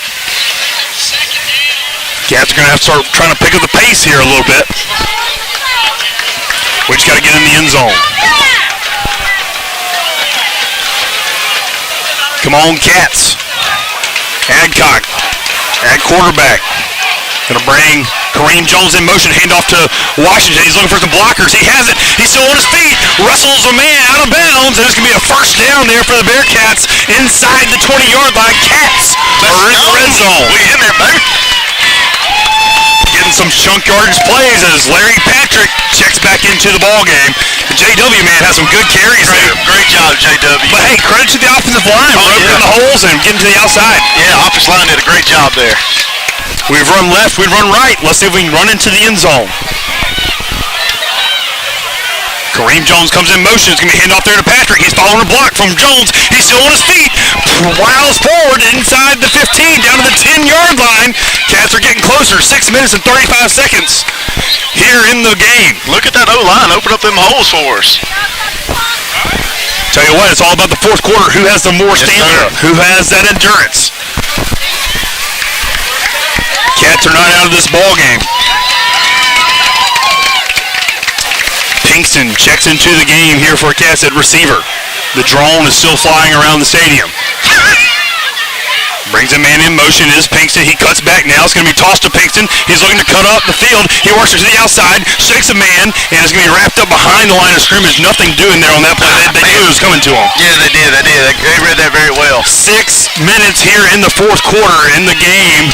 Cats are going to have to start trying to pick up the pace here a little bit. We just got to get in the end zone. Come on, Cats. Adcock at quarterback. Going to bring Kareem Jones in motion. Hand off to Washington. He's looking for some blockers. He has it. He's still on his feet. Wrestles a man out of bounds. And it's going to be a first down there for the Bearcats inside the 20-yard line. Cats are in the red zone. We in there, baby. getting some chunk yardage plays as Larry Patrick checks back into the ball game. JW, man, has some good carries there. Great job, JW. But hey, credit to the offensive line. We're opening the holes and getting to the outside. Yeah, offensive line did a great job there. We've run left, we've run right. Let's see if we can run into the end zone. Kareem Jones comes in motion. It's going to be hand off there to Patrick. He's following a block from Jones. He's still on his feet. Wows forward inside the 15, down to the 10-yard line. Cats are getting closer. 6 minutes and 35 seconds here in the game. Look at that O-line. Open up them holes for us. Tell you what, it's all about the fourth quarter. Who has the more stamina? Who has that endurance? Cats are not out of this ball game. Pinkston checks into the game here for Cats at receiver. The drone is still flying around the stadium. Brings a man in motion is Pinkston. He cuts back now. It's going to be tossed to Pinkston. He's looking to cut up the field. He works it to the outside, shakes a man, and it's going to be wrapped up behind the line of scrimmage. Nothing doing there on that play. They knew it was coming to him. Yeah, they did. They read that very well. 6 minutes here in the fourth quarter in the game.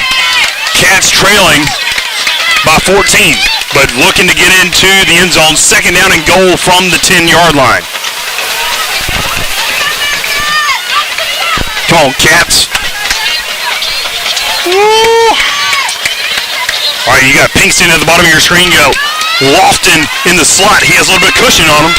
Cats trailing by 14, but looking to get into the end zone. Second down and goal from the 10-yard line. Come on, Cats. Woo. All right, you got Pinkston at the bottom of your screen. You got Lofton in the slot. He has a little bit of cushion on him.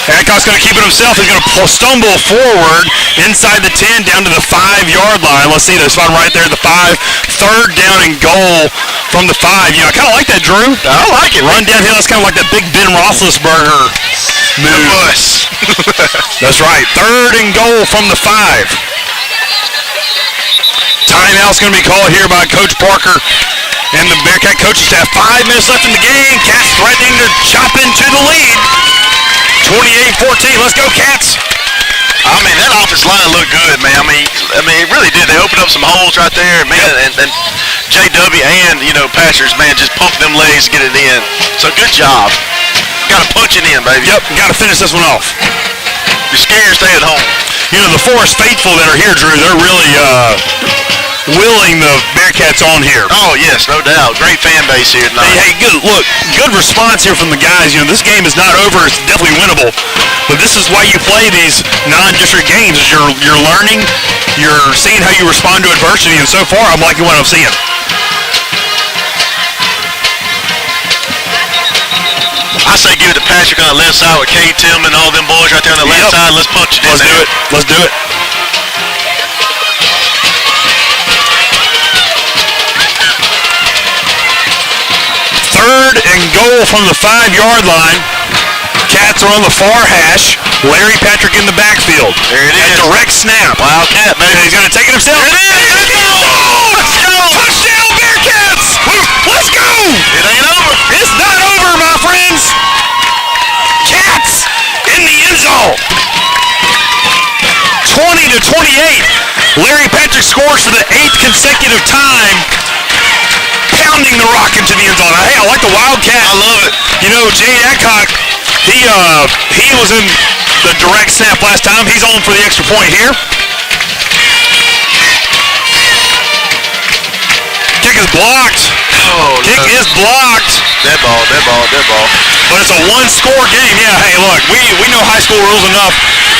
Hancock's going to keep it himself. He's going to stumble forward inside the 10 down to the 5-yard line. Let's see, there's one right there at the 5. Third down and goal from the 5. You know, I kind of like that, Drew. I like it. Run downhill. That's kind of like that big Ben Roethlisberger move. That's right. Third and goal from the 5. Timeout's going to be called here by Coach Parker and the Bearcat coaching staff. 5 minutes left in the game. Cats threatening to chop into the lead. 28-14. Let's go, Cats. I mean, that offensive line looked good, man. I mean, it really did. They opened up some holes right there, man. Yep. And JW and, Pastures, man, just pumped them legs to get it in. So good job. Got to punch it in, baby. Yep, got to finish this one off. You're scared, stay at home. The Forest faithful that are here, Drew, they're really willing the Bearcats on here. Oh, yes, no doubt. Great fan base here tonight. Hey, good response here from the guys. This game is not over. It's definitely winnable. But this is why you play these non-district games. Is you're learning, you're seeing how you respond to adversity, and so far I'm liking what I'm seeing. I say give it to Patrick on the left side with Kay Tillman and all them boys right there on the left side. Let's punch it in there. Let's do it. Third and goal from the 5-yard line. Cats are on the far hash. Larry Patrick in the backfield. There it is. A direct snap. Wildcat, baby. He's going to take it himself. There it is. Let's go. Touchdown, Bearcats. Let's go. It ain't over. It's not over, my friends. Cats in the end zone. 20-28. Larry Patrick scores for the 8th consecutive time. Pounding the rock into the end zone. Hey, I like the Wildcat. I love it. Jade Adcock, he was in the direct snap last time. He's on for the extra point here. Kick is blocked. Oh, Kick is blocked. Dead ball. But it's a one-score game. Yeah, hey, look, we know high school rules enough.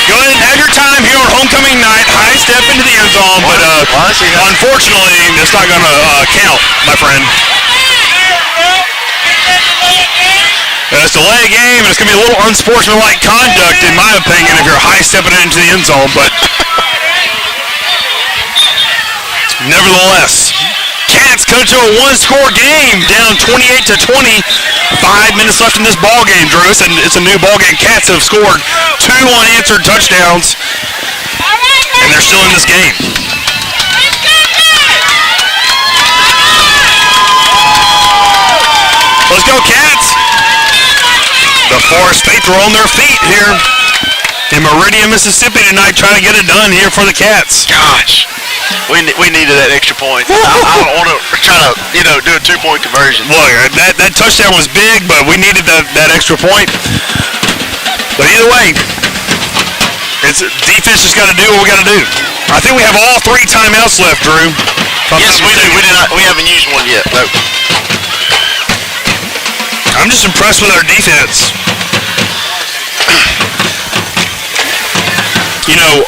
Go ahead and have your time here on homecoming night. High step into the end zone, but unfortunately, it's not going to count, my friend. It's a delay game, and it's going to be a little unsportsmanlike conduct, in my opinion, if you're high stepping into the end zone. But nevertheless, Cats go to a one-score game, down 28-20. 5 minutes left in this ball game, Drew. It's a new ball game. Cats have scored 2 unanswered touchdowns, and they're still in this game. Let's go, Cats. The Forest Faithful are on their feet here in Meridian, Mississippi tonight, trying to get it done here for the Cats. Gosh. We needed that extra point. I don't want to try to, do a 2-point conversion. Look, that touchdown was big, but we needed that extra point. But either way, It's defense just got to do what we got to do. I think we have all 3 timeouts left, Drew. Yes, we do. We haven't used one yet. No. I'm just impressed with our defense. You know,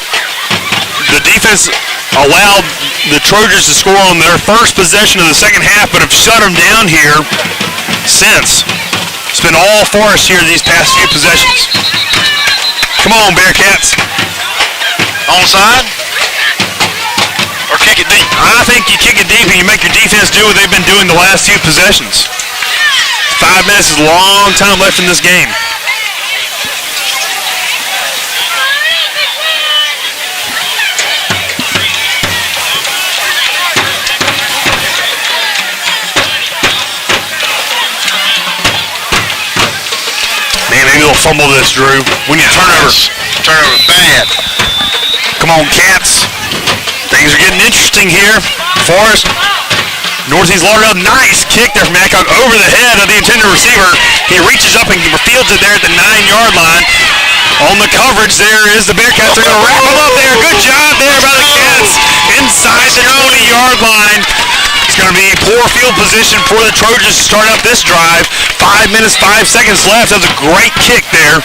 the defense allowed the Trojans to score on their first possession of the second half, but have shut them down here since. It's been all Forest here these past few possessions. Come on, Bearcats. Onside? Or kick it deep? I think you kick it deep and you make your defense do what they've been doing the last few possessions. 5 minutes is a long time left in this game. Man, maybe they'll fumble this, Drew. We need a turnover. Turnover bad. Come on, Cats. Things are getting interesting here. Forest, Northeast Lauderdale, nice kick there from Adcock over the head of the intended receiver. He reaches up and fields it there at the 9-yard line. On the coverage, there is the Bearcats. They're going to wrap him up there. Good job there by the Cats inside the 20-yard line. It's going to be poor field position for the Trojans to start out this drive. 5 minutes, 5 seconds left. That was a great kick there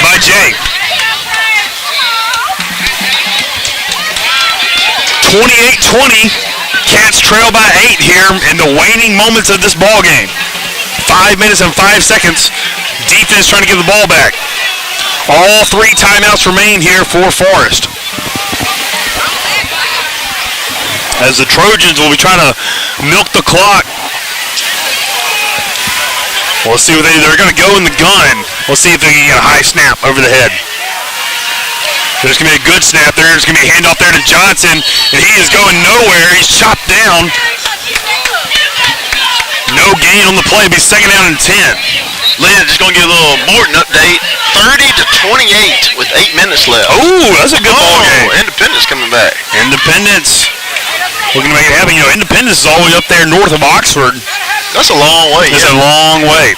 by Jay. 28-20. Cats trail by 8 here in the waning moments of this ball game. 5 minutes and 5 seconds. Defense trying to get the ball back. All 3 timeouts remain here for Forest. As the Trojans will be trying to milk the clock. We'll see what they're going to go in the gun. We'll see if they can get a high snap over the head. There's going to be a good snap there. There's going to be a handoff there to Johnson, and he is going nowhere. He's chopped down. No gain on the play. It'll be second down and 10. Lynn, just going to give a little Morton update. 30-28 with 8 minutes left. Oh, that's a good ball game. Independence coming back. Independence looking to make it happen. You know, Independence is all the way up there north of Oxford. That's a long way. It's a long way.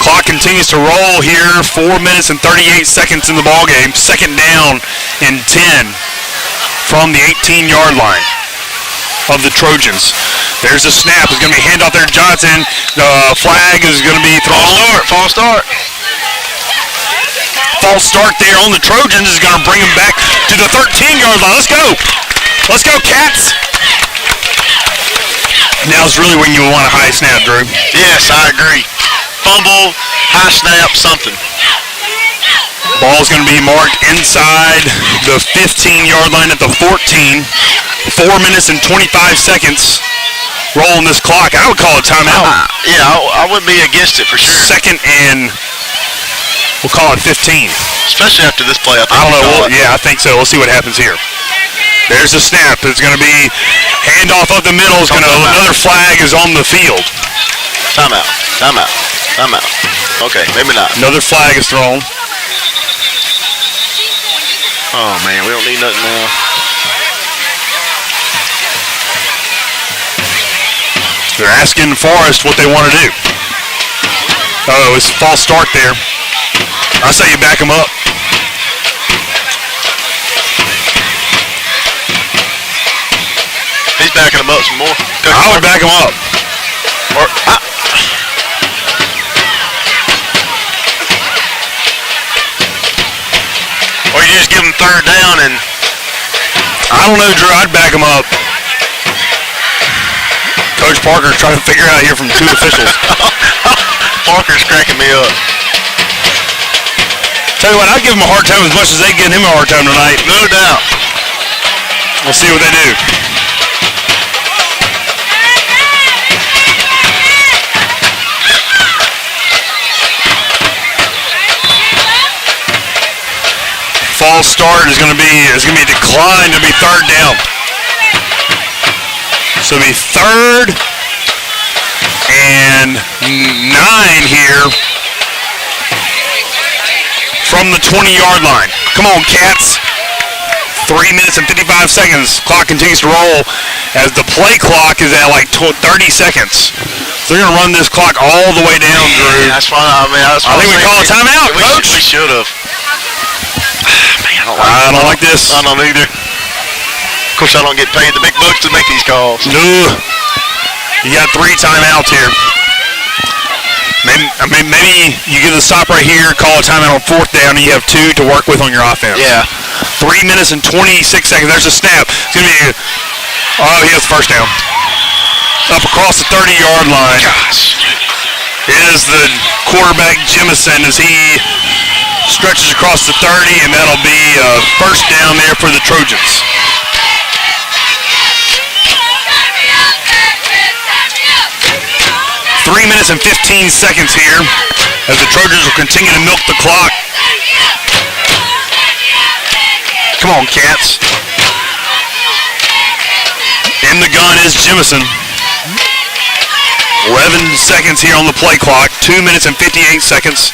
Clock continues to roll here. 4 minutes and 38 seconds in the ball game. Second down and 10 from the 18-yard line of the Trojans. There's a snap. It's going to be a handoff there to Johnson. The flag is going to be thrown. False start. False start there on the Trojans is going to bring them back to the 13-yard line. Let's go. Let's go, Cats. Now's really when you want a high snap, Drew. Yes, I agree. Fumble, high snap, something. Ball's going to be marked inside the 15-yard line at the 14. 4 minutes and 25 seconds rolling this clock. I would call it timeout. Yeah, I would be against it for sure. Second and we'll call it 15. Especially after this play. I don't know. Yeah, I think so. We'll see what happens here. There's a snap. It's going to be handoff up the middle. It's going to another flag is on the field. Timeout. Timeout. Timeout. Okay, maybe not. Another flag is thrown. Oh man, we don't need nothing now. They're asking Forest what they want to do. Oh, it's a false start there. I say you back them up. He's backing him up some more. I would back him up. Or you just give him third down and... I don't know, Drew. I'd back him up. Coach Parker's trying to figure out here from 2 officials. Parker's cracking me up. Tell you what, I'd give him a hard time as much as they give him a hard time tonight. No doubt. We'll see what they do. False start is going to be declined. It'll be third down. So it'll be third and 9 here from the 20-yard line. Come on, Cats. 3 minutes and 55 seconds. Clock continues to roll as the play clock is at like 30 seconds. So they're going to run this clock all the way down, Drew. That's why I think we call a timeout, Coach. We should have. I don't like this. I don't either. Of course, I don't get paid the big bucks to make these calls. No. You got 3 timeouts here. Maybe you get the stop right here, call a timeout on 4th down, and you have 2 to work with on your offense. Yeah. 3 minutes and 26 seconds. There's a snap. It's going to be, he has the first down. Up across the 30-yard line. Gosh. Is the quarterback Jemison as he stretches across the 30, and that'll be first down there for the Trojans. Three minutes and 15 seconds here as the Trojans will continue to milk the clock. Come on, Cats. In the gun is Jemison. 11 seconds here on the play clock. 2 minutes and 58 seconds.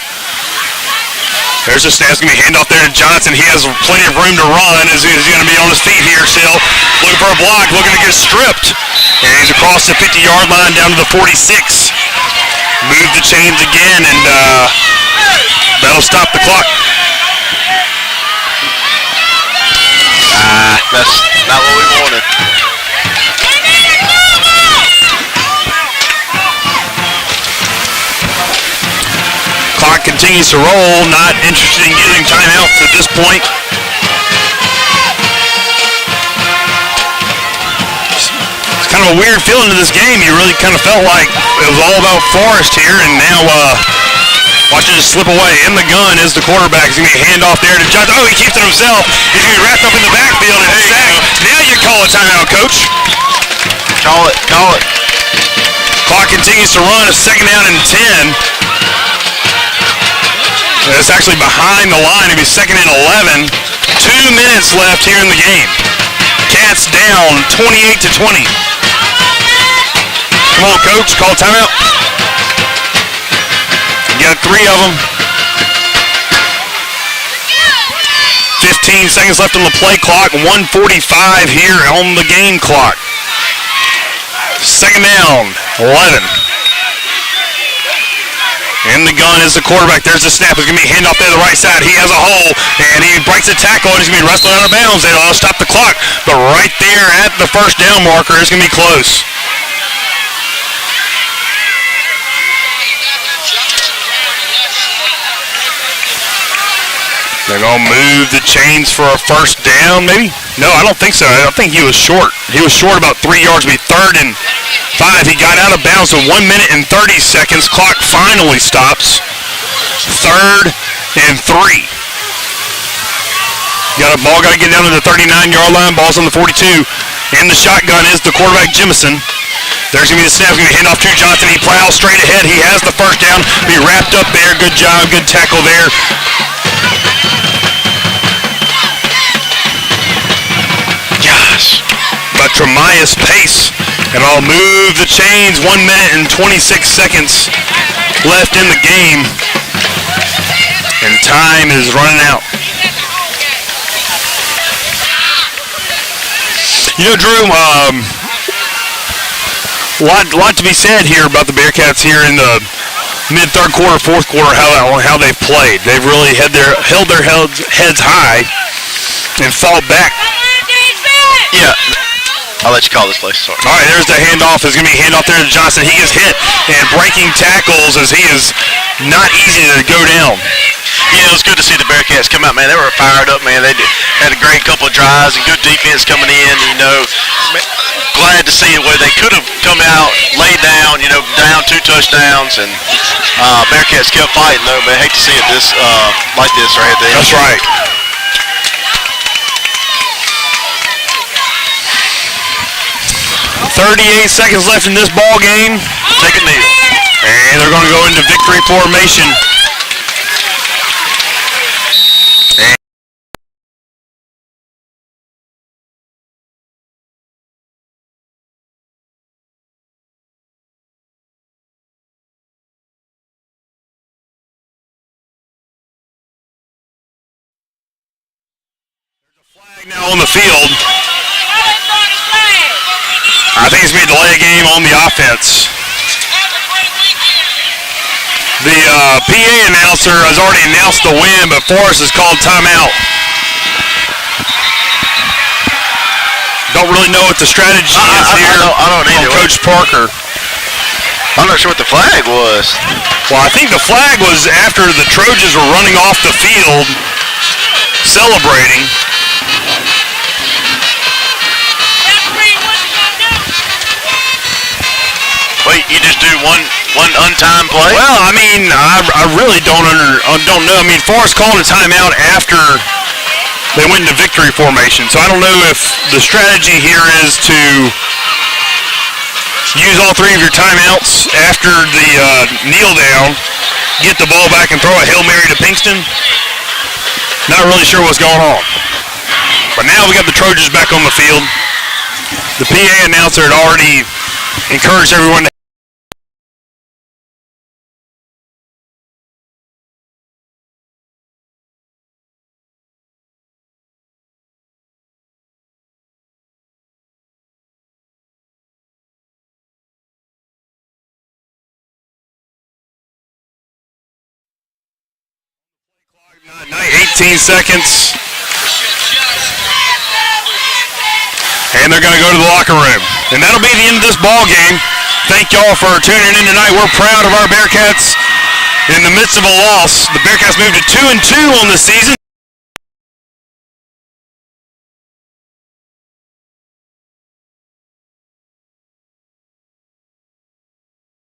There's a snap. It's going to be handoff there to Johnson. He has plenty of room to run as he's going to be on his feet here still. Looking for a block, looking to get stripped. And he's across the 50-yard line down to the 46. Move the chains again, and that'll stop the clock. That's not what we wanted. Clock continues to roll. Not interested in getting timeouts at this point. It's kind of a weird feeling to this game. You really kind of felt like it was all about Forrest here, and now watch it just slip away. In the gun is the quarterback. He's going to be a handoff there to Johnson. Oh, he keeps it himself. He's going to be wrapped up in the backfield and sacked. Now you call a timeout, Coach. Call it. Clock continues to run. A second down and 10. It's actually behind the line. It'll be second and 11. 2 minutes left here in the game. Cats down 28-20. Come on, Coach. Call timeout. You got 3 of them. 15 seconds left on the play clock. 1:45 here on the game clock. Second down, 11. In the gun is the quarterback. There's the snap. It's going to be a handoff there to the right side. He has a hole, and he breaks a tackle, and he's going to be wrestled out of bounds. They'll stop the clock. But right there at the first down marker, it's going to be close. They're going to move the chains for a first down, maybe? No, I don't think so. I think he was short. He was short about 3 yards. It'll be 3rd and 5. He got out of bounds in 1 minute and 30 seconds. Clock finally stops. 3rd and 3. Got to get down to the 39-yard line. Ball's on the 42. In the shotgun is the quarterback, Jemison. There's going to be the snap. Going to hand off to Johnson. He plows straight ahead. He has the first down. Be wrapped up there. Good job. Good tackle there. Gosh. But Tremias Pace. And I'll move the chains. 1 minute and 26 seconds left in the game. And time is running out. You know, Drew, lot to be said here about the Bearcats here in the mid-third quarter, fourth quarter, how they've played. They've really held their heads high and fought back. Yeah. I'll let you call this place. Sorry. All right, there's the handoff. There's going to be a handoff there to Johnson. He gets hit and breaking tackles as he is not easy to go down. Yeah, it was good to see the Bearcats come out, man. They were fired up, man. They had a great couple of drives and good defense coming in. You know, glad to see where they could have come out, laid down, you know, down 2 touchdowns, and Bearcats kept fighting though. But I hate to see it like this right at the end. That's right. .38 seconds left in this ball game. Take a kneel. And they're going to go into victory formation. Flag now on the field. I think it's going to be a delay game on the offense. The PA announcer has already announced the win, but Forrest has called timeout. Don't really know what the strategy is here I don't from either. Coach Parker. I'm not sure what the flag was. Well, I think the flag was after the Trojans were running off the field, celebrating. Wait, you just do one untimed play? Well, I mean, I really don't know. I mean, Forrest called a timeout after they went into victory formation, so I don't know if the strategy here is to use all three of your timeouts after the kneel down, get the ball back and throw a Hail Mary to Pinkston. Not really sure what's going on. But now we got the Trojans back on the field. The PA announcer had already encouraged everyone to Night, 18 seconds. And they're going to go to the locker room. And that'll be the end of this ball game. Thank y'all for tuning in tonight. We're proud of our Bearcats. In the midst of a loss, the Bearcats moved to 2-2 on the season.